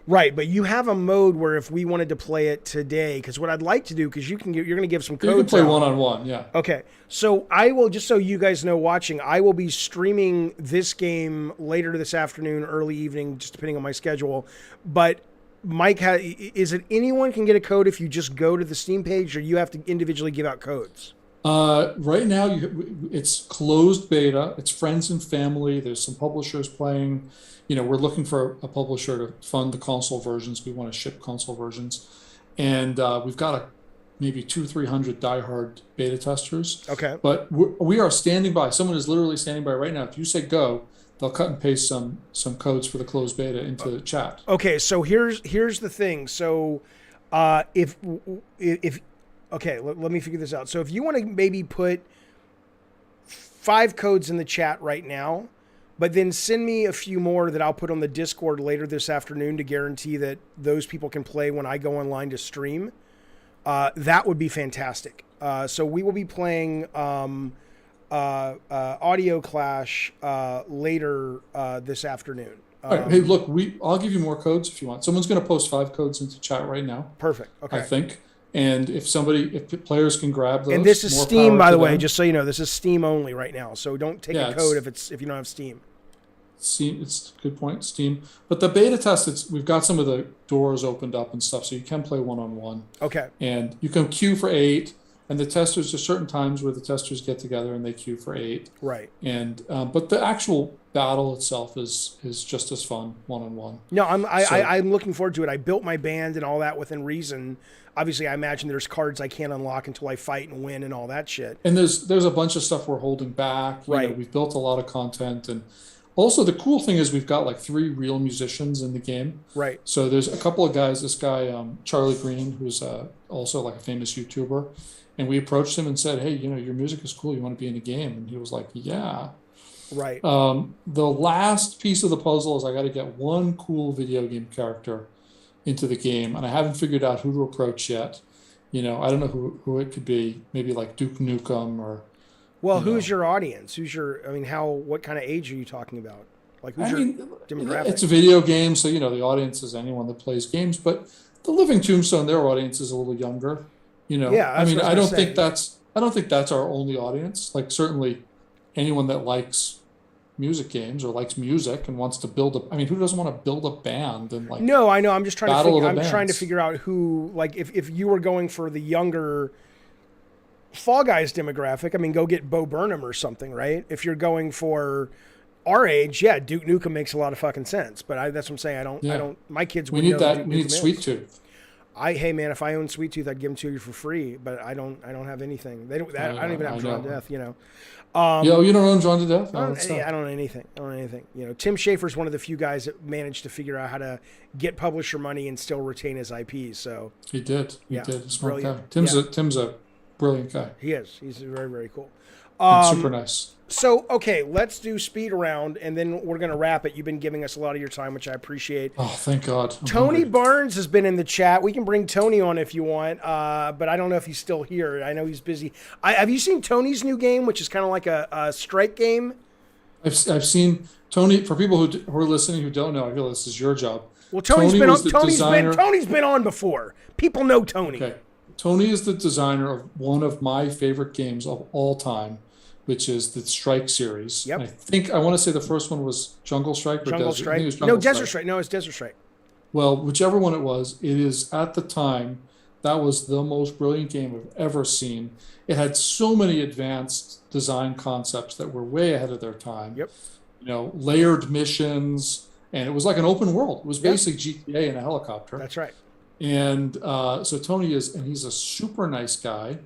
Right, but you have a mode where if we wanted to play it today, because what I'd like to do, because you're going to give some codes. You can play out. one-on-one, yeah. Okay, so I will, just so you guys know watching, I will be streaming this game later this afternoon, early evening, just depending on my schedule. But Mike, is it anyone can get a code if you just go to the Steam page, or you have to individually give out codes? Right now, it's closed beta. It's friends and family. There's some publishers playing. We're looking for a publisher to fund the console versions. We want to ship console versions. And we've got maybe 200-300 diehard beta testers. Okay. But we are standing by. Someone is literally standing by right now. If you say go, they'll cut and paste some codes for the closed beta into the chat. Okay, so here's the thing. So if okay, let me figure this out. So if you want to maybe put 5 codes in the chat right now, but then send me a few more that I'll put on the Discord later this afternoon to guarantee that those people can play when I go online to stream, that would be fantastic. So we will be playing Audio Clash later this afternoon. All right. Hey, look, I'll give you more codes if you want. Someone's going to post 5 codes into chat right now. Perfect. Okay. I think. And if players can grab those, and this is Steam, by the way, just so you know, this is Steam only right now. So don't take a code if you don't have Steam. Steam, it's a good point, Steam. But the beta test, we've got some of the doors opened up and stuff, so you can play one-on-one. Okay. And you can queue for 8, and the testers, there's certain times where the testers get together and they queue for 8. Right. And but the actual battle itself is just as fun one-on-one. No, I'm looking forward to it. I built my band and all that within reason. Obviously, I imagine there's cards I can't unlock until I fight and win and all that shit. And there's a bunch of stuff we're holding back. Right. We've built a lot of content, and also the cool thing is we've got like 3 real musicians in the game. Right. So there's a couple of guys. This guy Charlie Green, who's also like a famous YouTuber, and we approached him and said, "Hey, your music is cool. You want to be in a game?" And he was like, "Yeah." Right. The last piece of the puzzle is I got to get one cool video game character into the game, and I haven't figured out who to approach yet. I don't know who it could be. Maybe like Duke Nukem or. Well, who's your audience? What kind of age are you talking about? Like, who's your demographic? It's a video game, so the audience is anyone that plays games. But the Living Tombstone, their audience is a little younger. Yeah. I don't think that's our only audience. Like, certainly, anyone that likes music games or likes music and wants to build who doesn't want to build a band and like. No, I know. I'm just trying trying to figure out who, like, if you were going for the younger Fall Guys demographic, go get Bo Burnham or something, right? If you're going for our age, yeah, Duke Nukem makes a lot of fucking sense. But that's what I'm saying. I don't. My kids would know that. Duke We need Nukem Sweet is. Tooth. Hey man, if I owned Sweet Tooth, I'd give them to you for free. But I don't have anything. I don't even have Drawn Death. You don't own Drawn to Death? I don't own anything. Tim Schafer's one of the few guys that managed to figure out how to get publisher money and still retain his IP. So he did. He Yeah, did. Smart guy. brilliant. Tim's a brilliant guy. he is. He's very, very cool. And super nice. So, okay, let's do speed round, and then we're going to wrap it. You've been giving us a lot of your time, which I appreciate. Oh, thank God. I'm Tony hungry. Barnes has been in the chat. We can bring Tony on if you want, but I don't know if he's still here. I know he's busy. Have you seen Tony's new game, which is kind of like a strike game? I've seen Tony. For people who are listening who don't know, I feel this is your job. Well, Tony's been on designer. before. People know Tony. Okay. Tony is the designer of one of my favorite games of all time, which is the Strike series. Yep. I want to say the first one was Jungle Strike or Jungle Desert. Strike. I think it was No, Jungle Desert Strike. No, it's Desert Strike. Well, whichever one it is at the time, that was the most brilliant game I've ever seen. It had so many advanced design concepts that were way ahead of their time. Yep. Layered missions, and it was like an open world. It was basically GTA in a helicopter. That's right. And so Tony he's a super nice guy.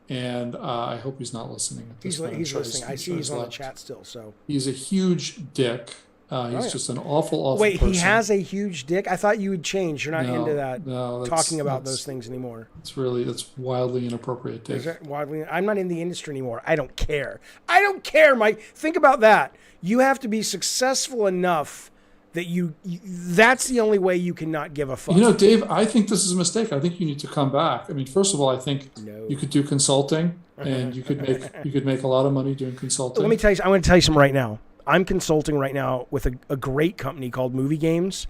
And I hope he's not listening. He's listening. I see he's on the chat still. So he's a huge dick, He's just an awful Wait, person. he has a huge dick? I thought you would change. You're not into that talking about that's those things anymore. That's wildly inappropriate, Dave. Is that wildly? I'm not in the industry anymore. I don't care. I don't care, Mike. Think about that. You have to be successful enough that that's the only way you cannot give a fuck. You know, Dave, I think this is a mistake. I think you need to come back. I mean, first of all, I think you could do consulting, and you could make a lot of money doing consulting. Let me tell you. I'm going to tell you something right now. I'm consulting right now with a great company called Movie Games,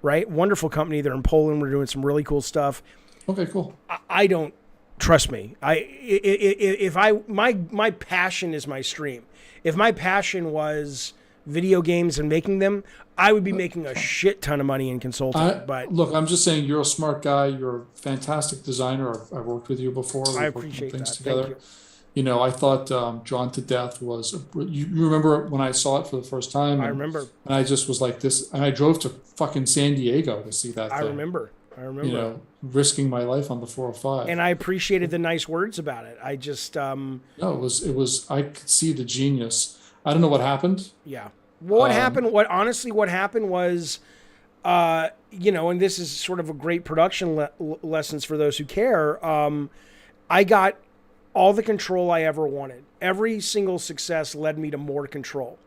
right? Wonderful company. They're in Poland. We're doing some really cool stuff. Okay, cool. I don't trust me. My passion is my stream. If my passion was video games and making them, I would be making a shit ton of money in consulting. But look, I'm just saying, you're a smart guy. You're a fantastic designer. I've worked with you before. I appreciate that. Together. Thank you. You know, I thought Drawn to Death was. You remember when I saw it for the first time? I remember. And I just was like this, and I drove to fucking San Diego to see that thing. I remember. You know, risking my life on the 405. And I appreciated the nice words about it. I just no, it was. I could see the genius. I don't know what happened. Yeah. Well, what happened? What happened was, you know, and this is sort of a great production lessons for those who care. I got all the control I ever wanted. Every single success led me to more control.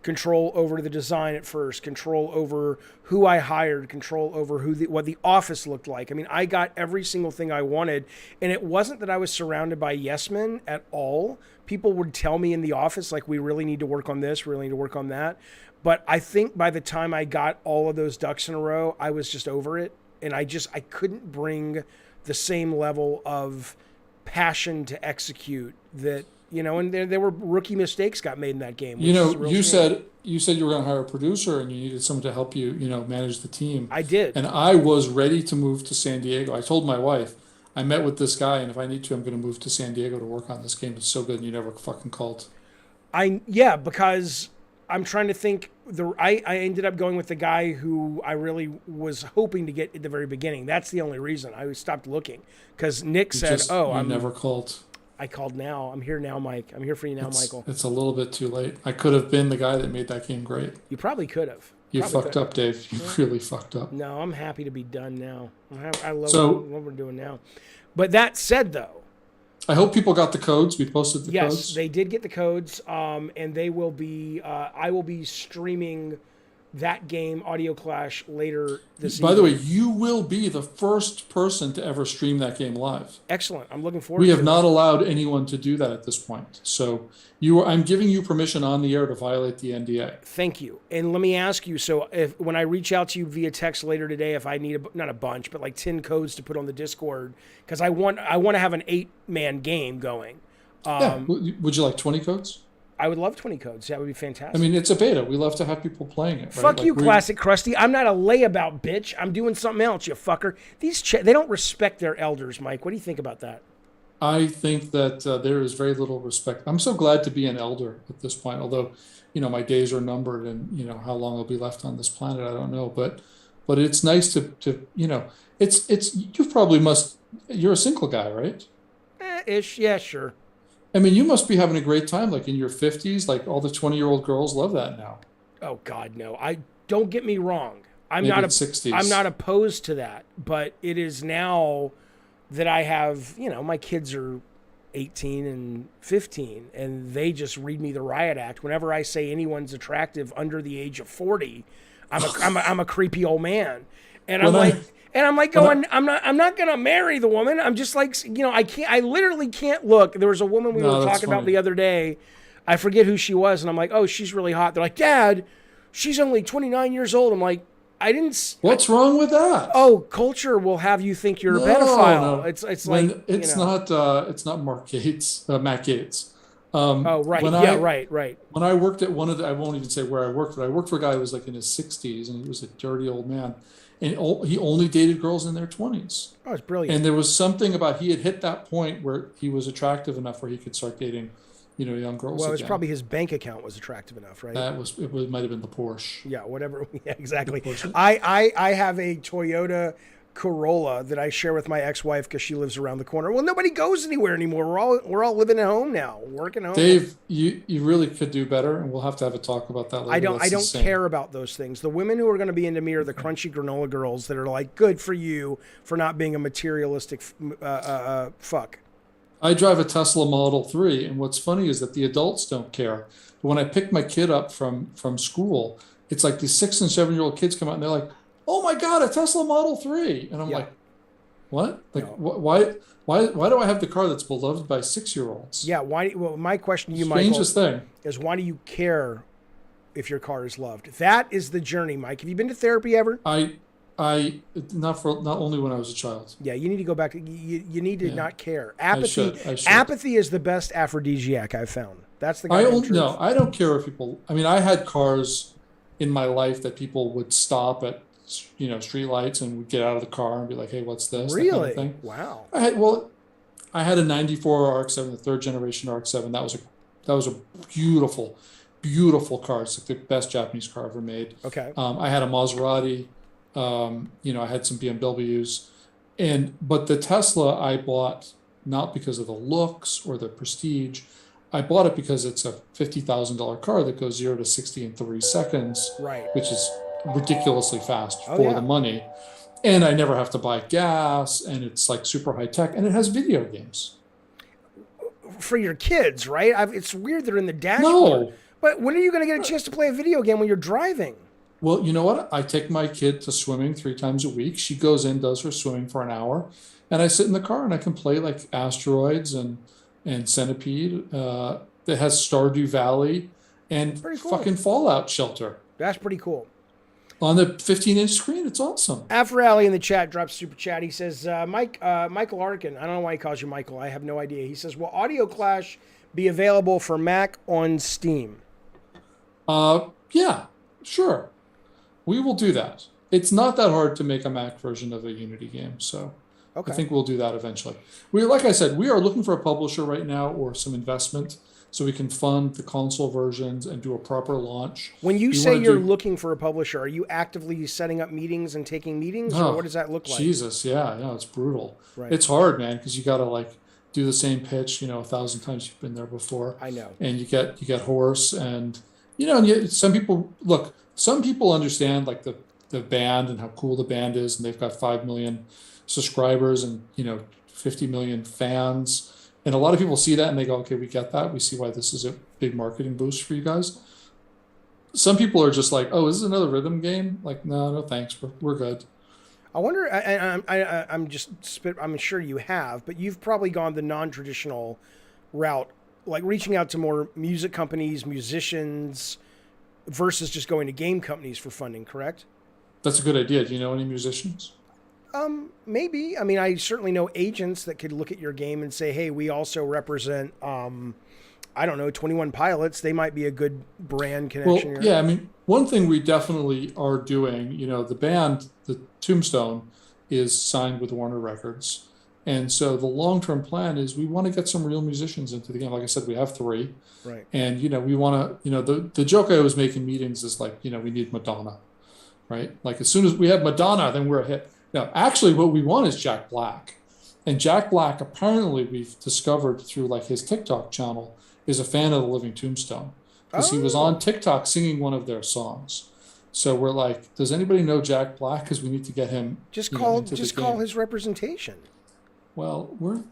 Control over the design at first, control over who I hired, control over what the office looked like. I mean, I got every single thing I wanted, and it wasn't that I was surrounded by yes men at all. People would tell me in the office, like, we really need to work on this, we really need to work on that. But I think by the time I got all of those ducks in a row, I was just over it, and I couldn't bring the same level of passion to execute that. You know, and there were rookie mistakes got made in that game. You know, you said you were going to hire a producer and you needed someone to help you, manage the team. I did. And I was ready to move to San Diego. I told my wife, I met with this guy, and if I need to, I'm going to move to San Diego to work on this game. It's so good, and you never fucking called. Because I'm trying to think. I ended up going with the guy who I really was hoping to get at the very beginning. That's the only reason I stopped looking, because Nick said, I never called. I called now. I'm here now, Mike. I'm here for you now, Michael. It's a little bit too late. I could have been the guy that made that game great. You probably could have. You fucked up, Dave. You really fucked up. No, I'm happy to be done now. I love what we're doing now. But that said, though, I hope people got the codes. We posted the codes. Yes, they did get the codes, and they will be. I will be streaming that game, Audio Clash, later this evening. By the way, you will be the first person to ever stream that game live. Excellent. I'm looking forward to it. We have not allowed anyone to do that at this point. So I'm giving you permission on the air to violate the NDA. Thank you. And let me ask you, so when I reach out to you via text later today, if I need not a bunch, but like 10 codes to put on the Discord, because I want to have an 8-man game going. Would you like 20 codes? I would love 20 codes. That would be fantastic. I mean, it's a beta. We love to have people playing it. Right? Fuck you, Classic Krusty. I'm not a layabout bitch. I'm doing something else, you fucker. They don't respect their elders, Mike. What do you think about that? I think that there is very little respect. I'm so glad to be an elder at this point, although, my days are numbered, and, how long I'll be left on this planet, I don't know. But it's nice to you're a single guy, right? Ish. Yeah, sure. I mean, you must be having a great time, like in your 50s. Like all the 20-year-old girls love that now. Oh God, no! Don't get me wrong. I'm Maybe not 60s. I'm not opposed to that, but it is now that I have. My kids are 18 and 15, and they just read me the riot act. Whenever I say anyone's attractive under the age of 40, I'm a creepy old man, and I'm going, I'm not gonna marry the woman. I'm just like, I literally can't look. There was a woman we were talking about the other day. I forget who she was, and I'm like, oh, she's really hot. They're like, Dad, she's only 29 years old. I'm like, what's wrong with that? Oh, culture will have you think you're a pedophile. No. It's not Matt Gates. Right. When I worked at I won't even say where I worked, but I worked for a guy who was like in his 60s, and he was a dirty old man. And he only dated girls in their 20s. Oh, it's brilliant. And there was something about he had hit that point where he was attractive enough where he could start dating, young girls. Well, it's probably his bank account was attractive enough, right? It might have been the Porsche. Yeah, whatever. Yeah, exactly. I have a Toyota Corolla that I share with my ex-wife because she lives around the corner. Well, nobody goes anywhere anymore. We're all living at home now, working home. Dave, you really could do better, and we'll have to have a talk about that later. I don't care about those things. The women who are going to be into me are the crunchy granola girls that are like, good for you for not being a materialistic fuck. I drive a Tesla Model 3, and what's funny is that the adults don't care. But when I pick my kid up from school, it's like these 6 and 7-year-old kids come out and they're like, "Oh my God, a Tesla Model 3!" And I'm like, "What? Like, why do I have the car that's beloved by 6-year-olds?" Yeah. Why? Well, my question to you, Michael, Strangest thing is why do you care if your car is loved? That is the journey, Mike. Have you been to therapy ever? Not only when I was a child. Yeah, you need to go back. You need to not care. Apathy. I should. Apathy is the best aphrodisiac I've found. That's the. I don't care if people. I mean, I had cars in my life that people would stop at, street lights and would get out of the car and be like, "Hey, what's this?" Really? That kind of thing. Wow. I had a '94 RX-7, the 3rd generation RX-7. That was a beautiful, beautiful car. It's like the best Japanese car ever made. Okay. I had a Maserati. I had some BMWs, but the Tesla I bought not because of the looks or the prestige. I bought it because it's a $50,000 car that goes 0 to 60 in 3 seconds, Right. which is ridiculously fast for the money. And I never have to buy gas, and it's like super high tech, and it has video games. For your kids, right? It's weird they're in the dashboard. No. But when are you going to get a chance to play a video game when you're driving? Well, you know what? I take my kid to swimming 3 times a week. She goes in, does her swimming for an hour, and I sit in the car and I can play like Asteroids and Centipede. It has Stardew Valley and fucking Fallout Shelter. That's pretty cool. On the 15-inch screen, it's awesome. Afrally in the chat drops super chat. He says, Michael Arkin. I don't know why he calls you Michael. I have no idea. He says, will Audio Clash be available for Mac on Steam? Yeah, sure. We will do that. It's not that hard to make a Mac version of a Unity game, so I think we'll do that eventually. Like I said, we are looking for a publisher right now or some investment so we can fund the console versions and do a proper launch. When you say you're looking for a publisher, are you actively setting up meetings and taking meetings, or what does that look like? Jesus, yeah, it's brutal. Right. It's hard, man, because you got to do the same pitch, 1,000 times you've been there before. I know. And you get hoarse, and some people understand the band and how cool the band is, and they've got 5 million subscribers and 50 million fans. And a lot of people see that and they go, okay, we get that. We see why this is a big marketing boost for you guys. Some people are just like, oh, is this another rhythm game? Like, no thanks. We're good. I wonder, I'm sure you have, but you've probably gone the non-traditional route, like reaching out to more music companies, musicians, versus just going to game companies for funding, correct? That's a good idea. Do you know any musicians? Maybe. I mean, I certainly know agents that could look at your game and say, hey, we also represent, 21 Pilots. They might be a good brand connection. Well, yeah, I mean, one thing we definitely are doing, the band, the Tombstone, is signed with Warner Records. And so the long-term plan is we want to get some real musicians into the game. Like I said, we have 3. Right. And, we want to, the joke I always make in meetings is like, we need Madonna, right? Like as soon as we have Madonna, then we're a hit. Now, actually, what we want is Jack Black. And Jack Black, apparently, we've discovered through his TikTok channel, is a fan of the Living Tombstone. Because he was on TikTok singing one of their songs. So we're like, does anybody know Jack Black? Because we need to get him. Just call his representation. Well, we're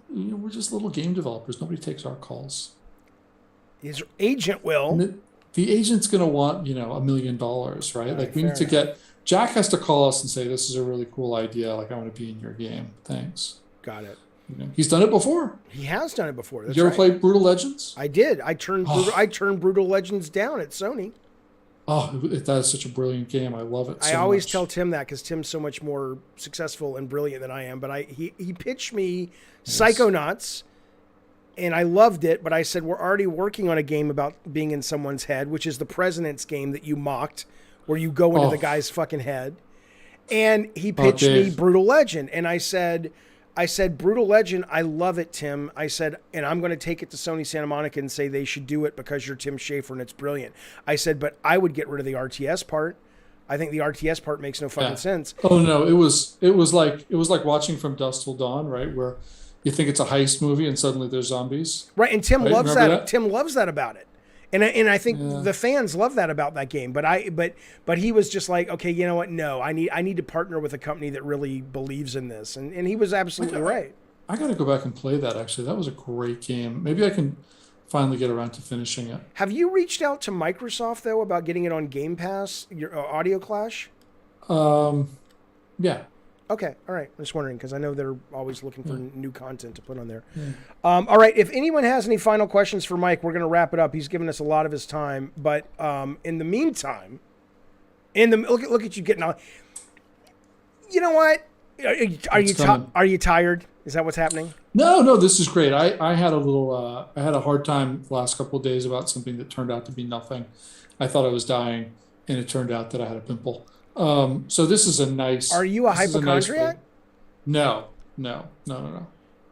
just little game developers. Nobody takes our calls. His agent will. And the agent's going to want, $1 million, right? We need to get. Jack has to call us and say, this is a really cool idea. I want to be in your game. Thanks. Got it. He's done it before. He has done it before. That's Did you ever play Brutal Legends? I did. I turned Brutal Legends down at Sony. Oh, that is such a brilliant game. I love it so I always much. tell Tim that because Tim's so much more successful and brilliant than I am. But he pitched me Psychonauts, and I loved it. But I said, we're already working on a game about being in someone's head, which is the President's game that you mocked, where you go into the guy's fucking head. And he pitched me Brutal Legend. And I said, Brutal Legend, I love it, Tim. I said, and I'm going to take it to Sony Santa Monica and say they should do it because you're Tim Schafer and it's brilliant. I said, but I would get rid of the RTS part. I think the RTS part makes no fucking sense. Oh no, it was like watching From Dusk Till Dawn, right? Where you think it's a heist movie and suddenly there's zombies. Right, and Tim Right? loves Remember that. that? Tim loves that about it. And I think the fans love that about that game. But he was just like, okay, you know what? No, I need to partner with a company that really believes in this. And he was absolutely right. I got to go back and play that. Actually, that was a great game. Maybe I can finally get around to finishing it. Have you reached out to Microsoft though about getting it on Game Pass, your Audio Clash? Yeah. Okay, all right. I'm just wondering because I know they're always looking for new content to put on there. Yeah. All right, if anyone has any final questions for Mike, we're going to wrap it up. He's given us a lot of his time, but in the meantime, look at you getting on. You know what? Are you tired? Is that what's happening? No, this is great. I had a hard time the last couple of days about something that turned out to be nothing. I thought I was dying, and it turned out that I had a pimple. So this is a nice. Are you a hypochondriac? No.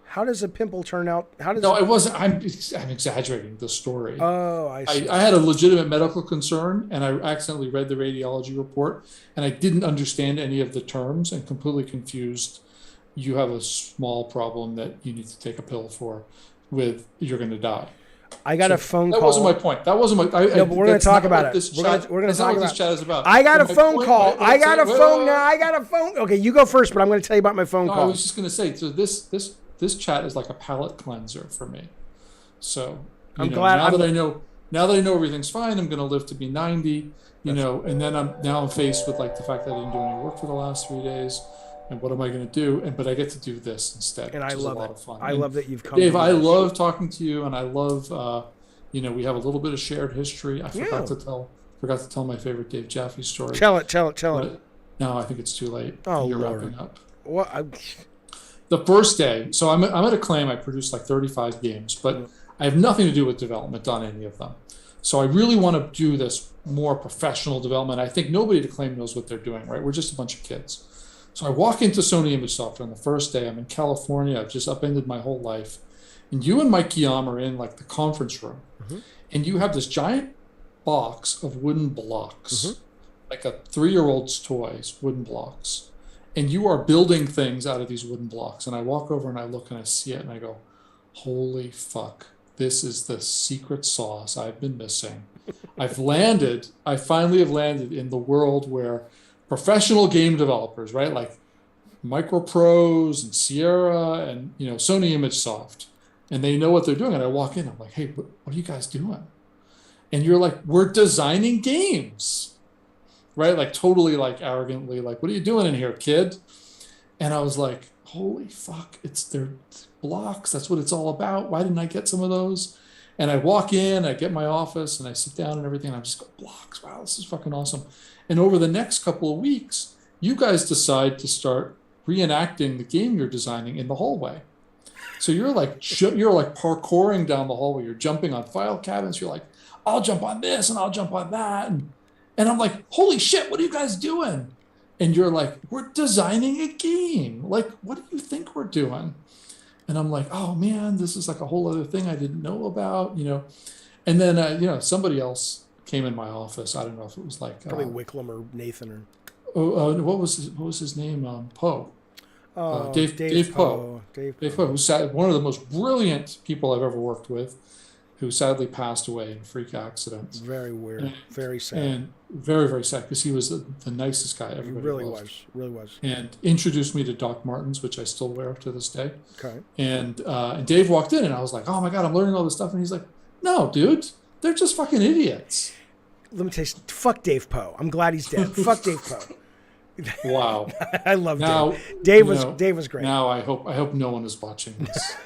How does a pimple turn out? No, it wasn't. I'm exaggerating the story. Oh, I see. I had a legitimate medical concern, and I accidentally read the radiology report, and I didn't understand any of the terms and completely confused. You have a small problem that you need to take a pill for. You're going to die. I got a phone call. That wasn't my point. That wasn't my. No, but we're going to talk about it. We're going to talk about this chat is about. I got a phone call. I got a phone. Okay, you go first, but I'm going to tell you about my phone call. I was just going to say. So this chat is like a palate cleanser for me. So I'm glad. Now that I know everything's fine, I'm going to live to be 90. And then I'm faced with like the fact that I didn't do any work for the last 3 days. And what am I going to do? But I get to do this instead. And I love it. A lot of fun. I love that you've come. Dave, I love talking to you, and I love, we have a little bit of shared history. I forgot to tell my favorite Dave Jaffe story. Tell it. No, I think it's too late. Oh, You're Lord. wrapping up. What? The first day, so I'm at Acclaim. I produced like 35 games, but I have nothing to do with development on any of them. So I really want to do this more professional development. I think nobody at Acclaim knows what they're doing, right? We're just a bunch of kids. So I walk into Sony Image Software on the first day. I'm in California. I've just upended my whole life. And you and Mike Guillaume are in like the conference room. Mm-hmm. And you have this giant box of wooden blocks, like a 3-year-old's toys, wooden blocks. And you are building things out of these wooden blocks. And I walk over and I look and I see it and I go, holy fuck, this is the secret sauce I've been missing. I finally have landed in the world where professional game developers, right? Like Microprose and Sierra and, Sony ImageSoft, and they know what they're doing. And I walk in, I'm like, hey, what are you guys doing? And you're like, we're designing games, right? Like totally like arrogantly, like, what are you doing in here, kid? And I was like, holy fuck, they're blocks. That's what it's all about. Why didn't I get some of those? And I walk in, I get my office and I sit down and everything. And I'm just go, blocks. Wow, this is fucking awesome. And over the next couple of weeks, you guys decide to start reenacting the game you're designing in the hallway. So you're like parkouring down the hallway. You're jumping on file cabinets. You're like, I'll jump on this and I'll jump on that. And I'm like, holy shit, what are you guys doing? And you're like, we're designing a game. Like, what do you think we're doing? And I'm like, oh man, this is like a whole other thing I didn't know about, And then, somebody else came in my office. I don't know if it was like probably Wicklum or Nathan what was his name? Poe. Dave Poe. Dave Poe, who's one of the most brilliant people I've ever worked with, who sadly passed away in a freak accident. Very weird. Very sad. And very, very sad because he was the nicest guy everybody really loved. Really was. And introduced me to Doc Martens, which I still wear to this day. Okay. And Dave walked in and I was like, oh my God, I'm learning all this stuff. And he's like, no, dude, they're just fucking idiots. Let me tell you, fuck Dave Poe. I'm glad he's dead. Fuck Dave Poe. Wow. I love Dave. Dave was great. Now I hope no one is watching this.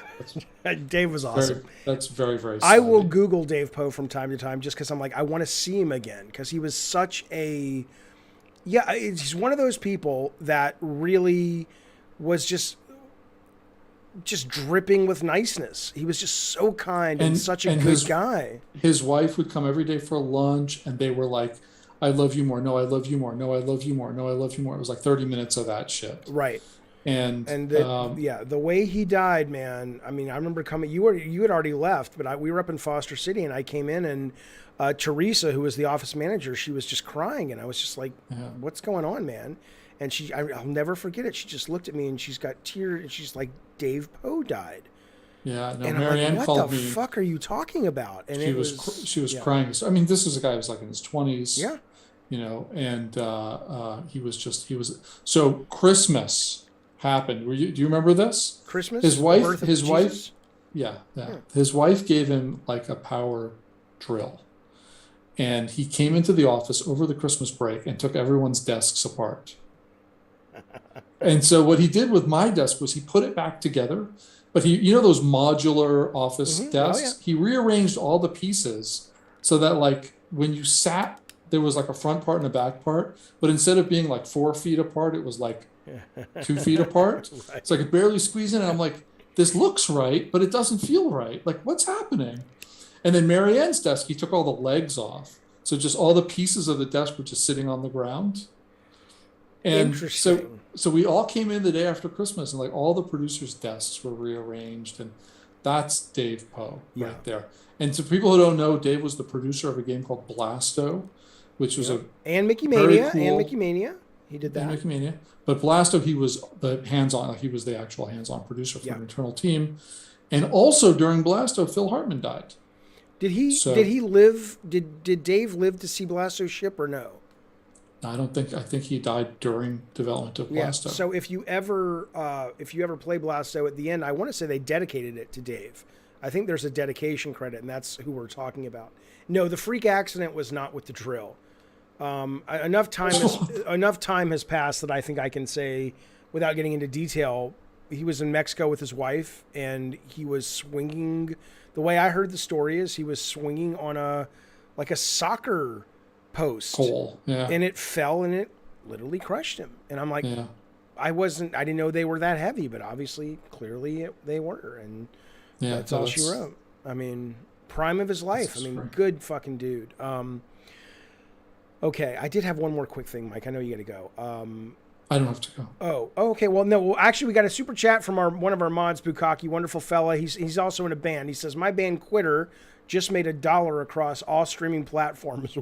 Dave was awesome. That's very, very sad. I will Google Dave Poe from time to time just because I'm like, I want to see him again because he was such a... Yeah, he's one of those people that really was just dripping with niceness. He was just so kind and such a good guy. His wife would come every day for lunch and they were like, I love you more. No, I love you more. No, I love you more. No, I love you more. It was like 30 minutes of that shit. Right. And the way he died, man. I mean, I remember coming. You had already left, but we were up in Foster City, and I came in, and Teresa, who was the office manager, she was just crying, and I was just like, "What's going on, man?" And I'll never forget it. She just looked at me, and she's got tears, and she's like, "Dave Poe died." Yeah, no, and Marianne like, called me. What the fuck are you talking about? And she was crying. I mean, this was a guy who was like in his 20s. Yeah. You know, and he was. So Christmas happened. Do you remember this? Christmas. His wife. Jesus? Yeah. His wife gave him like a power drill, and he came into the office over the Christmas break and took everyone's desks apart. And so what he did with my desk was he put it back together. But those modular office desks, he rearranged all the pieces so that like when you sat, there was like a front part and a back part, but instead of being like 4 feet apart, it was like 2 feet apart. Right. So I could barely squeeze in, and I'm like, this looks right, but it doesn't feel right. Like, what's happening? And then Marianne's desk, he took all the legs off. So just all the pieces of the desk were just sitting on the ground. And so we all came in the day after Christmas, and like all the producers' desks were rearranged, and that's Dave Poe right there. And to people who don't know, Dave was the producer of a game called Blasto, which was and Mickey Mania, he did that. And Mickey Mania, but Blasto, he was the hands-on, like he was the actual hands-on producer for an internal team, and also during Blasto, Phil Hartman died. Did he live? Did Dave live to see Blasto ship or no? I think he died during development of Blasto. Yeah, so if you ever play Blasto at the end, I want to say they dedicated it to Dave. I think there's a dedication credit, and that's who we're talking about. No, the freak accident was not with the drill. Enough time has passed that I think I can say, without getting into detail, he was in Mexico with his wife, and he was swinging. The way I heard the story is he was swinging on a soccer post, and it fell, and it literally crushed him. And I'm like, I didn't know they were that heavy, but obviously, clearly they were, and that's all she wrote. I mean, prime of his life. I mean, good fucking dude. Okay, I did have one more quick thing, Mike. I know you got to go. I don't have to go. Oh, okay. Well, no. Well, actually, we got a super chat from one of our mods, Bukaki, wonderful fella. He's also in a band. He says, my band Quitter just made $1 across all streaming platforms.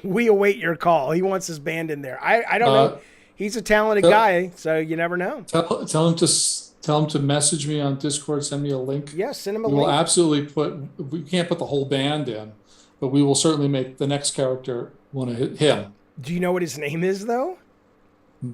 We await your call. He wants his band in there. I don't know. He's a talented guy, so you never know. Tell him to message me on Discord. Send me a link. Yes, send him a link. We'll absolutely we can't put the whole band in, but we will certainly make the next character want to hit him. Do you know what his name is, though?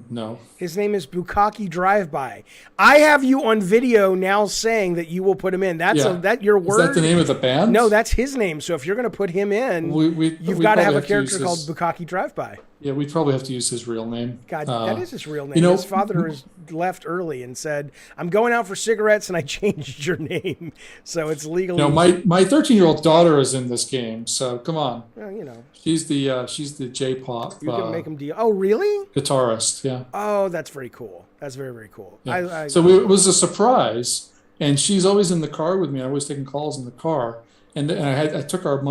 No. His name is Bukaki Drive-By. I have you on video now saying that you will put him in. That's your word. Is that the name of the band? No, that's his name. So if you're going to put him in, you've got to have a character called Bukaki Drive-By. Yeah, we'd probably have to use his real name. God, that is his real name. His father has left early and said, I'm going out for cigarettes, and I changed your name. So it's legally... No, my 13-year-old daughter is in this game, so come on. Well, she's the J-pop... You can make him deal. Oh, really? Guitarist, yeah. Oh, that's very cool. That's very, very cool. Yeah. It was a surprise, and she's always in the car with me. I was taking calls in the car, and I took our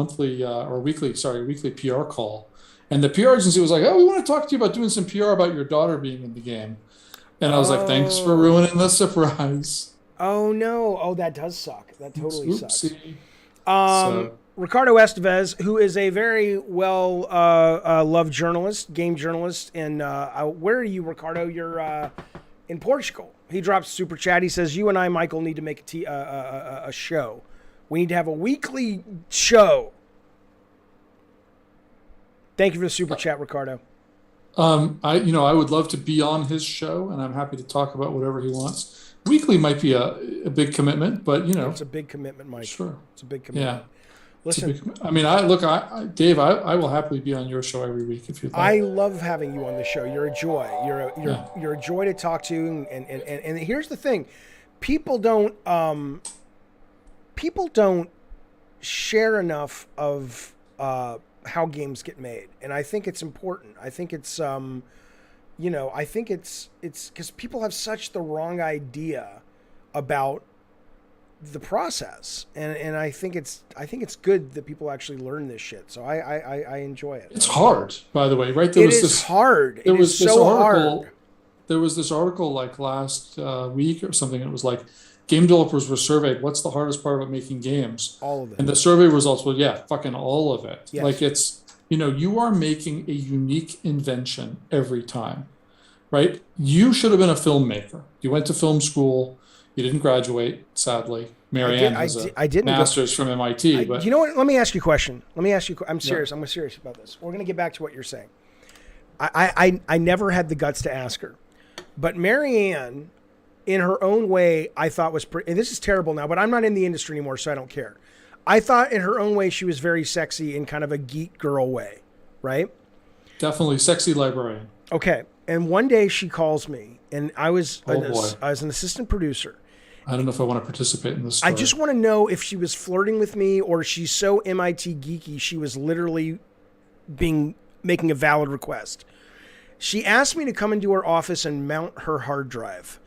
weekly PR call. And the PR agency was like, oh, we want to talk to you about doing some PR about your daughter being in the game. And I was like, thanks for ruining the surprise. Oh, no. Oh, that does suck. That totally sucks. Ricardo Estevez, who is a very well-loved journalist, game journalist. And where are you, Ricardo? You're in Portugal. He drops super chat. He says, you and I, Michael, need to make a show. We need to have a weekly show. Thank you for the super chat, Ricardo. I would love to be on his show, and I'm happy to talk about whatever he wants. Weekly might be a big commitment, but it's a big commitment, Mike. Sure, it's a big commitment. Yeah, listen, Dave, I will happily be on your show every week if you'd like. I love having you on the show. You're a joy. You're a joy to talk to, and here's the thing, people don't share enough of how games get made, and I think it's important. I think it's it's because people have such the wrong idea about the process, and I think it's good that people actually learn this shit. So I enjoy it. It's hard, by the way, right? It is hard. It is so hard. there was this article like last week or something. It was like game developers were surveyed. What's the hardest part about making games? All of it. And the survey results were, yeah, fucking all of it. Yes. Like it's, you are making a unique invention every time, right? You should have been a filmmaker. You went to film school. You didn't graduate, sadly. Marianne has a master's from MIT. But you know what? Let me ask you a question. I'm serious. I'm serious about this. We're going to get back to what you're saying. I never had the guts to ask her. But Marianne, in her own way, I thought was pretty, and this is terrible now, but I'm not in the industry anymore, so I don't care. I thought in her own way she was very sexy in kind of a geek girl way, right? Definitely sexy librarian. Okay. And one day she calls me, and I was Oh, boy. I was an assistant producer. I don't know if I want to participate in this story. I just want to know if she was flirting with me or she's so MIT geeky she was literally making a valid request. She asked me to come into her office and mount her hard drive.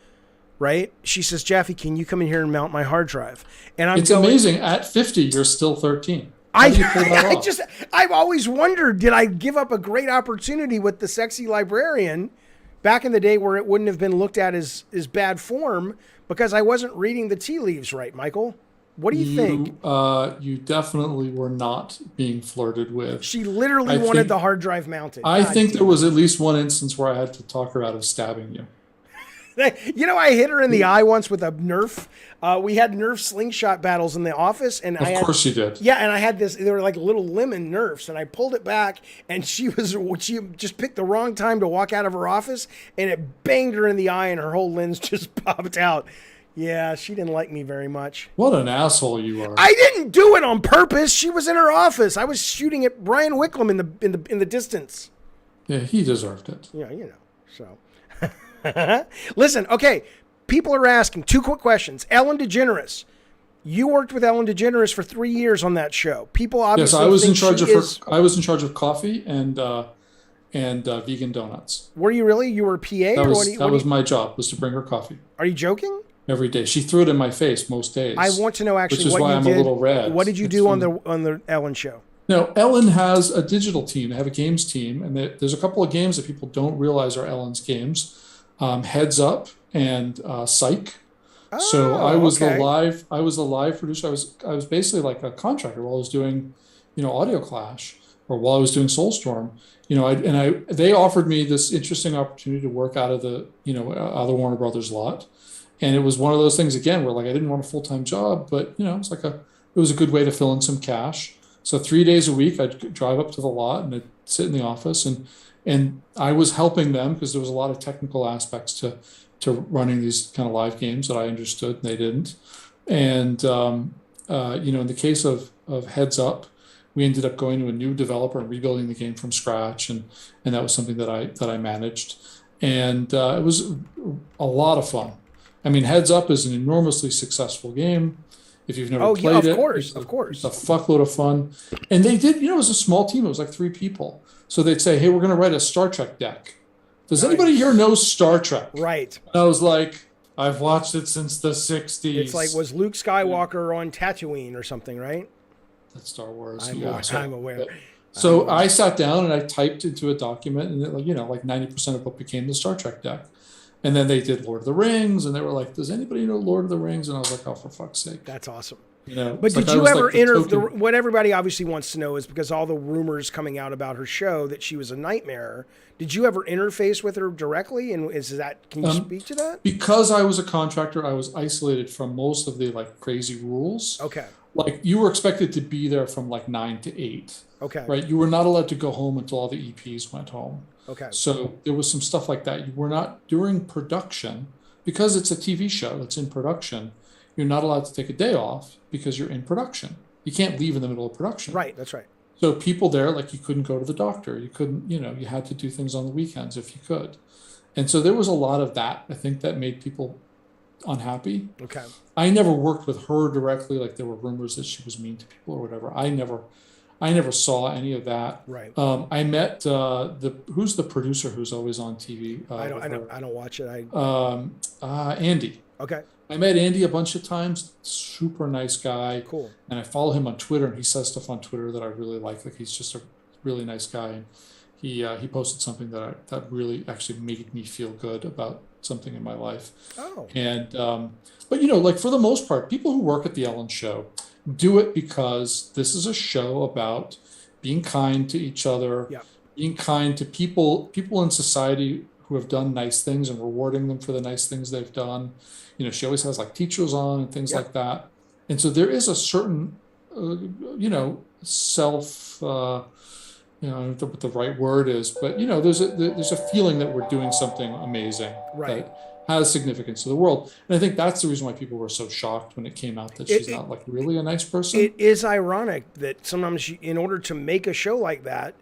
Right? She says, Jaffe, can you come in here and mount my hard drive? And It's amazing. At 50, you're still 13. How do you pull that off? I've always wondered, did I give up a great opportunity with the sexy librarian back in the day where it wouldn't have been looked at as bad form because I wasn't reading the tea leaves right, Michael? What do you think? You definitely were not being flirted with. She literally wanted the hard drive mounted. I think there was at least one instance where I had to talk her out of stabbing you. You know, I hit her in the eye once with a Nerf. We had Nerf slingshot battles in the office, and of course you did. Yeah, and I had this. They were like little lemon Nerfs, and I pulled it back, and she just picked the wrong time to walk out of her office, and it banged her in the eye, and her whole lens just popped out. Yeah, she didn't like me very much. What an asshole you are! I didn't do it on purpose. She was in her office. I was shooting at Brian Wicklum in the distance. Yeah, he deserved it. Yeah, so. Listen, okay. People are asking 2 quick questions. Ellen DeGeneres. You worked with Ellen DeGeneres for 3 years on that show. People obviously yes, I was think in charge of she her. is... I was in charge of coffee and vegan donuts. Were you really? You were a PA? That was my job, was to bring her coffee. Are you joking? Every day. She threw it in my face most days. I want to know actually which is what why you I'm did. a little red. What did you do on the Ellen show? No, Ellen has a digital team. They have a games team, and there's a couple of games that people don't realize are Ellen's games. Heads Up and Psych. So I was the live producer. I was basically like a contractor while I was doing, Audio Clash, or while I was doing Soulstorm. They offered me this interesting opportunity to work out of the Warner Brothers lot, and it was one of those things again where like I didn't want a full-time job, but it was a good way to fill in some cash. So 3 days a week I'd drive up to the lot and I'd sit in the office and I was helping them because there was a lot of technical aspects to running these kind of live games that I understood and they didn't. And, in the case of Heads Up, we ended up going to a new developer and rebuilding the game from scratch. And that was something that I managed. And it was a lot of fun. I mean, Heads Up is an enormously successful game. If you've never played it, of course. It's a fuckload of fun. And they did, it was a small team. It was like 3 people. So they'd say, hey, we're going to write a Star Trek deck. Does anybody here know Star Trek? Right. And I was like, I've watched it since the 60s. It's like, was Luke Skywalker on Tatooine or something, right? That's Star Wars. I'm aware. So I sat down and I typed into a document and like 90% of what became the Star Trek deck. And then they did Lord of the Rings, and they were like, does anybody know Lord of the Rings? And I was like, oh, for fuck's sake. That's awesome. But did you ever what everybody obviously wants to know is because all the rumors coming out about her show that she was a nightmare. Did you ever interface with her directly? And can you speak to that? Because I was a contractor, I was isolated from most of the like crazy rules. Okay. Like you were expected to be there from like 9 to 8. Okay. Right. You were not allowed to go home until all the EPs went home. Okay. So there was some stuff like that. You were not during production because it's a TV show that's in production. You're not allowed to take a day off because you're in production. You can't leave in the middle of production. Right. That's right. So people there, like you couldn't go to the doctor. You couldn't, you had to do things on the weekends if you could. And so there was a lot of that, I think, that made people unhappy. Okay. I never worked with her directly. Like there were rumors that she was mean to people or whatever. I never saw any of that. Right. I met who's the producer who's always on TV. I don't watch it. Andy. Okay. I met Andy a bunch of times. Super nice guy. Cool. And I follow him on Twitter, and he says stuff on Twitter that I really like. Like he's just a really nice guy. he posted something that really actually made me feel good about something in my life. Oh, And but you know, like for the most part, people who work at the Ellen Show do it because this is a show about being kind to each other, yeah, being kind to people in society who have done nice things and rewarding them for the nice things they've done. You know, she always has like teachers on and things yeah. like that. And so there is a certain, you know, self, you know, I don't know what the right word is, but you know, there's a feeling that we're doing something amazing Right. that has significance to the world. And I think that's the reason why people were so shocked when it came out that she's It, not like really a nice person. it is ironic that sometimes in order to make a show like that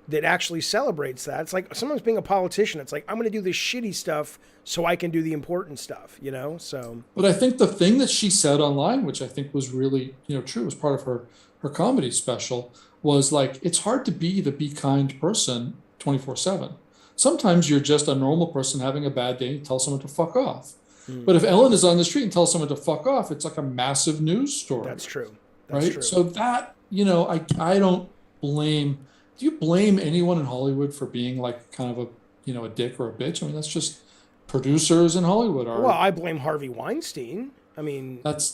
that actually celebrates that, it's like sometimes being a politician, it's like I'm going to do this shitty stuff so I can do the important stuff, you know? So But I think the thing that she said online, which I think was really, you know, true, was part of her comedy special, was like, it's hard to be the be kind person 24/7. Sometimes you're just a normal person having a bad day and tell someone to fuck off. But if Ellen is on the street and tells someone to fuck off, it's like a massive news story. that's true. That's Right? true. So that, you know, I don't blame, do you blame anyone in Hollywood for being like kind of a, you know, a dick or a bitch? I mean, that's just producers in Hollywood are. Well, I blame Harvey Weinstein. I mean, That's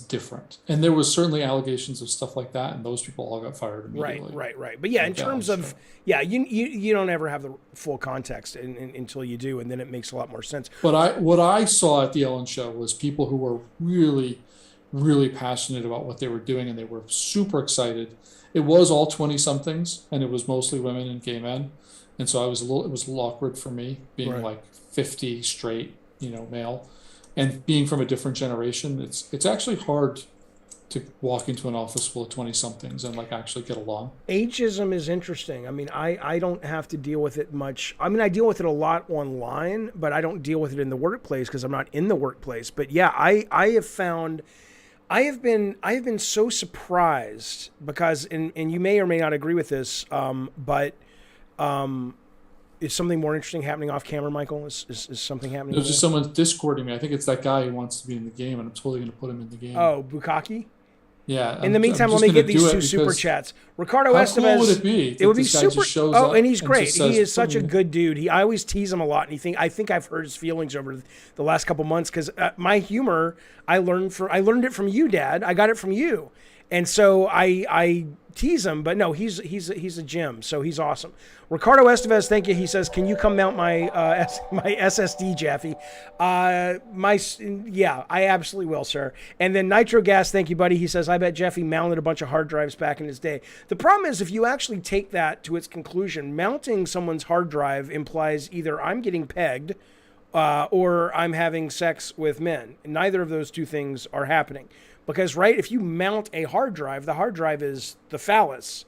different. And there was certainly allegations of stuff like that, and those people all got fired right, immediately. right, right. But yeah, in Like that terms was of, true. yeah, you don't ever have the full context until you do, and then it makes a lot more sense. But what I saw at the Ellen Show was people who were really, really passionate about what they were doing, and they were super excited. It was all 20 somethings, and it was mostly women and gay men, and so it was a little awkward for me being Right. like 50 straight, you know, male, and being from a different generation. It's actually hard to walk into an office full of 20 somethings and like actually get along. Ageism is interesting. I mean, I don't have to deal with it much. I mean, I deal with it a lot online, but I don't deal with it in the workplace because I'm not in the workplace. But yeah, I have found, I have been so surprised because, and you may or may not agree with this, but is something more interesting happening off camera, Michael? Is something happening? There's over just someone discording me. I think it's that guy who wants to be in the game, and I'm totally going to put him in the game. there? Oh, Bukaki? Yeah. In the meantime, let me get these two super chats. Ricardo How Estevez. cool would it be? It would be this guy just super. shows Oh, up and he's and great. just says, He is such a "Put me in." good dude. I always tease him a lot, and I think I've hurt his feelings over the last couple months because my humor I learned it from you, Dad. I got it from you, and so I tease him. But no, he's a gem. So he's awesome. Ricardo Estevez, thank you. He says, "Can you come mount my my SSD, Jeffy?" Yeah, I absolutely will, sir. And then Nitro Gas, thank you, buddy. He says, "I bet Jeffy mounted a bunch of hard drives back in his day." The problem is, if you actually take that to its conclusion, mounting someone's hard drive implies either I'm getting pegged or I'm having sex with men. Neither of those two things are happening. Because, right, if you mount a hard drive, the hard drive is the phallus,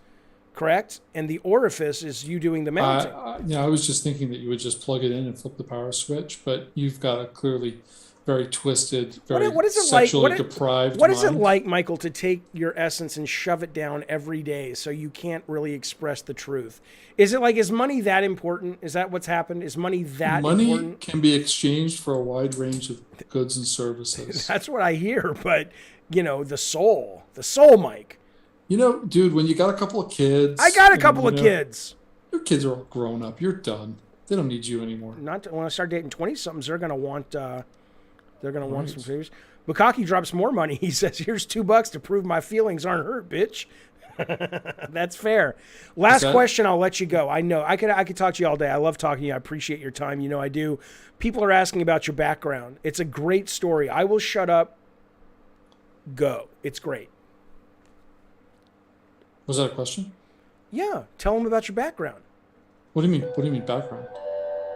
correct? And the orifice is you doing the mounting. Yeah, I was just thinking that you would just plug it in and flip the power switch, but you've got a clearly very twisted, very what is it sexually like? deprived What is it mind. like, Michael, to take your essence and shove it down every day so you can't really express the truth? Is it like, is money that important? Is that what's happened? Is money that Money important? can be exchanged for a wide range of goods and services. That's what I hear, but, you know, the soul, Mike. You know, dude, when you got a couple of kids, I got a and, couple you of know, kids. Your kids are all grown up. You're done. They don't need you anymore. When I start dating 20-somethings, they're going to want Right. some favors. Bukaki drops more money. He says, "Here's $2 to prove my feelings aren't hurt, bitch." That's fair. Last question, I'll let you go. I know I could talk to you all day. I love talking to you. I appreciate your time. You know I do. People are asking about your background. It's a great story. I will shut up. Go. It's great. Was that a question? Yeah. Tell them about your background. What do you mean? What do you mean background?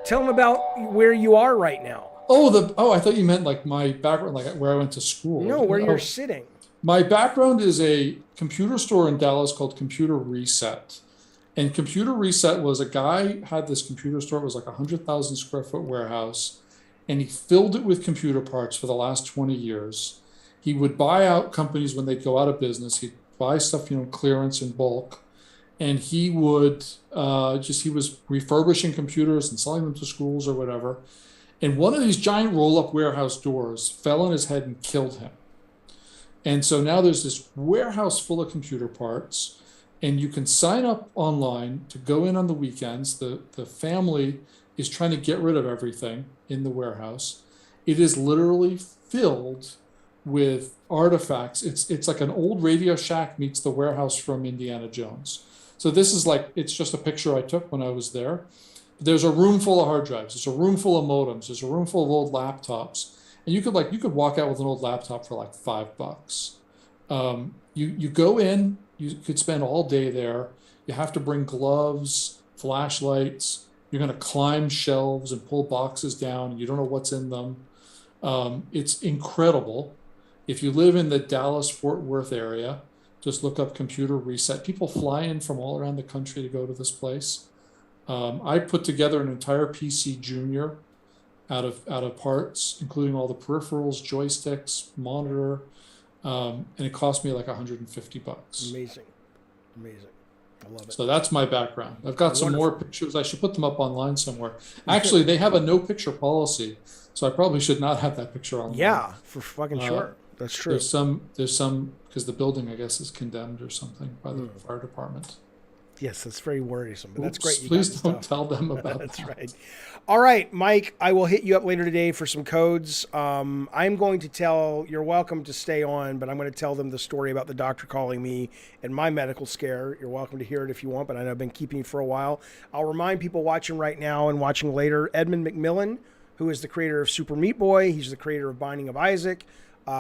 Tell them about where you are right now. I thought you meant like my background, like where I went to school. No, where you're sitting. My background is a computer store in Dallas called Computer Reset. And Computer Reset was a guy had this computer store. It was like a 100,000 square foot warehouse. And he filled it with computer parts for the last 20 years. He would buy out companies when they'd go out of business. He'd buy stuff, clearance in bulk. And he would he was refurbishing computers and selling them to schools or whatever. And one of these giant roll-up warehouse doors fell on his head and killed him. And so now there's this warehouse full of computer parts. and you can sign up online to go in on the weekends. The family is trying to get rid of everything in the warehouse. It is literally filled with artifacts. It's like an old Radio Shack meets the warehouse from Indiana Jones. So this is like, it's just a picture I took when I was there. There's a room full of hard drives. There's a room full of modems. There's a room full of old laptops. And you could walk out with an old laptop for like $5. You go in, you could spend all day there. You have to bring gloves, flashlights. You're going to climb shelves and pull boxes down. You don't know what's in them. It's incredible. If you live in the Dallas-Fort Worth area, just look up Computer Reset. People fly in from all around the country to go to this place. I put together an entire PC Junior out of parts, including all the peripherals, joysticks, monitor, and it cost me like $150. Amazing. I love it. So that's my background. I've got some more pictures. I should put them up online somewhere. Actually, they have a no picture policy, so I probably should not have that picture online. Yeah, for fucking sure. That's true. There's some because the building, I guess, is condemned or something by the fire department. Yes, that's very worrisome, but that's great. Please don't tell them about That's that. right. All right, Mike, I will hit you up later today for some codes. I'm going to you're welcome to stay on, but I'm going to tell them the story about the doctor calling me and my medical scare. You're welcome to hear it if you want, but I know I've been keeping you for a while. I'll remind people watching right now and watching later, Edmund McMillan, who is the creator of Super Meat Boy. He's the creator of Binding of Isaac.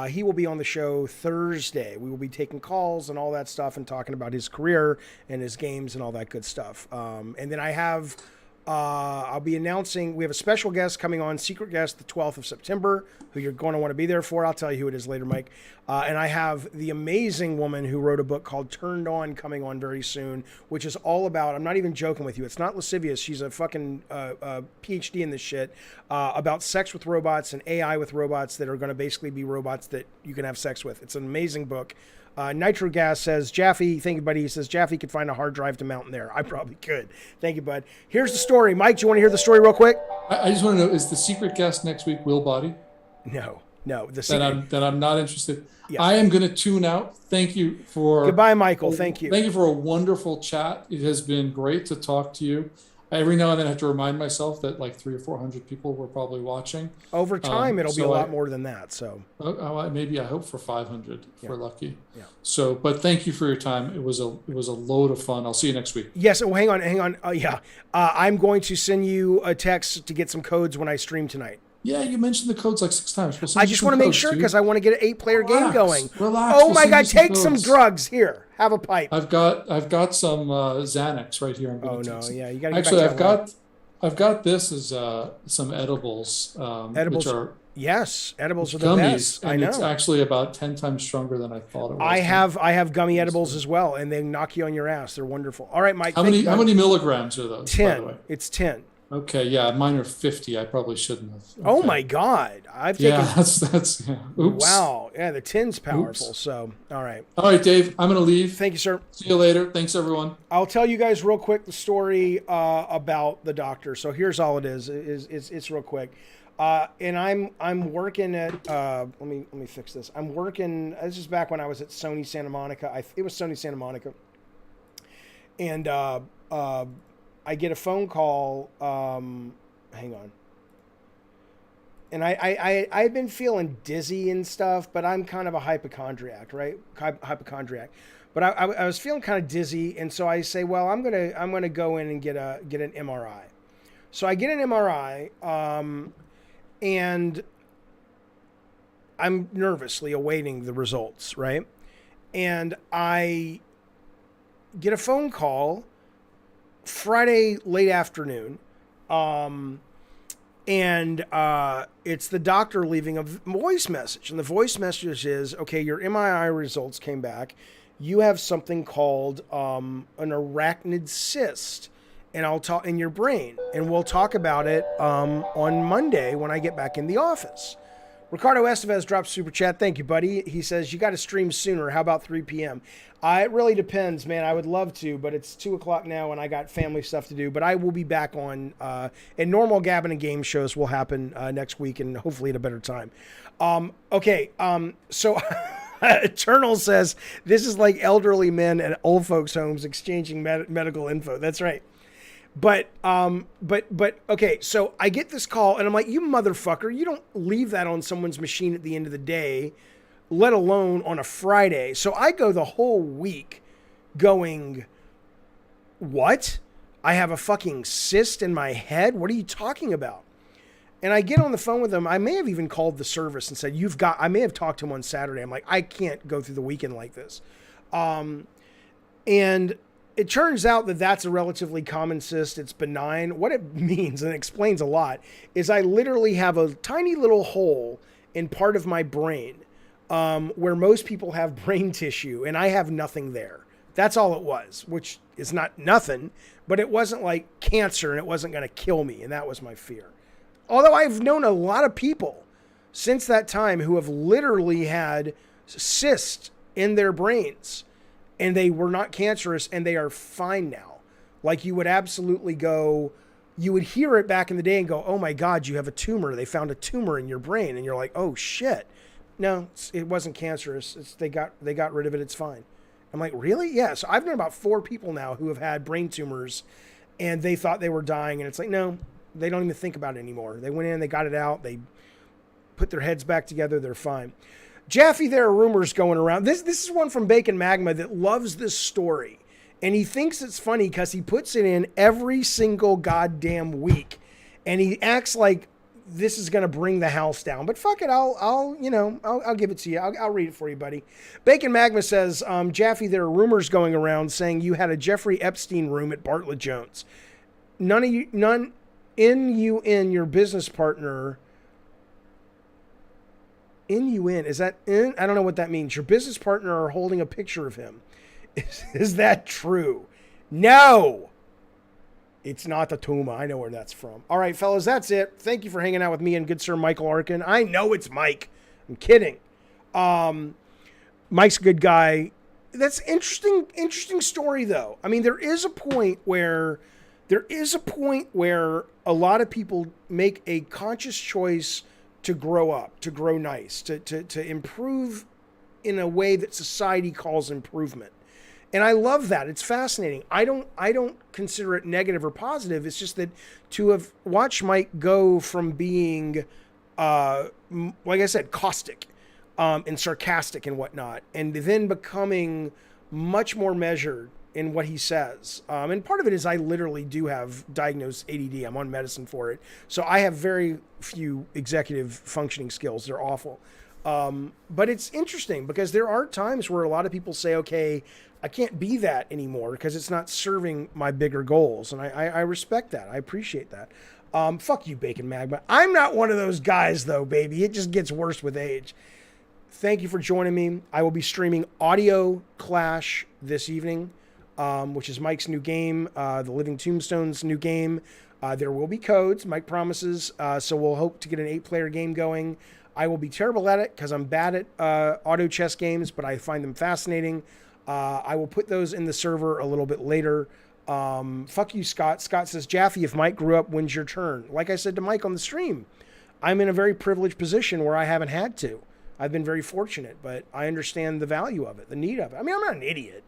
He will be on the show Thursday. We will be taking calls and all that stuff and talking about his career and his games and all that good stuff. And then I'll be announcing, we have a special guest coming on, secret guest, the 12th of September, who you're going to want to be there for. I'll tell you who it is later, Mike. And I have the amazing woman who wrote a book called Turned On coming on very soon, which is all about, I'm not even joking with you, it's not lascivious. She's a fucking PhD in this shit, about sex with robots and AI with robots that are going to basically be robots that you can have sex with. It's an amazing book. Nitro Gas says, Jaffe, thank you, buddy. He says, Jaffe could find a hard drive to mount in there. I probably could. Thank you, bud. Here's the story. Mike, do you want to hear the story real quick? I just want to know, is the secret guest next week Will Body? No. The secret. Then I'm not interested. Yeah. I am going to tune out. Thank you for... Goodbye, Michael. Thank you. Thank you for a wonderful chat. It has been great to talk to you. Every now and then I have to remind myself that like 300 or 400 people were probably watching. Over time, it'll be a lot more than that. So maybe I hope for 500 if we're lucky. Yeah. So, but thank you for your time. It was a load of fun. I'll see you next week. Yes. Oh, hang on. I'm going to send you a text to get some codes when I stream tonight. Yeah, you mentioned the codes like 6 times. I just want to make sure because I want to get an 8-player game going. Relax. Oh my God! Take some drugs here. Have a pipe. I've got some Xanax right here. Oh no! Yeah, you got to. Actually, I've got this as some edibles. Edibles. Which are edibles are the gummies, best. And I know. It's actually about 10 times stronger than I thought it was. I have gummy edibles as well, and they knock you on your ass. They're wonderful. All right, Mike. How many milligrams are those? 10. By the way? It's 10. Okay, yeah, mine are 50. I probably shouldn't have. Okay. Oh my God, I've taken. Yeah, that's. Yeah. Oops. Wow, yeah, the 10's powerful. Oops. So, all right, Dave, I'm gonna leave. Thank you, sir. See you later. Thanks, everyone. I'll tell you guys real quick the story about the doctor. So here's all it is. It's real quick, and I'm working at. Let me fix this. I'm working. This is back when I was at Sony Santa Monica. It was Sony Santa Monica, and I get a phone call. Hang on. And I've been feeling dizzy and stuff, but I'm kind of a hypochondriac, right? Hypochondriac. But I was feeling kind of dizzy, and so I say, well, I'm gonna go in and get an MRI. So I get an MRI, and I'm nervously awaiting the results, right? And I get a phone call Friday late afternoon, and it's the doctor leaving a voice message, and the voice message is, okay, your MRI results came back. You have something called an arachnid cyst, and I'll talk in your brain, and we'll talk about it on Monday when I get back in the office. Ricardo Estevez drops super chat. Thank you, buddy. He says, you got to stream sooner. How about 3 p.m.? It really depends, man. I would love to, but it's 2 o'clock now and I got family stuff to do. But I will be back on, and normal Gabbin' and Game shows will happen next week and hopefully at a better time. So Eternal says this is like elderly men at old folks' homes exchanging medical info. That's right. But okay. So I get this call, and I'm like, you motherfucker! You don't leave that on someone's machine at the end of the day, let alone on a Friday. So I go the whole week going, what? I have a fucking cyst in my head? What are you talking about? And I get on the phone with him. I may have even called the service and said, I may have talked to him on Saturday. I'm like, I can't go through the weekend like this. And it turns out that that's a relatively common cyst. It's benign. What it means, and it explains a lot, is I literally have a tiny little hole in part of my brain where most people have brain tissue, and I have nothing there. That's all it was, which is not nothing, but it wasn't like cancer, and it wasn't going to kill me, and that was my fear. Although I've known a lot of people since that time who have literally had cysts in their brains, and they were not cancerous, and they are fine now. Like, you would absolutely go, you would hear it back in the day and go, oh my God, you have a tumor. They found a tumor in your brain. And you're like, oh shit. No, it wasn't cancerous. They got rid of it. It's fine. I'm like, really? Yeah. So I've known about 4 people now who have had brain tumors, and they thought they were dying. And it's like, no, they don't even think about it anymore. They went in, they got it out. They put their heads back together. They're fine. Jaffe, there are rumors going around. This is one from Bacon Magma that loves this story. And he thinks it's funny because he puts it in every single goddamn week. And he acts like this is going to bring the house down. But fuck it, I'll give it to you. I'll read it for you, buddy. Bacon Magma says, Jaffe, there are rumors going around saying you had a Jeffrey Epstein room at Bartlett Jones. None in your business partner... N-U-N, is that in? I don't know what that means. Your business partner are holding a picture of him. Is that true? No! It's not the Tuma. I know where that's from. All right, fellas, that's it. Thank you for hanging out with me and good sir Michael Arkin. I know it's Mike. I'm kidding. Mike's a good guy. That's interesting story, though. I mean, there is a point where a lot of people make a conscious choice to grow up, to grow nice, to improve in a way that society calls improvement. And I love that. It's fascinating. I don't consider it negative or positive. It's just that to have watched Mike go from being, like I said, caustic and sarcastic and whatnot, and then becoming much more measured in what he says. And part of it is I literally do have diagnosed ADD. I'm on medicine for it. So I have very few executive functioning skills. They're awful. But it's interesting because there are times where a lot of people say, okay, I can't be that anymore because it's not serving my bigger goals. And I respect that. I appreciate that. Fuck you, Bacon Magma. I'm not one of those guys though, baby. It just gets worse with age. Thank you for joining me. I will be streaming Audio Clash this evening. Which is Mike's new game, the Living Tombstone's new game. There will be codes, Mike promises, so we'll hope to get an 8-player game going. I will be terrible at it because I'm bad at auto chess games, but I find them fascinating. I will put those in the server a little bit later. Fuck you, Scott. Scott says, Jaffe, if Mike grew up, when's your turn? Like I said to Mike on the stream, I'm in a very privileged position where I haven't had to. I've been very fortunate, but I understand the value of it, the need of it. I mean, I'm not an idiot.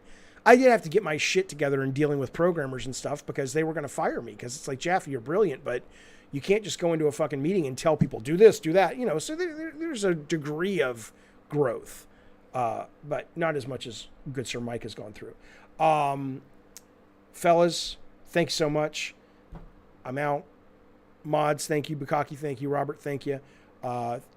I did have to get my shit together in dealing with programmers and stuff because they were going to fire me because it's like, Jaffe, you're brilliant, but you can't just go into a fucking meeting and tell people, do this, do that. So there's a degree of growth, but not as much as good sir Mike has gone through. Fellas, thanks so much. I'm out. Mods, thank you. Bukaki, thank you. Robert, thank you.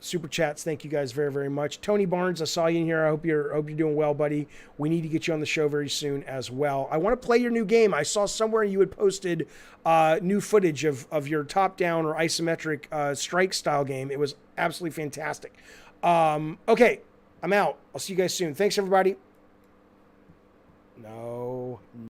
Super chats, thank you guys very, very much. Tony Barnes, I saw you in here. I hope you're doing well, buddy. We need to get you on the show very soon as well. I want to play your new game. I saw somewhere you had posted new footage of your top-down or isometric strike style game. It was absolutely fantastic. Okay, I'm out. I'll see you guys soon. Thanks, everybody. No.